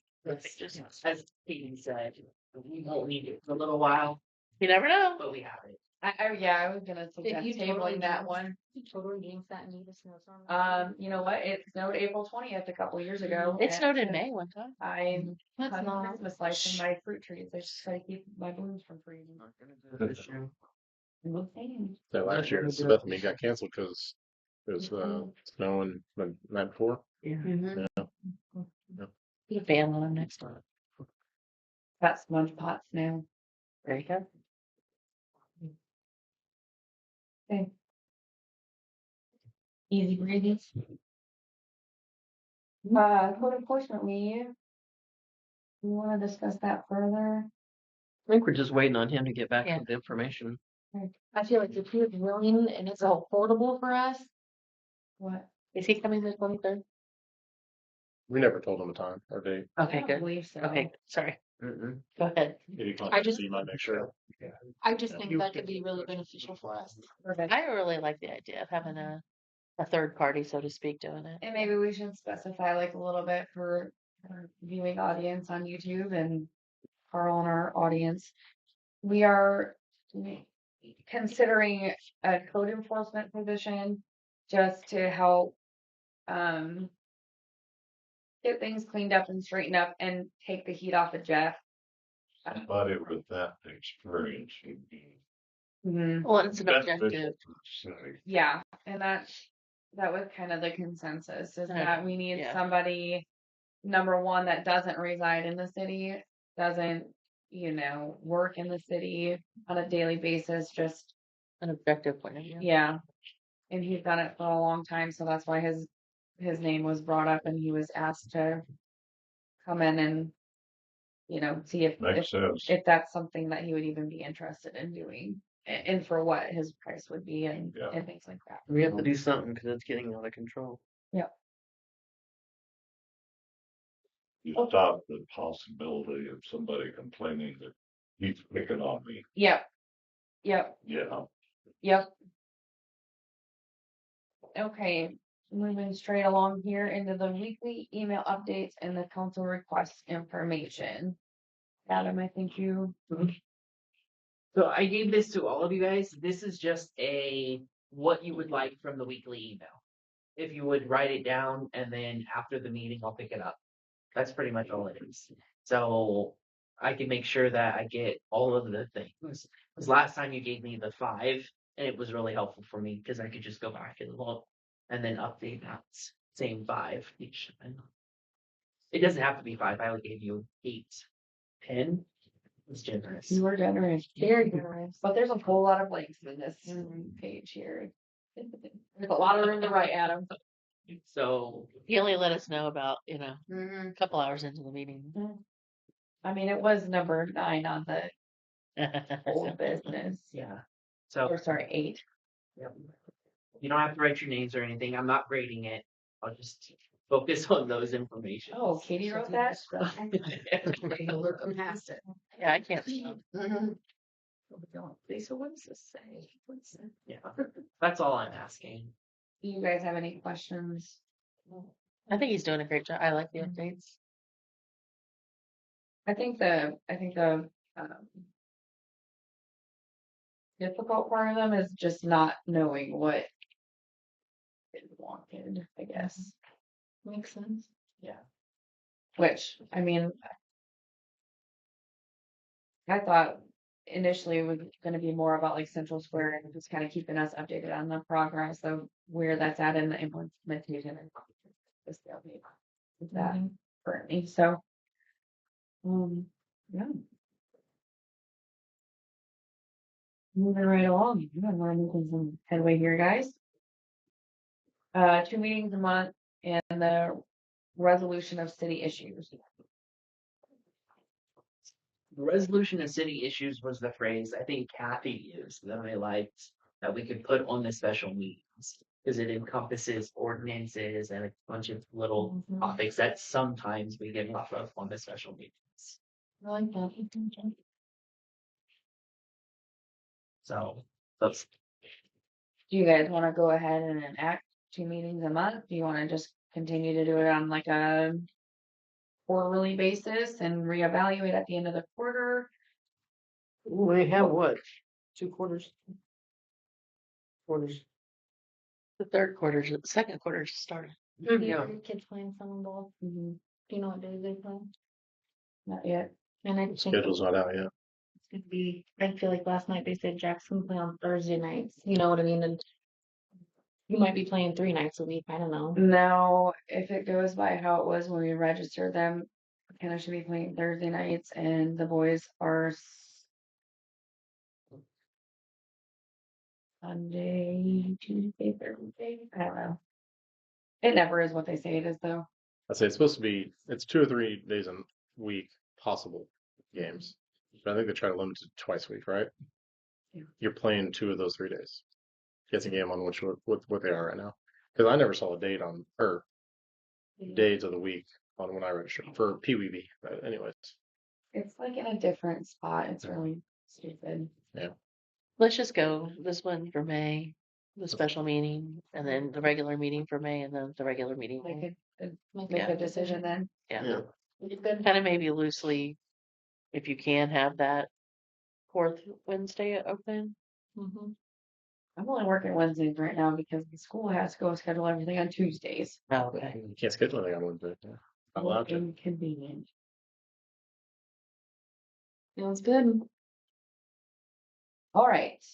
Just as Peyton said, we won't need it for a little while, You never know. but we have it. I was gonna suggest you tabling totally that jinx- one. You totally jinx that and need a snowstorm. You know what? It snowed April 20th a couple years ago. It snowed in and May one time. I Let's hung not. Christmas lights in my fruit trees. I just try to keep my blooms from freezing. So last year, Smith and me got canceled because it was snowing the night before. Mm-hmm. Yeah. Put a fan on them next time. Got sponge pots now. There you go. Okay. Easy breezy. Code enforcement, we want to discuss that further. I think we're just waiting on him to get back Yeah. with the information. I feel like if he was willing and it's affordable for us, What? Is he coming the 23rd? We never told him a time or date. Okay, I don't good. believe so. Okay, sorry. Mm-mm. Go ahead. He I just- so you might make sure. I just think that could be really beneficial for us. Perfect. I really like the idea of having a third party, so to speak, doing it. And maybe we should specify like a little bit for our viewing audience on YouTube and Carl and our audience. We are considering a code enforcement position just to help get things cleaned up and straightened up and take the heat off of Jeff. Somebody with that experience would be Well, it's an beneficial objective. to the city. Yeah, and that was kind of the consensus is that we need Yeah. somebody, number one, that doesn't reside in the city, doesn't, work in the city on a daily basis, just, An objective point of view. yeah. And he's done it for a long time, so that's why his name was brought up and he was asked to come in and, see Makes sense. if that's something that he would even be interested in doing and for what his price would be and things like that. We have to do something because it's getting out of control. You stop the possibility of somebody complaining that he's picking on me. Yep. Yeah. Yep. Okay, moving straight along here into the weekly email updates and the council request information. Adam, I think you. So I gave this to all of you guys. This is just what you would like from the weekly email. If you would write it down and then after the meeting, I'll pick it up. That's pretty much all it is. So I can make sure that I get all of the things. Because last time you gave me the 5 and it was really helpful for me because I could just go back and look and then update that same 5 each time. It doesn't have to be 5. I only gave you 8, 10. It's generous. You were generous, very generous. But there's a whole lot of links in this page here. There's a lot of room to write, Adam. So He only let us know about, a couple hours into the meeting. I mean, it was number 9 on the old business. yeah. So Or sorry, 8. Yep. You don't have to write your names or anything. I'm not grading it. I'll just focus on those information. Oh, Katie wrote that? Look past it. Yeah, I can't see. Lisa, what does this say? What's that? Yeah. That's all I'm asking. Do you guys have any questions? I think he's doing a great job. I like the updates. I think the difficult part of them is just not knowing what is wanted, I guess. Makes sense. Yeah. Which, I mean, I thought initially it was going to be more about like Central Square and just kind of keeping us updated on the progress of where that's at in the implementation and the stalemate with that currently. So, yeah. Moving right along. We're making some headway here, guys. 2 meetings a month and the resolution of city issues. The resolution of city issues was the phrase I think Kathy used that I liked that we could put on the special meetings because it encompasses ordinances and a bunch of little topics that sometimes we get off of on the special meetings. I like that. So that's Do you guys want to go ahead and enact 2 meetings a month? Do you want to just continue to do it on like a quarterly basis and reevaluate at the end of the quarter? We have what? 2 quarters. Quarters. The second quarter started. Do Yeah. your kids playing some ball? Mhm. Do you know what days they play? Not yet. And I think Schedule's not out yet. it's gonna be, I feel like last night they said Jackson play on Thursday nights, you know what I mean? And you might be playing 3 nights a week, I don't know. Now, if it goes by how it was when we registered them, McKenna should be playing Thursday nights and the boys are Sunday, Tuesday, Thursday. I don't know. It never is what they say it is though. I'd say it's supposed to be, it's 2 or 3 days a week possible games. But I think they try to limit it to twice a week, right? Yeah. You're playing 2 of those 3 days. Gets a game on what they are right now. Because I never saw a date on, or days of the week on when I registered for PWB. But anyways, It's like in a different spot. It's really stupid. Let's just go this one for May, the special meeting, and then the regular meeting for May, and then the regular meeting. Make a decision then. Yeah. Yeah. Kind of maybe loosely, if you can have that fourth Wednesday open. Mhm. I'm only working Wednesdays right now because the school has to go schedule everything on Tuesdays. Oh, okay. you can't schedule anything on Wednesday. Yeah. Not allowed to. Inconvenient. Sounds good. All right.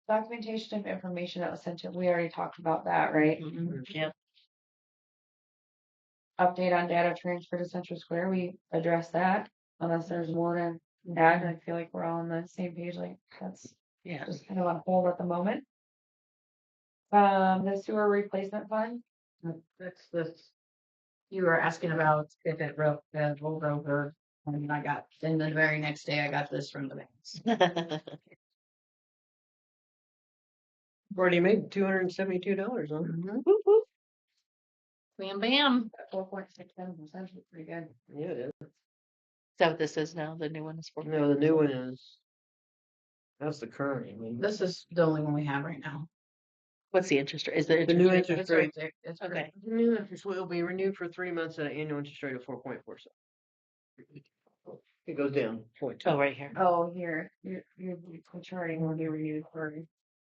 Documentation of information that was sent to, we already talked about that, right? Yeah. Update on data transfer to Central Square, we addressed that, unless there's more to add. I feel like we're all on the same page, like that's Yeah. just kind of on hold at the moment. The sewer replacement fund, That's this. You were asking about if it rolled over, and I got, then the very next day I got this from the banks. Already made $272 on it. Whoop, whoop. Bam, bam. 4.67% is pretty good. Yeah, it is. Is that what this is now? The new one is for? No, the new one is. That's the current. I mean, This is the only one we have right now. What's the interest rate? Is the the new interest rate? interest rate. there. It's Okay. The new interest rate will be renewed for 3 months at an annual interest rate of 4.47. It goes down 0.2. Oh, right here. Oh, here, your charting will be renewed for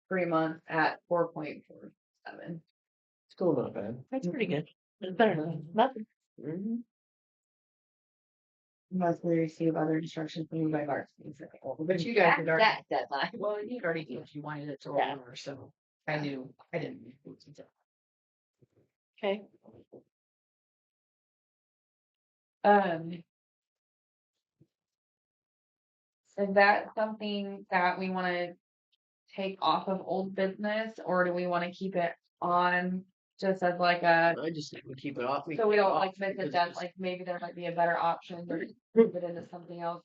3 months at 4.47. Still not bad. That's pretty good. It's better than nothing. Mm-hmm. Unless we receive other instructions from you by March. But you guys had already, That deadline. well, you'd already knew if you wanted it to roll Yeah. over, so I knew, I didn't. Okay. Is that something that we want to take off of old business, or do we want to keep it on just as like a, I just think we keep it off. so we don't like miss because it, that it's- like maybe there might be a better option or move it into something else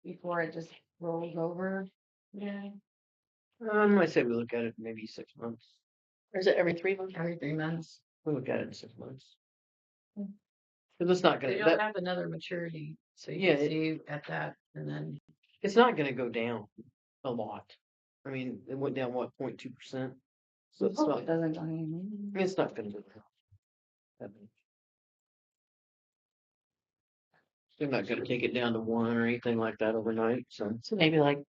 before it just rolls over? Yeah. I say we look at it maybe 6 months. Or is it every 3 months? Every 3 months. We look at it in 6 months. Because it's not They gonna. don't have another maturity, so you Yeah, can see at that, and then. It's not gonna go down a lot. I mean, it went down what 0.2%. So it's Hope not. it doesn't go anywhere. It's not gonna go down. that much. They're not gonna take it down to 1 or anything like that overnight. So So maybe like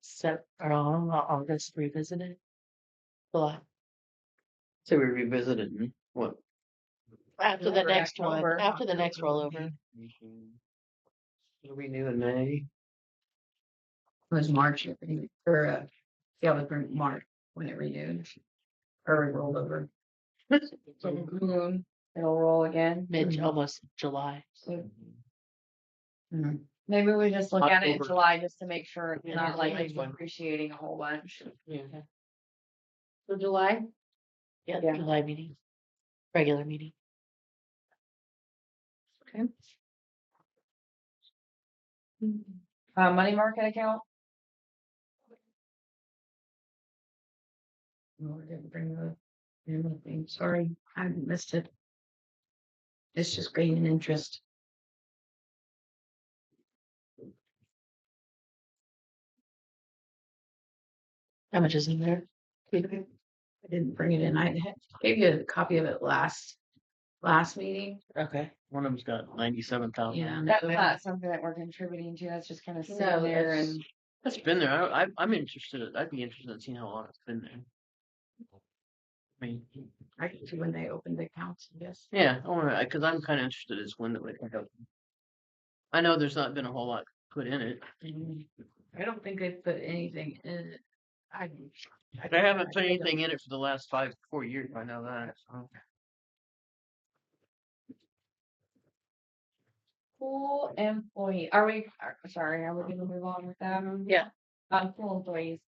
August revisit it. July. we revisit it in what? After the November, next one, October, after the next October will rollover. It'll be new in May. It was March, or, yeah, it was March when it renewed. Or it rolled over. So June, it'll roll again. Almost July. So Mhm. maybe we just look at it in October. July just to make sure it's Yeah, not like July's fine. appreciating a whole bunch. Yeah. So July? Yeah, Yeah. July meeting. Regular meeting. Okay. Money market account? No, I didn't bring the anything. Sorry, I missed it. It's just gaining interest. How much is in there? I didn't bring it in. I gave you a copy of it last meeting. Okay. One of them's got 97,000. Yeah. That's not something that we're contributing to, that's just kind of sitting there and. It's been there. I'm interested. I'd be interested in seeing how long it's been there. I mean, I can see when they opened the accounts, I guess. yeah, I want to, because I'm kind of interested as when it would open. I know there's not been a whole lot put in it. I don't think they put anything in it. I I haven't put anything in it for the last 4 years. I know that. So. Pool employee, are we gonna move on with them? Yeah. Pool employees.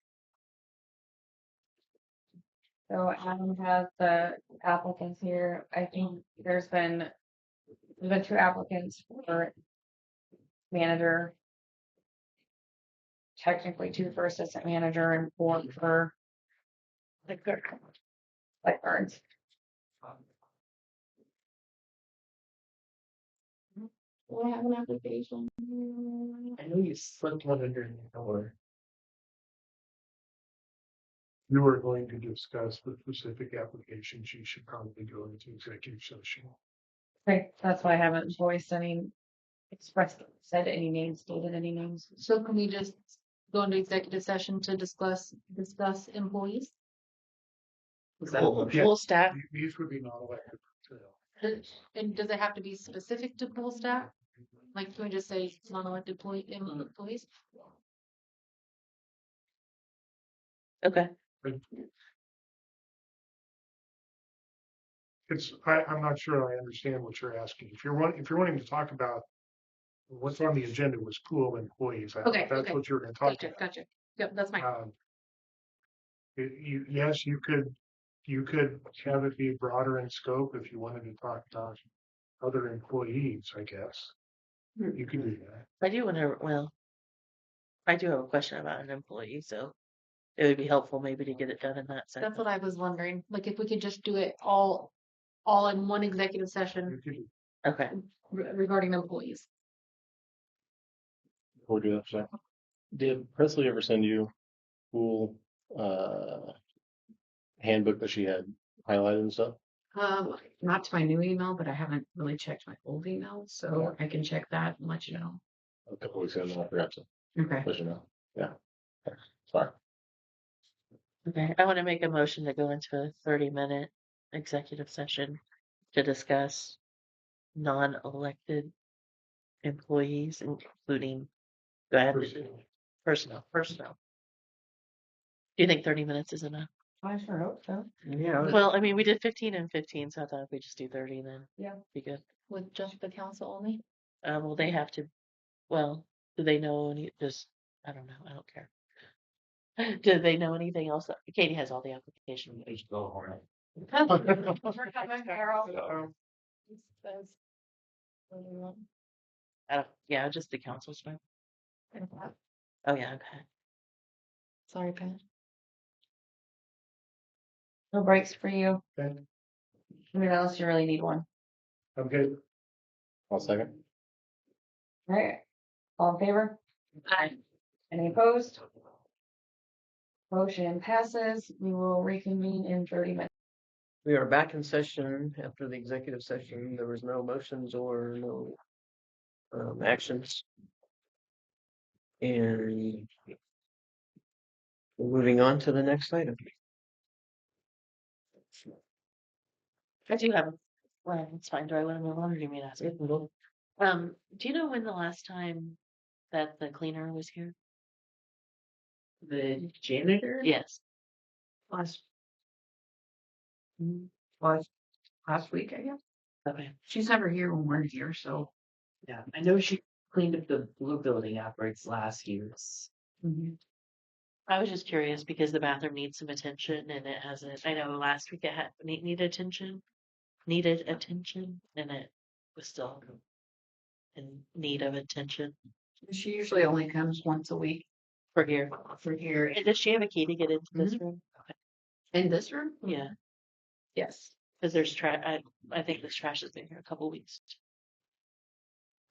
So Adam has the applicants here. I think there's been 2 applicants for manager. Technically 2 for assistant manager and 4 for lifeguards. Do I have an application? I know you slipped one under the door. You are going to discuss the specific applications. You should probably go into executive session. Right, that's why I haven't voiced any, said any names, stated any names. So can we just go into executive session to discuss employees? Was that Full, Yeah. full staff. These would be non-elected. And does it have to be specific to pool staff? Like, can we just say non-elected employees? Okay. I'm not sure I understand what you're asking. If you're wanting to talk about what's on the agenda was pool employees. Okay, That's okay. what you're going to talk Gotcha, about. gotcha. Yep, that's fine. Yes, you could have it be broader in scope if you wanted to talk about other employees, I guess. You could do that. I do want to, well, I do have a question about an employee, so it would be helpful maybe to get it done in that That's segment. what I was wondering. Like, if we could just do it all in one executive session Okay. regarding employees. Before we do that, sorry. Did Presley ever send you pool handbook that she had highlighted and stuff? Not to my new email, but I haven't really checked my old email, so I can check that and let you know. A couple weeks ago, and I forgot to Okay. let you know. Yeah. Sorry. Okay. I want to make a motion to go into a 30-minute executive session to discuss non-elected employees, including, go ahead, personnel. Do you think 30 minutes is enough? I sure hope so. Yeah. Well, I mean, we did 15 and 15, so I thought if we just do 30, then Yeah. be good. With just the council only? Well, they have to, well, do they know any, just, I don't know, I don't care. Do they know anything else? Katie has all the application. Go home. We're coming, Carol. Yeah, just the council stuff. Oh, yeah, okay. Sorry, Pat. No breaks for you. Okay. I mean, unless you really need one. Okay. I'll second. All right. All in favor? Aye. Any opposed? Motion passes. We will reconvene in 30 minutes. We are back in session after the executive session. There was no motions or no actions. And we're moving on to the next item. I do have, well, it's fine. Do I want to move on or do you mean to ask? Do you know when the last time that the cleaner was here? The janitor? Yes. Last week, I guess. Okay. She's never here when we're here, so. Yeah, I know she cleaned up the blue building after its last use. I was just curious because the bathroom needs some attention and it hasn't. I know last week it had needed attention, and it was still in need of attention She usually only comes once a week for here. for here. And does she have a key to get into this room? In this room? Yeah, Yes. because there's trash. I think this trash has been here a couple weeks,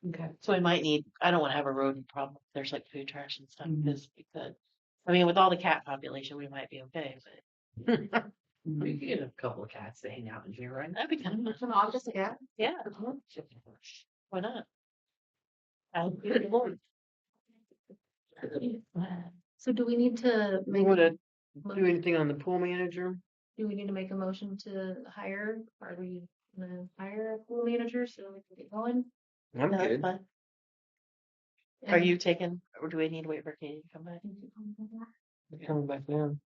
Okay. so we might need. I don't want to have a rodent problem. There's like food trash and stuff Mhm. because we could. I mean, with all the cat population, we might be okay, but We could get a couple of cats to hang out in here, right? that'd be kind of An August cat? yeah. Why not? I'll be more. So do we need to You make, wanna do anything on the pool manager? do we need to make a motion to hire? Are we gonna hire a pool manager so we can get going? I'm No, that's good. fine. Are you taking, or do we need to wait for Katie to come back? Coming back down.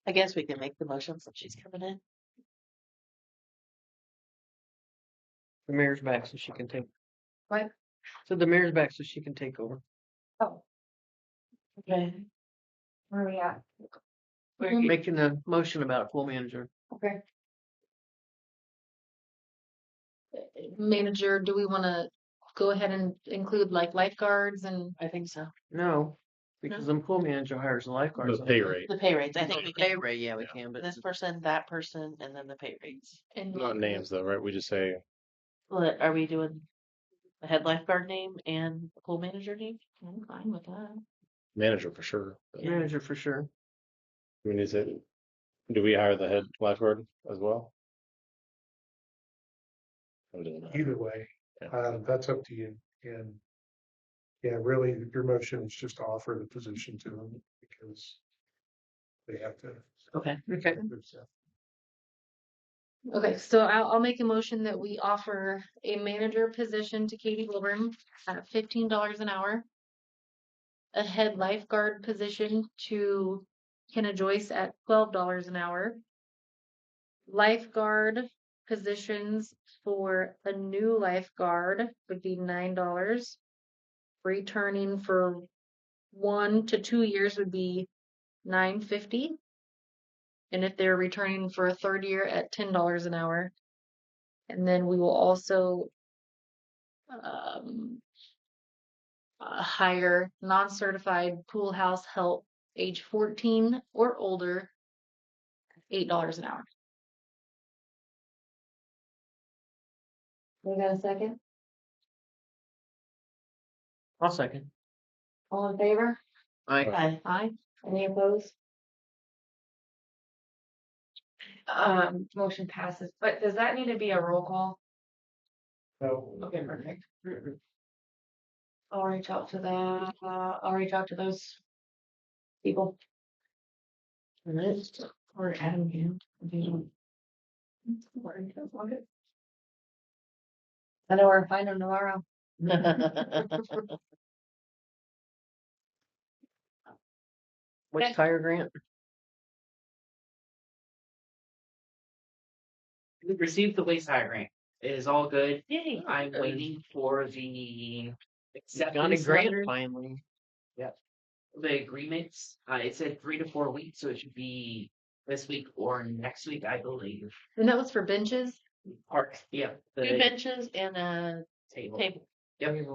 I guess we can make the motion since she's coming in. The mayor's back so she can take. What? So the mayor's back so she can take over. Oh, Okay. where are we at? We're making a motion about a pool manager. Okay. Manager, do we wanna go ahead and include like lifeguards and? I think so. No, because the pool manager hires the lifeguards. The pay rate, The pay rates, I think The we pay can, rate, yeah, we Yeah. can, but this person, that person, and then the pay rates. And not names though, right? We just say Well, are we doing the head lifeguard name and the pool manager name? I'm fine with that. manager for sure. But, manager for sure. I mean, do we hire the head lifeguard as well? Or does it matter? Either way, Yeah. that's up to you. And yeah, really, your motion is just to offer the position to them because they have to. Okay. Okay. Okay, so I'll make a motion that we offer a manager position to Katie Wilburn at $15 an hour. A head lifeguard position to Kenna Joyce at $12 an hour. Lifeguard positions for a new lifeguard would be $9. Returning for 1 to 2 years would be $9.50. And if they're returning for a third year at $10 an hour. And then we will also hire non-certified pool house help age 14 or older, $8 an hour. We got a second? I'll second. All in favor? Aye. Aye. Any opposed? Motion passes, but does that need to be a roll call? No, Okay, perfect. I'll reach out to the, I'll reach out to those people. Or Adam can. I know where to find them tomorrow. Which Okay. tire grant? We received the waste hire grant. It is all good. Yay. I'm Good. waiting for the Got a acceptance grant letter, finally. the agreements. It said 3 to 4 weeks, so it should be this week or next week, I believe. And that was for benches? Park, yeah, 2 the benches and a table. table. Yep.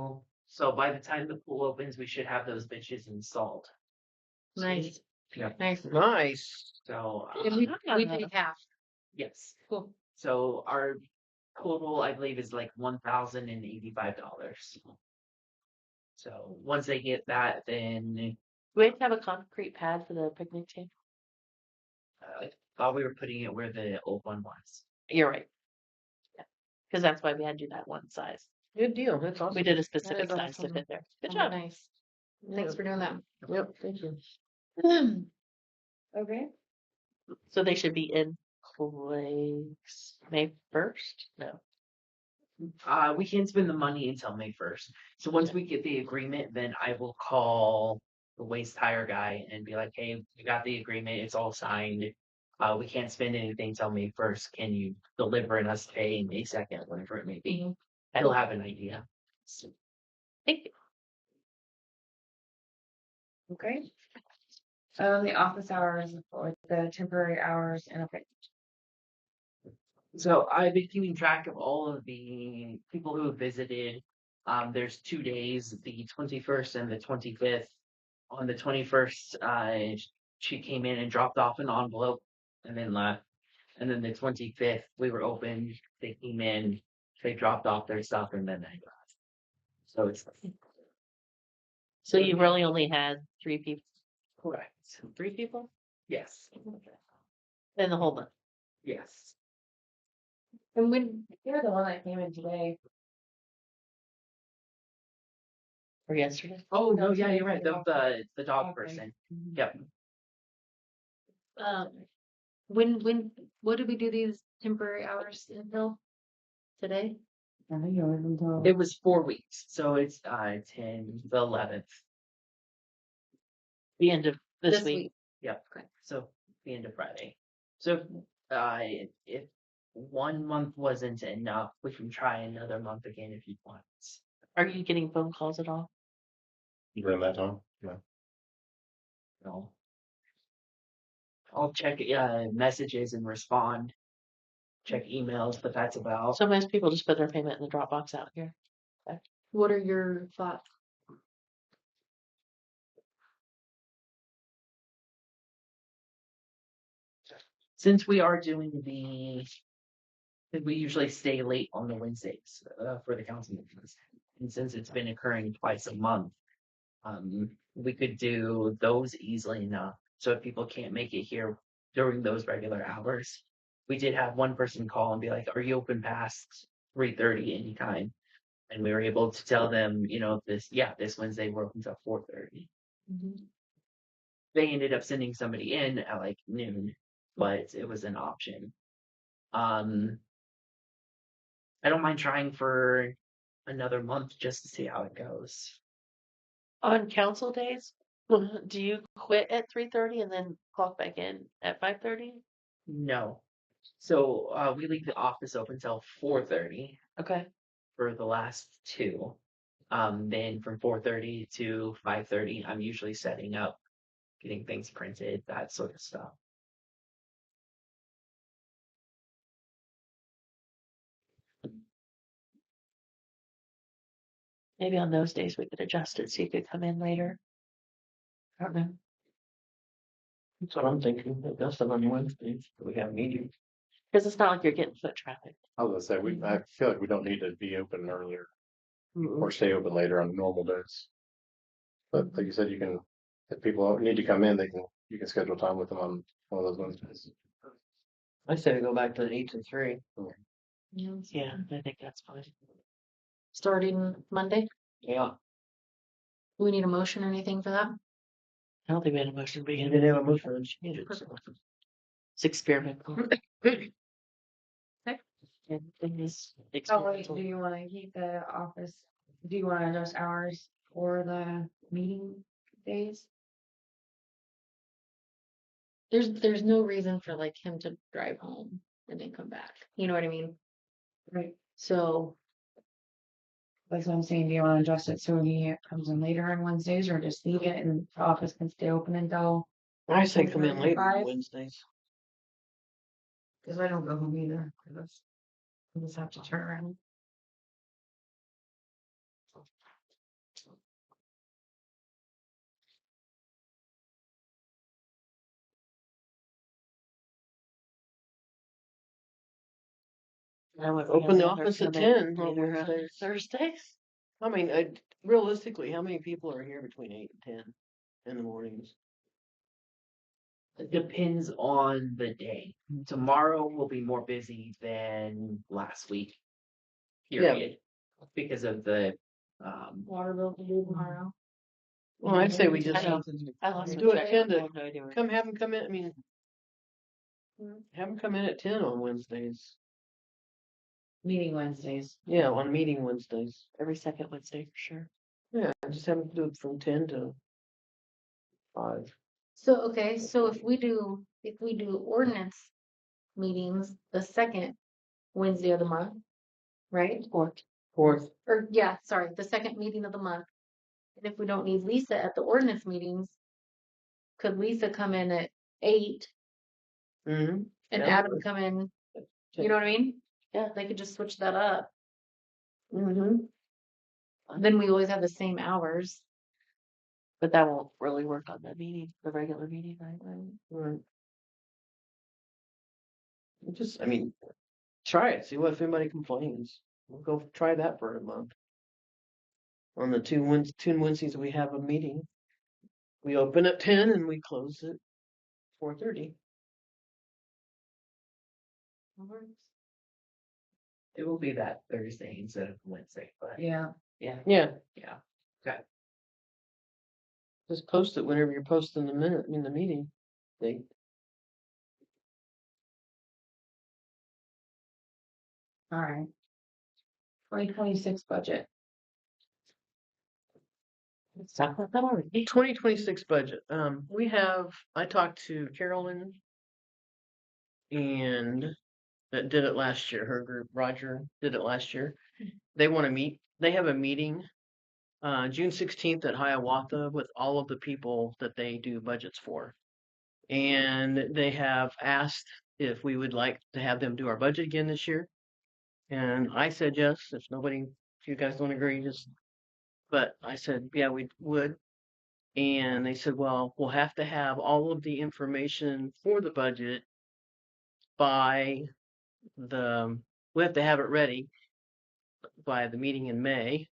So by the time the pool opens, we should have those benches installed. Nice. Yeah. Nice. Nice. So And we paid half. yes. Cool. So our total, I believe, is like $1,085. So once they get that, then Do we have to have a concrete pad for the picnic table? I thought we were putting it where the old one was. You're right. Yeah. Because that's why we had to do that one size. Good deal. That's awesome. We did a specific is size to awesome. fit there. Good Oh, job. Nice. Thanks for doing that. Yep, thank you. Okay. So they should be in place May 1st? No. We can't spend the money until May 1st. So once we get the agreement, then I will call the waste hire guy and be like, hey, we got the agreement, it's all signed. We can't spend anything till May 1st. Can you deliver and us pay May 2nd, whatever it may be? He'll have an idea. Thank you. Okay. The office hours or the temporary hours and okay. So I've been keeping track of all of the people who have visited. There's 2 days, the 21st and the 25th. On the 21st, she came in and dropped off an envelope and then left. And then the 25th, we were open. They came in, they dropped off their stuff, and then they left. So it's So you really only had 3 people? correct. 3 people? Yes. In the whole month? Yes. And when you're the one that came in today. or yesterday. Oh, no, That's yeah, what you're right. The dog Okay. person. Yep. What did we do these temporary hours until today? It was 4 weeks, so it's 10, the 11th. The end of this week. Yep. Okay. So the end of Friday. So if 1 month wasn't enough, we can try another month again if you want. Are you getting phone calls at all? During that time? Yeah. No. I'll check messages and respond. Check emails, but that's about. So most people just put their payment in the Dropbox out here. What are your thoughts? Since we are doing we usually stay late on the Wednesdays for the council meetings, and since it's been occurring twice a month, we could do those easily enough. So if people can't make it here during those regular hours, we did have one person call and be like, "Are you open past 3:30 anytime?" And we were able to tell them, this Wednesday we're open till 4:30. They ended up sending somebody in at like noon, but it was an option. I don't mind trying for another month just to see how it goes. On council days, do you quit at 3:30 and then clock back in at 5:30? No. So we leave the office open till 4:30 Okay. for the last two. Then from 4:30 to 5:30, I'm usually setting up, getting things printed, that sort of stuff. Maybe on those days we could adjust it so you could come in later. I don't know. That's what I'm thinking. That's on Wednesdays. We have meetings. Because it's not like you're getting foot traffic. I was gonna say, I feel like we don't need to be open earlier or stay open later on normal days. But like you said, if people need to come in, you can schedule time with them on one of those Wednesdays. I say we go back to 8 to 3. Yeah, I think that's fine. Starting Monday? Yeah. Do we need a motion or anything for that? I don't think we had a motion to We begin didn't with. have a motion to change it. So. It's experimental. Okay. Everything is Oh, wait, experimental. do you want to keep the office? Do you want those hours for the meeting days? There's no reason for like him to drive home and then come back. You know what I mean? Right. So That's what I'm saying. Do you want to adjust it so he comes in later on Wednesdays, or just leave it and the office can stay open until? I say come in later on 5? Wednesdays. Because I don't go home either. I just have to turn around. I would Open the rather office at come in 10 on later Wednesdays. Thursdays. I mean, realistically, how many people are here between 8 and 10 in the mornings? It depends on the day. Tomorrow will be more busy than last week. Period. Because of the water bill to do tomorrow. Well, I'd say we I just know. I lost do my it track. 10 I to have no idea where- have them come in. I mean, have them come in at 10 on Wednesdays. Meeting Wednesdays. Yeah, on meeting Wednesdays. every second Wednesday for sure. Yeah, just have them do it from 10 to 5. So okay, so if we do ordinance meetings the second Wednesday of the month, right? Fourth. Or yeah, sorry, the second meeting of the month. And if we don't need Lisa at the ordinance meetings, could Lisa come in at 8 Mm-hmm. and Yeah. Adam come in? You know what I mean? Yeah. They could just switch that up. Mm-hmm. Then we always have the same hours. But that won't really work on the meeting, the regular meeting, right? Right. I mean, try it. See what if anybody complains. We'll go try that for a month. On the two Wednesdays we have a meeting. We open at 10 and we close at 4:30. it will be that Thursday instead of Wednesday, but Yeah. yeah. Yeah. Yeah. Okay. Just post it whenever you're posting the minute in the meeting. They, All right. 2026 budget. Stuff like that already. 2026 budget. I talked to Carolyn and that did it last year. Her group, Roger, did it last year. They want to meet. They have a meeting June 16th at Hiawatha with all of the people that they do budgets for. And they have asked if we would like to have them do our budget again this year. And I said yes. If you guys don't agree, but I said, yeah, we would. And they said, well, we'll have to have all of the information for the budget by we have to have it ready by the meeting in May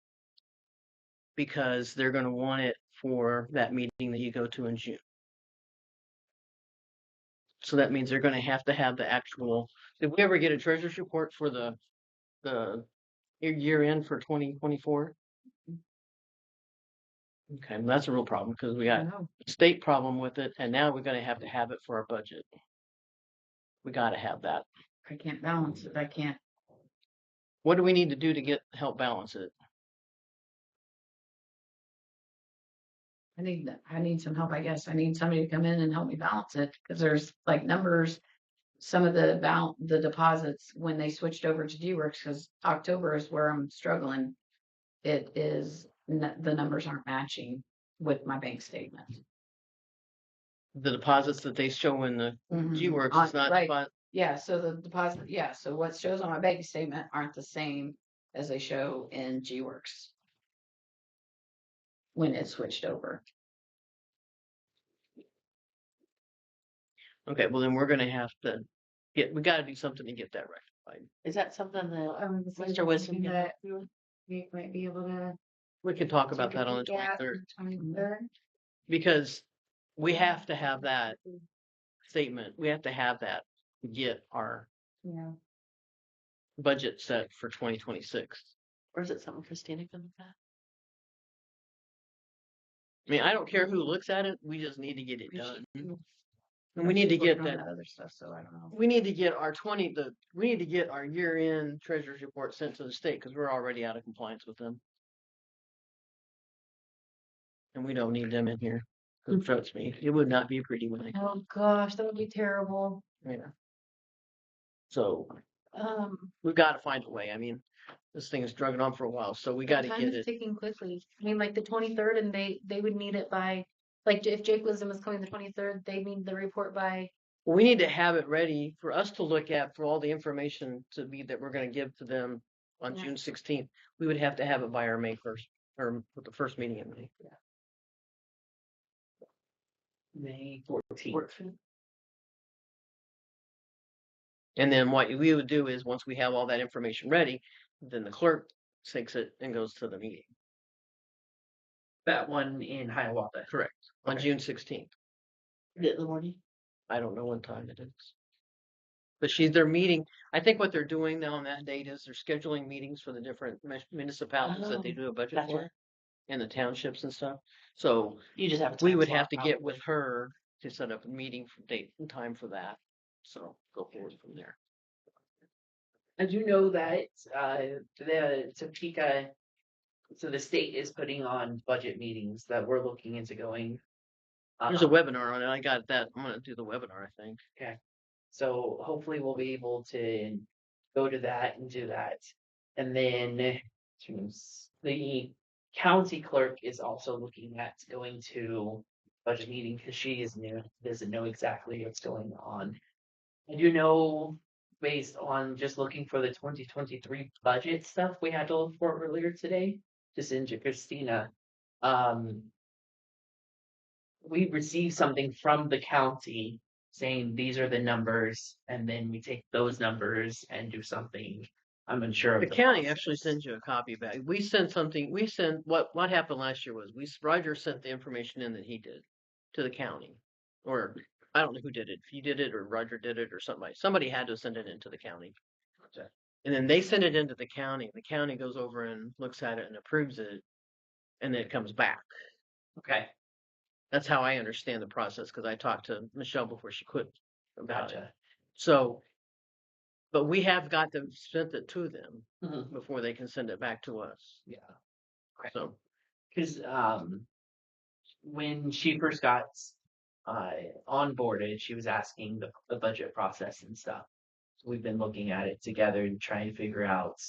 because they're going to want it for that meeting that you go to in June. So that means they're going to have the actual. Did we ever get a treasurer's report for the year end for 2024? Okay, well, that's a real problem because we got a state problem with it, and now we're going to have it for our budget. We got to have that. I can't balance it. I can't. What do we need to do to help balance it? I need some help, I guess. I need somebody to come in and help me balance it because there's like numbers, some of the deposits when they switched over to G-Works because October is where I'm struggling. The numbers aren't matching with my bank statement. The deposits that they show in the G-Works is not right. deposit. Yeah, so the deposit, so what shows on my bank statement aren't the same as they show in G-Works when it switched over. Okay, well then we're going to have to we got to do something to get that rectified. Is that something that Mr. Mr. Wisdom can that help you with? we might be able to. We can talk about that on the 23rd because we have to have that statement. We have to have that to get our budget set for 2026. Or is it something Christina can look at? I mean, I don't care who looks at it. We just need to get it done. And we need to get that other stuff, so I don't know. We need to get we need to get our year-end treasurer's report sent to the state because we're already out of compliance with them. And we don't need them in here. Trust me, it would not be pretty when Oh gosh, that would be terrible. Yeah. So we've got to find a way. I mean, this thing is dragging on for a while, so we got to get it. Ticking quickly. I mean, like the 23rd, and they would need it by, like, if Jake Wisdom is coming the 23rd, they need the report by. We need to have it ready for us to look at for all the information that we're going to give to them on June 16th. We would have to have it by our May 1st or the first meeting in May. Yeah. May 14th. And then what we would do is once we have all that information ready, then the clerk takes it and goes to the meeting. That one in Hiawatha. Correct. On June 16th. Is it in the morning? I don't know what time it is. But they're meeting. I think what they're doing now on that date is they're scheduling meetings for the different municipalities that they do a budget for and the townships and stuff. So you just have we would have to get with her to set up a meeting for date and time for that. So go forward from there. I do know that the Topeka, so the state is putting on budget meetings that we're looking into going. There's a webinar on it. I got that. I'm going to do the webinar, I think. Okay. So hopefully we'll be able to go to that and do that. And then the county clerk is also looking at going to budget meeting because she is new, doesn't know exactly what's going on. I do know based on just looking for the 2023 budget stuff we had to look for earlier today, just into Christina. We received something from the county saying these are the numbers, and then we take those numbers and do something. I'm unsure of the county actually sends you a copy back. We sent something. What happened last year was Roger sent the information in that he did to the county, or I don't know who did it. If you did it or Roger did it or somebody had to send it into the county. Okay. And then they send it into the county. The county goes over and looks at it and approves it, and then it comes back. Okay. That's how I understand the process, because I talked to Michelle before she quit about it. Gotcha. So, but we have got to send it to them Mhm. before they can send it back to us. Yeah. So, Because when she first got onboarded, she was asking the budget process and stuff. So we've been looking at it together and trying to figure out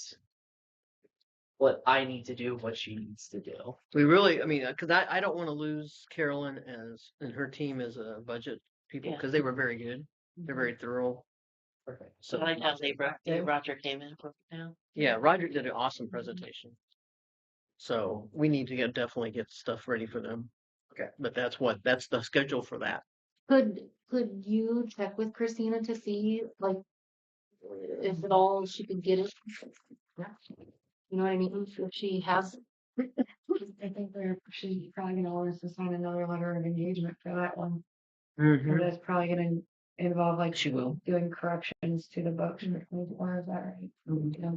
what I need to do, what she needs to do. we really, I mean, because I don't want to lose Carolyn and her team as a budget people, Yeah. because they were very good. They're very thorough. Perfect. So I like how Roger came in and broke it down. Yeah, Roger did an awesome presentation. So we need to definitely get stuff ready for them. Okay. But that's the schedule for that. Could you check with Christina to see, like, if at all she could get it? Yeah. You know what I mean? If she has, I think she's probably gonna want us to sign another letter of engagement for that one. Mm-hmm. And that's probably gonna involve like She will. doing corrections to the books for 24, is that right? Mm-hmm. Yeah.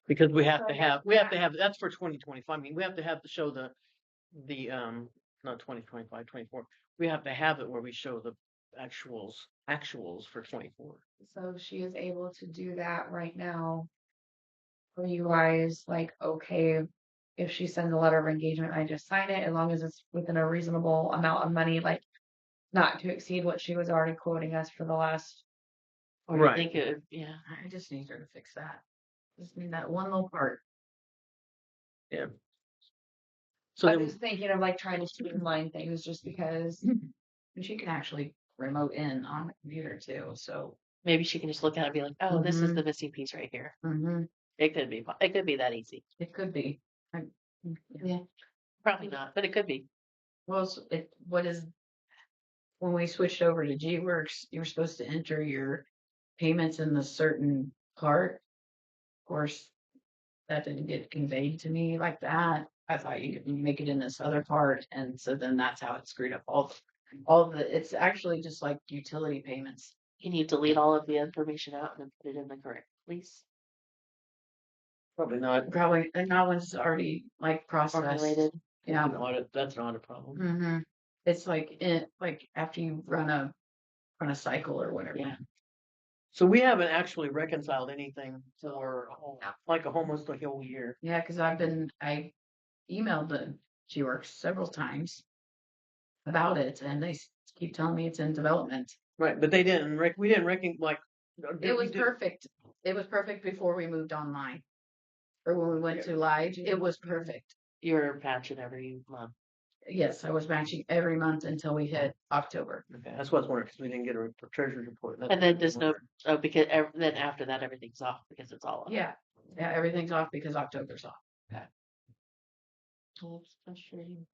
Because we have to have, that's for 2025. I mean, we have to show the not 2025, 24. We have to have it where we show the actuals for 24. So she is able to do that right now. Are you guys like okay if she sends a letter of engagement, I just sign it as long as it's within a reasonable amount of money, like not to exceed what she was already quoting us for the last. Or Right. you think it, yeah. I just need her to fix that. Just need that one little part. Yeah. So I'm then, just thinking of like trying to streamline things just because. And she can actually remote in on the computer too, so. Maybe she can just look at it and be like, oh, this is the missing piece right here. It could be that easy. It could be. yeah, Probably not, but it could be. Well, when we switched over to G-Works, you were supposed to enter your payments in the certain part. Of course, that didn't get conveyed to me like that. I thought you could make it in this other part, and so then that's how it screwed up it's actually just like utility payments. Can you delete all of the information out and then put it in the correct place? probably not. Probably, and that one's already like processed. Formulated. Yeah. That's not a problem. Mm-hmm. It's like after you run a cycle or whatever. Yeah. So we haven't actually reconciled anything for like almost the whole year. Yeah, because I emailed the G-Works several times about it, and they keep telling me it's in development. Right, but we didn't like. It was perfect. It was perfect before we moved online, or when we went to live. It was perfect. You're patching every month. Yes, I was matching every month until we hit October. Okay, that's what's wondering because we didn't get a treasurer's report. And then there's no, because then after that everything's off because it's all off. Yeah, everything's off because October's off. Well, that's frustrating.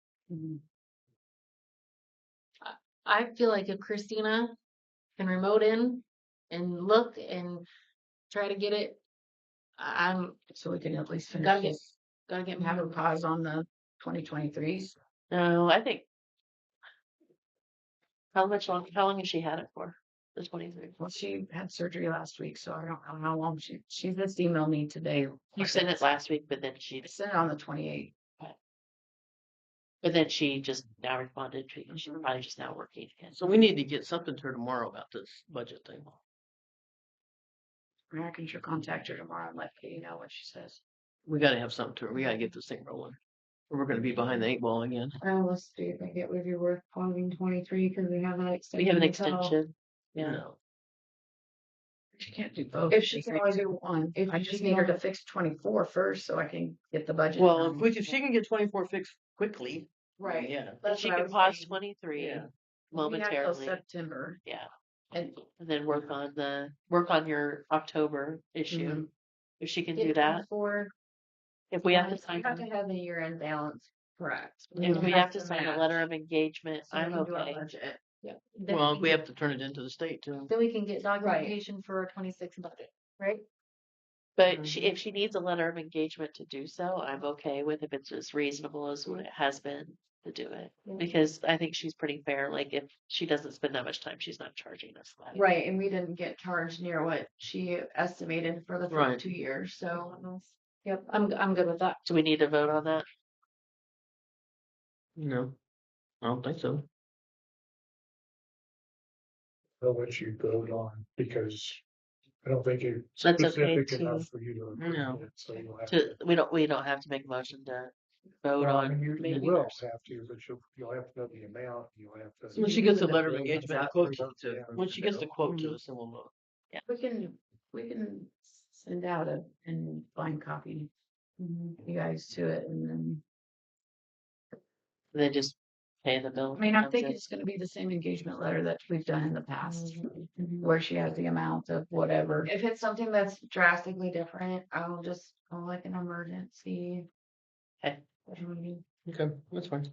I feel like if Christina can remote in and look and try to get it, So we can at least finish gotta this. get Have a moving. pause on the 2023s. No, I think. How long has she had it for? The 23. Well, she had surgery last week, so I don't know how long she just emailed me today. You sent it last week, but then she sent it on the 28th. But then she just now responded. She's probably just now working again. So we need to get something to her tomorrow about this budget thing. I can sure contact her tomorrow and let Katie know what she says. We got to have something to her. We got to get this thing rolling. Or we're going to be behind the 8 ball again. Let's see if I get with your work following 23 because we have that extension. We have an until- extension. Yeah. No. She can't do both. If she can only do one, if I she just can need her to only- fix 24 first so I can get the budget. Well, done. if she can get 24 fixed quickly, Right. yeah. That's She what I can was pause saying. 23 Yeah. We have till momentarily. September. Yeah. And And then work on your October issue. If she can do that. For If we have to you sign have to have the year-end balance correct. if we have to sign a match. letter of engagement, So we I'm can do our okay. budget. Yeah. Well, we have to turn it into the state too. Then we can get documentation for our 26 budget, right? But if she needs a letter of engagement to do so, I'm okay with if it's as reasonable as what it has been to do it. Because I think she's pretty fair. Like if she doesn't spend that much time, she's not charging us that. Right, and we didn't get charged near what she estimated for the first Right. 2 years, so. Yep, I'm good with that. Do we need to vote on that? No, I don't think so. They'll let you vote on, because I don't think it's That's okay specific to- enough for you to approve No. it, so you'll have To, we don't have to make a motion to vote Well, I on mean, you maybe. will have to, but you'll have to know the amount, you'll have to. When she gets the letter of engagement, a quote Yeah. when she gets the quote to us, then we'll vote. We can send out and blind copy you guys to it, and then, They just pay the bill. I mean, I think it's gonna be the same engagement letter that we've done in the past, where she has the amount of whatever. If it's something that's drastically different, I'll just call like an emergency. Okay. Okay, that's fine.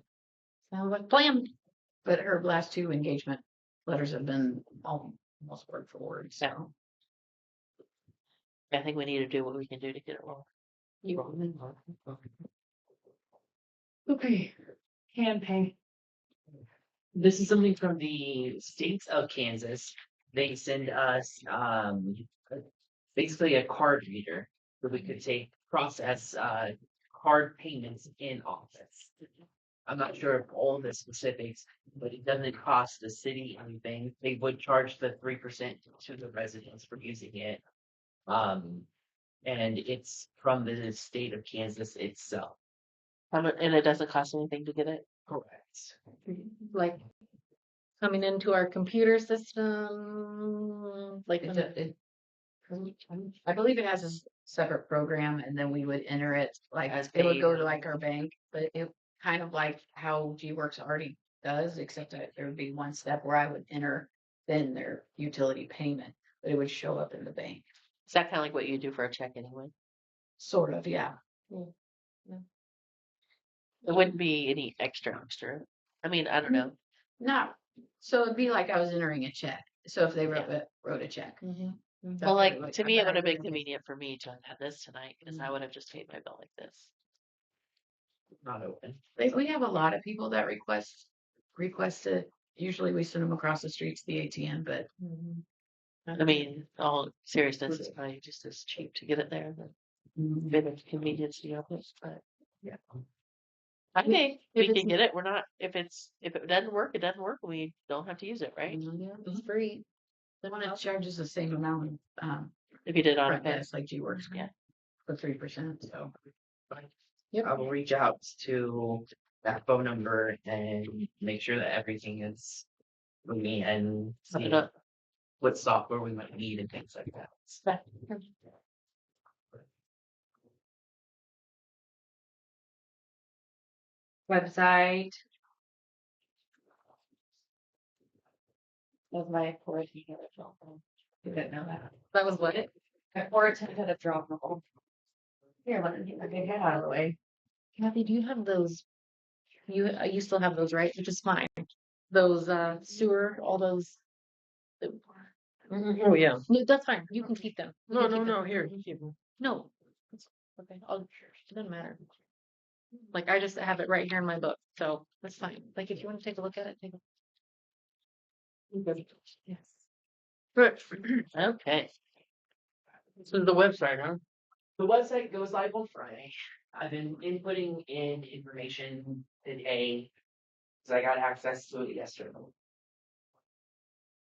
Sounds like a plan. But her last two engagement letters have been almost word for word, so. I think we need to do what we can do to get it rolling. Okay. Campaign. This is something from the states of Kansas. They send us basically a card reader that we could process card payments in office. I'm not sure of all the specifics, but it doesn't cost the city anything. They would charge the 3% to the residents for using it. And it's from the state of Kansas itself. And it doesn't cost anything to get it? Correct. Like coming into our computer system, like I believe it has a separate program, and then we would enter it, like, As it would paid go or- to like our bank, but it kind of like how G-Works already does, except that there would be one step where I would enter then their utility payment, but it would show up in the bank. Is that kind of like what you do for a check anyway? Sort of, yeah. It wouldn't be any extra. I mean, I don't know. Not, so it'd be like I was entering a check. So if they wrote a check. That's Well, what like it would- to me, it but I would have been wouldn't get- convenient for me to have this tonight because I would have just paid my bill like this. Not open. We have a lot of people that request it. Usually we send them across the street to the ATM, but I mean, all seriousness, it's probably just as cheap to get it there than bit of convenience to the office. But Yeah. I think we it's- can get it. We're not if it doesn't work, it doesn't work. We don't have to use it, right? yeah, it's free. the one that charges the same amount, If you did on a front pen. desk like G-Works. Yeah. For 3%, so. I will reach out to that phone number and make sure that everything is moving and Set see it up. what software we might need and things like that. Website. Was my 410 at a drop off. You didn't know that. That was what? My 410 at a drop off. Here, let me get my big head out of the way. Kathy, do you have those? You still have those, right? Which is fine. Those sewer, all those. Oh, yeah. No, that's fine. You can keep them. You can keep them. No, here. you keep 'em. No. It's okay. It doesn't matter. Like I just have it right here in my book, so that's fine. Like if you want to take a look at it, take a. Yes. Okay. This is the website, huh? The website goes live on Friday. I've been inputting in information today because I got access to it yesterday.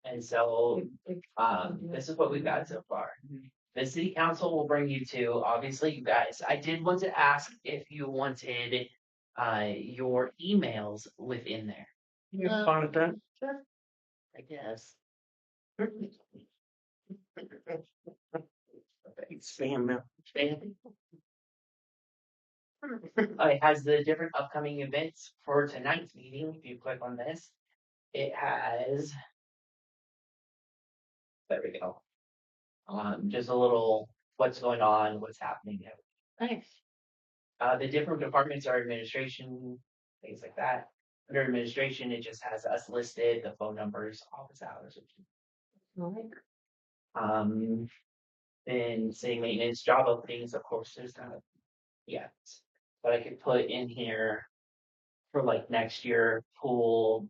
And so this is what we've got so far. The city council will bring you to, obviously, you guys. I did want to ask if you wanted your emails within there. You fine with that? I guess. Spam now. It has the different upcoming events for tonight's meeting. If you click on this, it has. There we go. Just a little what's going on, what's happening. Nice. The different departments are administration, things like that. Under administration, it just has us listed, the phone numbers, office hours. Then city maintenance, job openings, of course, there's not. Yeah, but I could put in here for like next year, pool,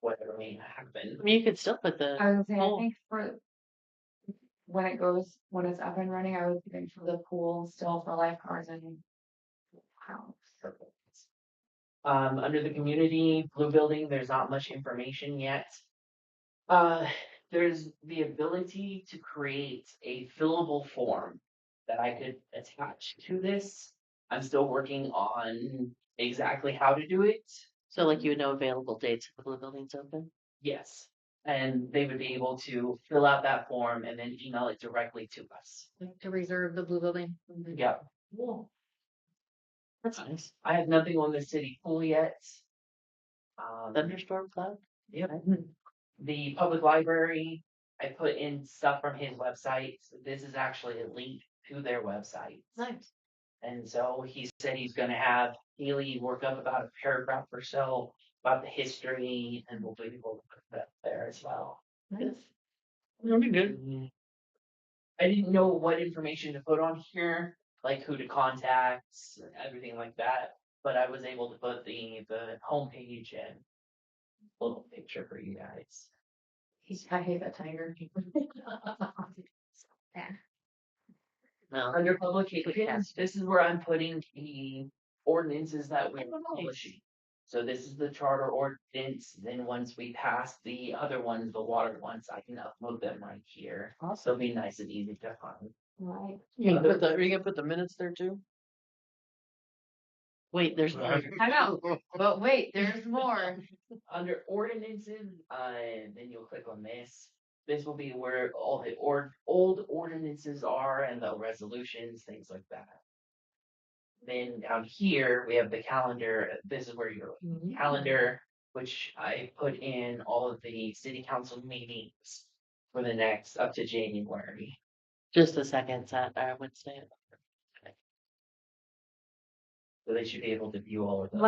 whatever may happen. I mean, you could still put the. I was gonna say, I poll. think for when it's up and running, I was thinking for the pool still for lifeguards and house. Under the community blue building, there's not much information yet. There's the ability to create a fillable form that I could attach to this. I'm still working on exactly how to do it. So like you would know available dates if the blue building's open? Yes. And they would be able to fill out that form and then email it directly to us. Like to reserve the blue building. Yep. That's nice. I have nothing on the city pool yet. Thunderstorm cloud? Yep. The public library, I put in stuff from his website. This is actually a link to their website. Nice. And so he said he's going to have Haley work up about a paragraph or so about the history, and we'll be able to put that there as well. Nice. That'll be good. I didn't know what information to put on here, like who to contact, everything like that. But I was able to put the homepage and a little picture for you guys. I hate that tiger. No. Under publications, this is where I'm putting the ordinances that we're publishing. So this is the charter ordinance. Then once we pass the other ones, the water ones, I can upload them right here. So it'll be nice and easy to find. Right. Are you gonna put the minutes there too? Wait, there's more. I know, but wait, there's more. Under ordinances, then you'll click on this. This will be where all the old ordinances are and the resolutions, things like that. Then down here, we have the calendar. This is where your calendar, which I put in all of the city council meetings for the next up to January. Just the second Wednesday. So they should be able to view all of those.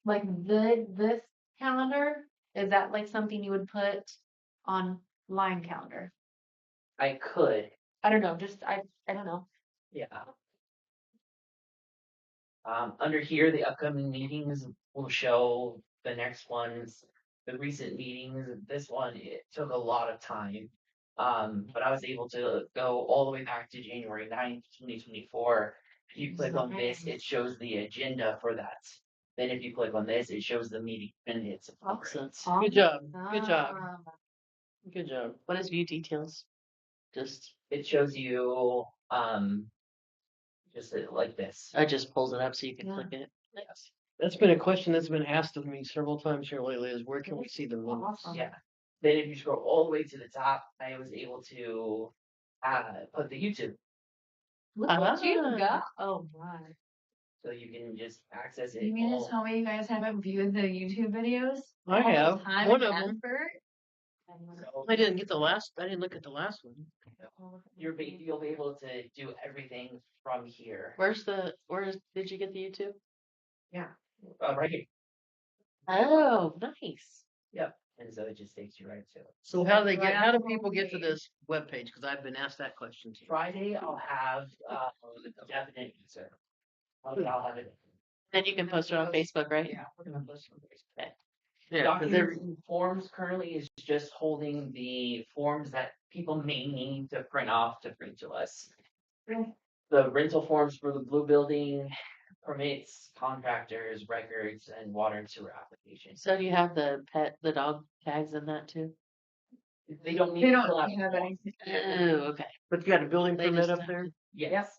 Like this calendar, is that like something you would put on line calendar? I could, I don't know, I don't know. yeah. Under here, the upcoming meetings will show the next ones, the recent meetings. This one, it took a lot of time. But I was able to go all the way back to January 9th, 2024. If you click on this, it shows the agenda for that. Then if you click on this, it shows the meeting minutes. Awesome. Good job. Good job. Good job. What is view details? Just It shows you, just like this. I just pulls it up so you can click it. Yes. That's been a question that's been asked of me several times here lately is where can we see the minutes? Awesome. Yeah. Then if you scroll all the way to the top, I was able to put the YouTube. Look what you got. Oh my. So you can just access it. You mean to all. tell me you guys haven't viewed the YouTube videos? I have Time one and of them. effort. So I didn't look at the last one. you'll be able to do everything from here. Where did you get the YouTube? Right here. Oh, nice. Yep. And so it just takes you right to it. So how do people get to this webpage? Because I've been asked that question too. Friday I'll have a definite answer. I'll have it. Then you can post it on Facebook, right? Yeah, we're gonna post it on Facebook. Yeah, Documents and forms currently is just holding the forms that people may need to print off to bring to us. The rental forms for the blue building, permits, contractors, records, and water and sewer applications. So do you have the dog tags in that too? They don't need They to don't fill out have forms. anything. Oh, okay. But you got a building They permit just up there? Yes.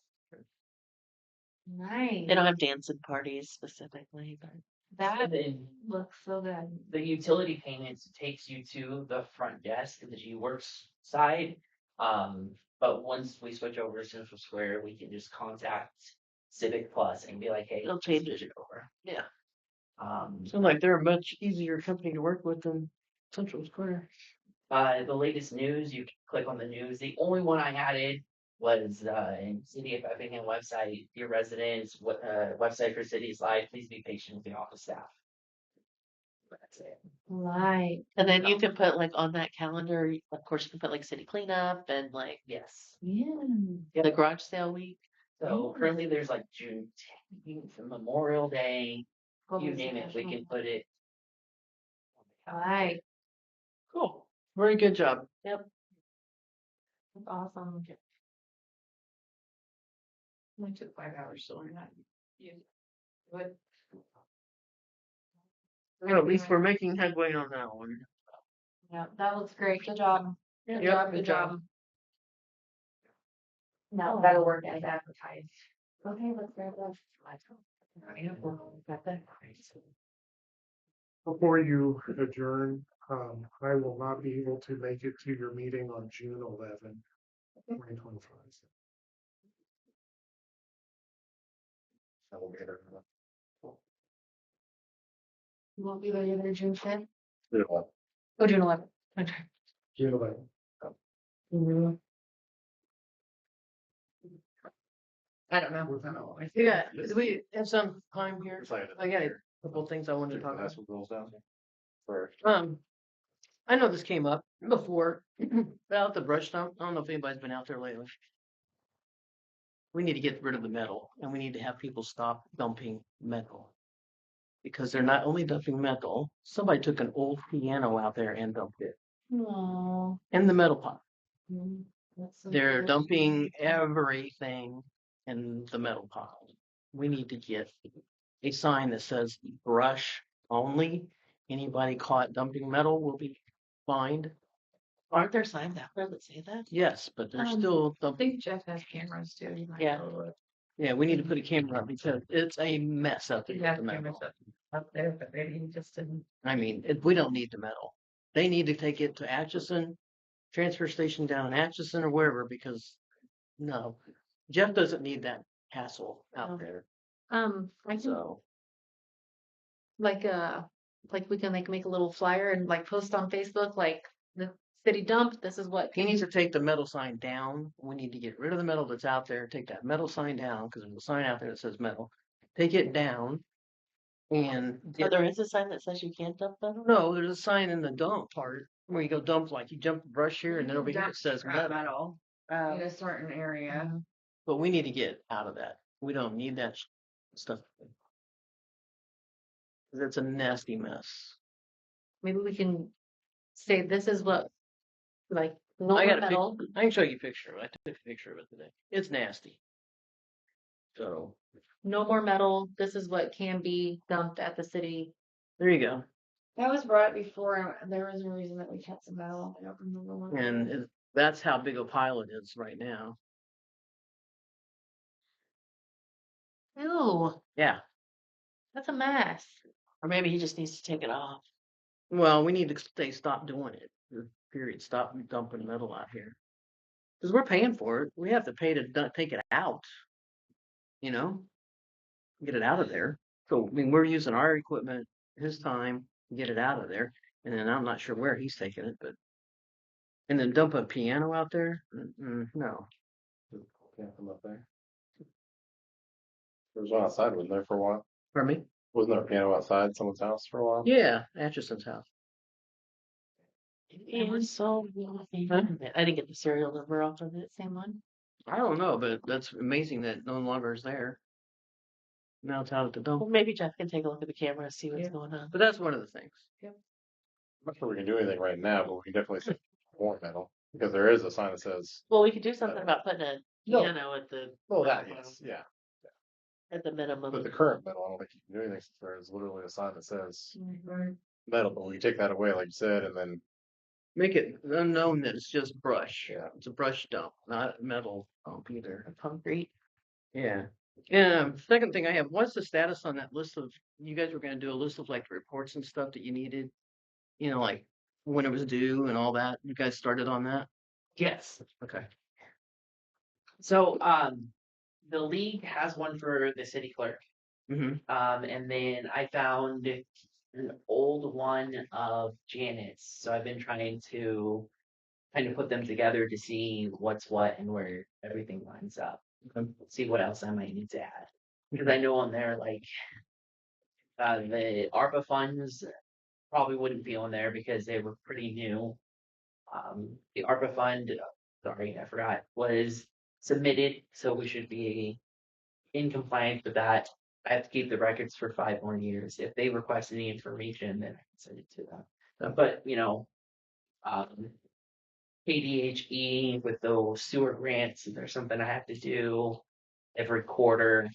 Nice. They don't have dancing parties specifically, but That And then looks so good. the utility payments takes you to the front desk, the G-Works side. But once we switch over to Central Square, we can just contact Civic Plus and be like, hey, It'll change switch it over. yeah. Sound like they're a much easier company to work with than Central Square. The latest news, you can click on the news. The only one I added was in City of Effingham website, dear residents, website for cities live, please be patient with the office staff. That's it. Right. And then you can put like on that calendar, of course, you can put like city cleanup and like Yes. Yeah. the garage sale week. So currently there's like June 10th, Memorial Day, you name it, we can put it. Right. Cool. Very good job. That's awesome. Only took 5 hours, so we're not. But Well, at least we're making headway on that one. Yeah, that looks great. Good job. Good Yep, job. good Good job. job. Now that'll work as advertised. Okay, let's grab that. Got that? Before you adjourn, I will not be able to make it to your meeting on June 11, 2025. I will be there. You won't be there either June 5th? Good one. Oh, June 11th. Okay. June 11. I don't know. Yeah, do we have some time here? Excited. I got a couple things I wanted to talk about. That's what goes down first. I know this came up before, about the brush dump. I don't know if anybody's been out there lately. We need to get rid of the metal, and we need to have people stop dumping metal. Because they're not only dumping metal, somebody took an old piano out there and dumped it Aww. in the metal pot. That's so They're cool. dumping everything in the metal pot. We need to get a sign that says brush only. Anybody caught dumping metal will be fined. Aren't there signs out there that say that? Yes, but they're Um, still I dumping. think Jeff has cameras too. He might Yeah. go look. Yeah, we need to put a camera up because it's a mess out there. He with has the metal. cameras up there, but maybe he just didn't. I mean, we don't need the metal. They need to take it to Atchison, transfer station down in Atchison or wherever because no, Jeff doesn't need that hassle out No. there. I can So like we can like make a little flyer and like post on Facebook like the city dump. This is what he needs to take the metal sign down. We need to get rid of the metal that's out there. Take that metal sign down because there's a sign out there that says metal. Take it down and So there is a sign that says you can't dump metal? no, there's a sign in the dump part where you go dump like you jump the brush here and then over here it Dump says scrap metal. metal in a certain area. But we need to get out of that. We don't need that stuff. 'Cause it's a nasty mess. maybe we can say this is what like no I more got a metal. I can show you a picture of it. I took a picture of it today. It's nasty. So No more metal. This is what can be dumped at the city. there you go. That was brought before, and there was a reason that we kept some metal. I don't remember what. And that's how big a pile it is right now. Ew, Yeah. that's a mess. Or maybe he just needs to take it off. Well, we need to stop doing it. Period. Stop dumping metal out here. Because we're paying for it. We have to pay to take it out. You know, get it out of there. So I mean, we're using our equipment, his time, to get it out of there. And then I'm not sure where he's taking it, but and then dump a piano out there? No. Can't come up there. There was one outside, wasn't there, for a while? Pardon me? Wasn't there a piano outside someone's house for a while? Yeah, Atchison's house. And so I didn't get the serial number off of it. Same one. I don't know, but that's amazing that no longer is there. Now it's out at the dump. Well, maybe Jeff can take a look at the camera and see what's Yeah. going on. But that's one of the things. I'm not sure we can do anything right now, but we can definitely say more metal because there is a sign that says. Well, we could do something about putting a No. piano at the Oh, that yes, yeah. at the minimum. But the current metal, I don't think you can do anything since there is literally a sign that says Mm-hmm. metal. But we take that away, like you said, and then Make it unknown that it's just brush. Yeah. It's a brush dump, not metal dump either. Concrete. Yeah. And second thing I have, what's the status on that list of, you guys were going to do a list of like reports and stuff that you needed, you know, like when it was due and all that. You guys started on that? Yes. Okay. So, the league has one for the city clerk. Mm-hmm. And then I found an old one of Janet's. So I've been trying to kind of put them together to see what's what and where everything lines up. See what else I might need to add. Because I know on there, like, the ARPA funds probably wouldn't be on there because they were pretty new. The ARPA fund, sorry, I forgot, was submitted, so we should be in compliance with that. I have to keep the records for 5 more years. If they request any information, then I can send it to them. But, you know, KDHE with those sewer grants, there's something I have to do every quarter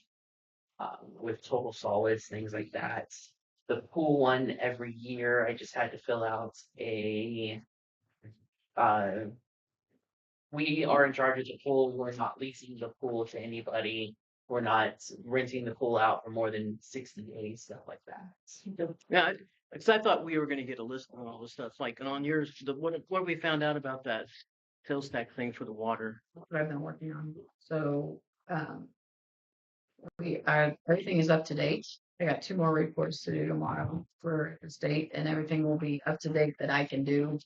with total solids, things like that. the pool one every year. I just had to fill out a, we are in charge of the pool. We're not leasing the pool to anybody. We're not renting the pool out for more than 60 days, stuff like that. Yeah, because I thought we were gonna get a list on all this stuff, like, and on yours, what we found out about that sales tax thing for the water. What I've been working on. So, everything is up to date. I got 2 more reports to do tomorrow for the state, and everything will be up to date that I can do.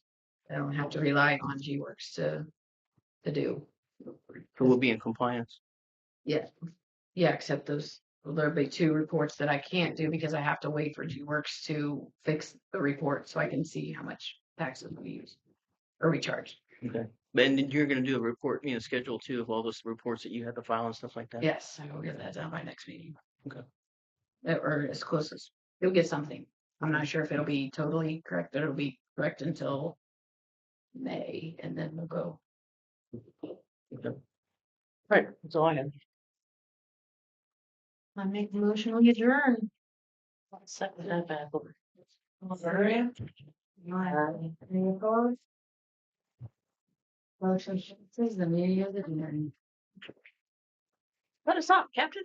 I don't have to rely on G-Works to do. So we'll be in compliance. Yeah, yeah, except there'll be 2 reports that I can't do because I have to wait for G-Works to fix the report so I can see how much taxes we use or we charge. Okay. And then you're gonna do a report, schedule too of all those reports that you have to file and stuff like that? Yes, I will get that done by next meeting. Okay. Or as close as, you'll get something. I'm not sure if it'll be totally correct, but it'll be correct until May, and then we'll go. Right, that's all I have. I make the motion, we adjourn. Second that bad boy. Any opposed? Motion passes, the meeting is adjourned. Let us stop, Captain.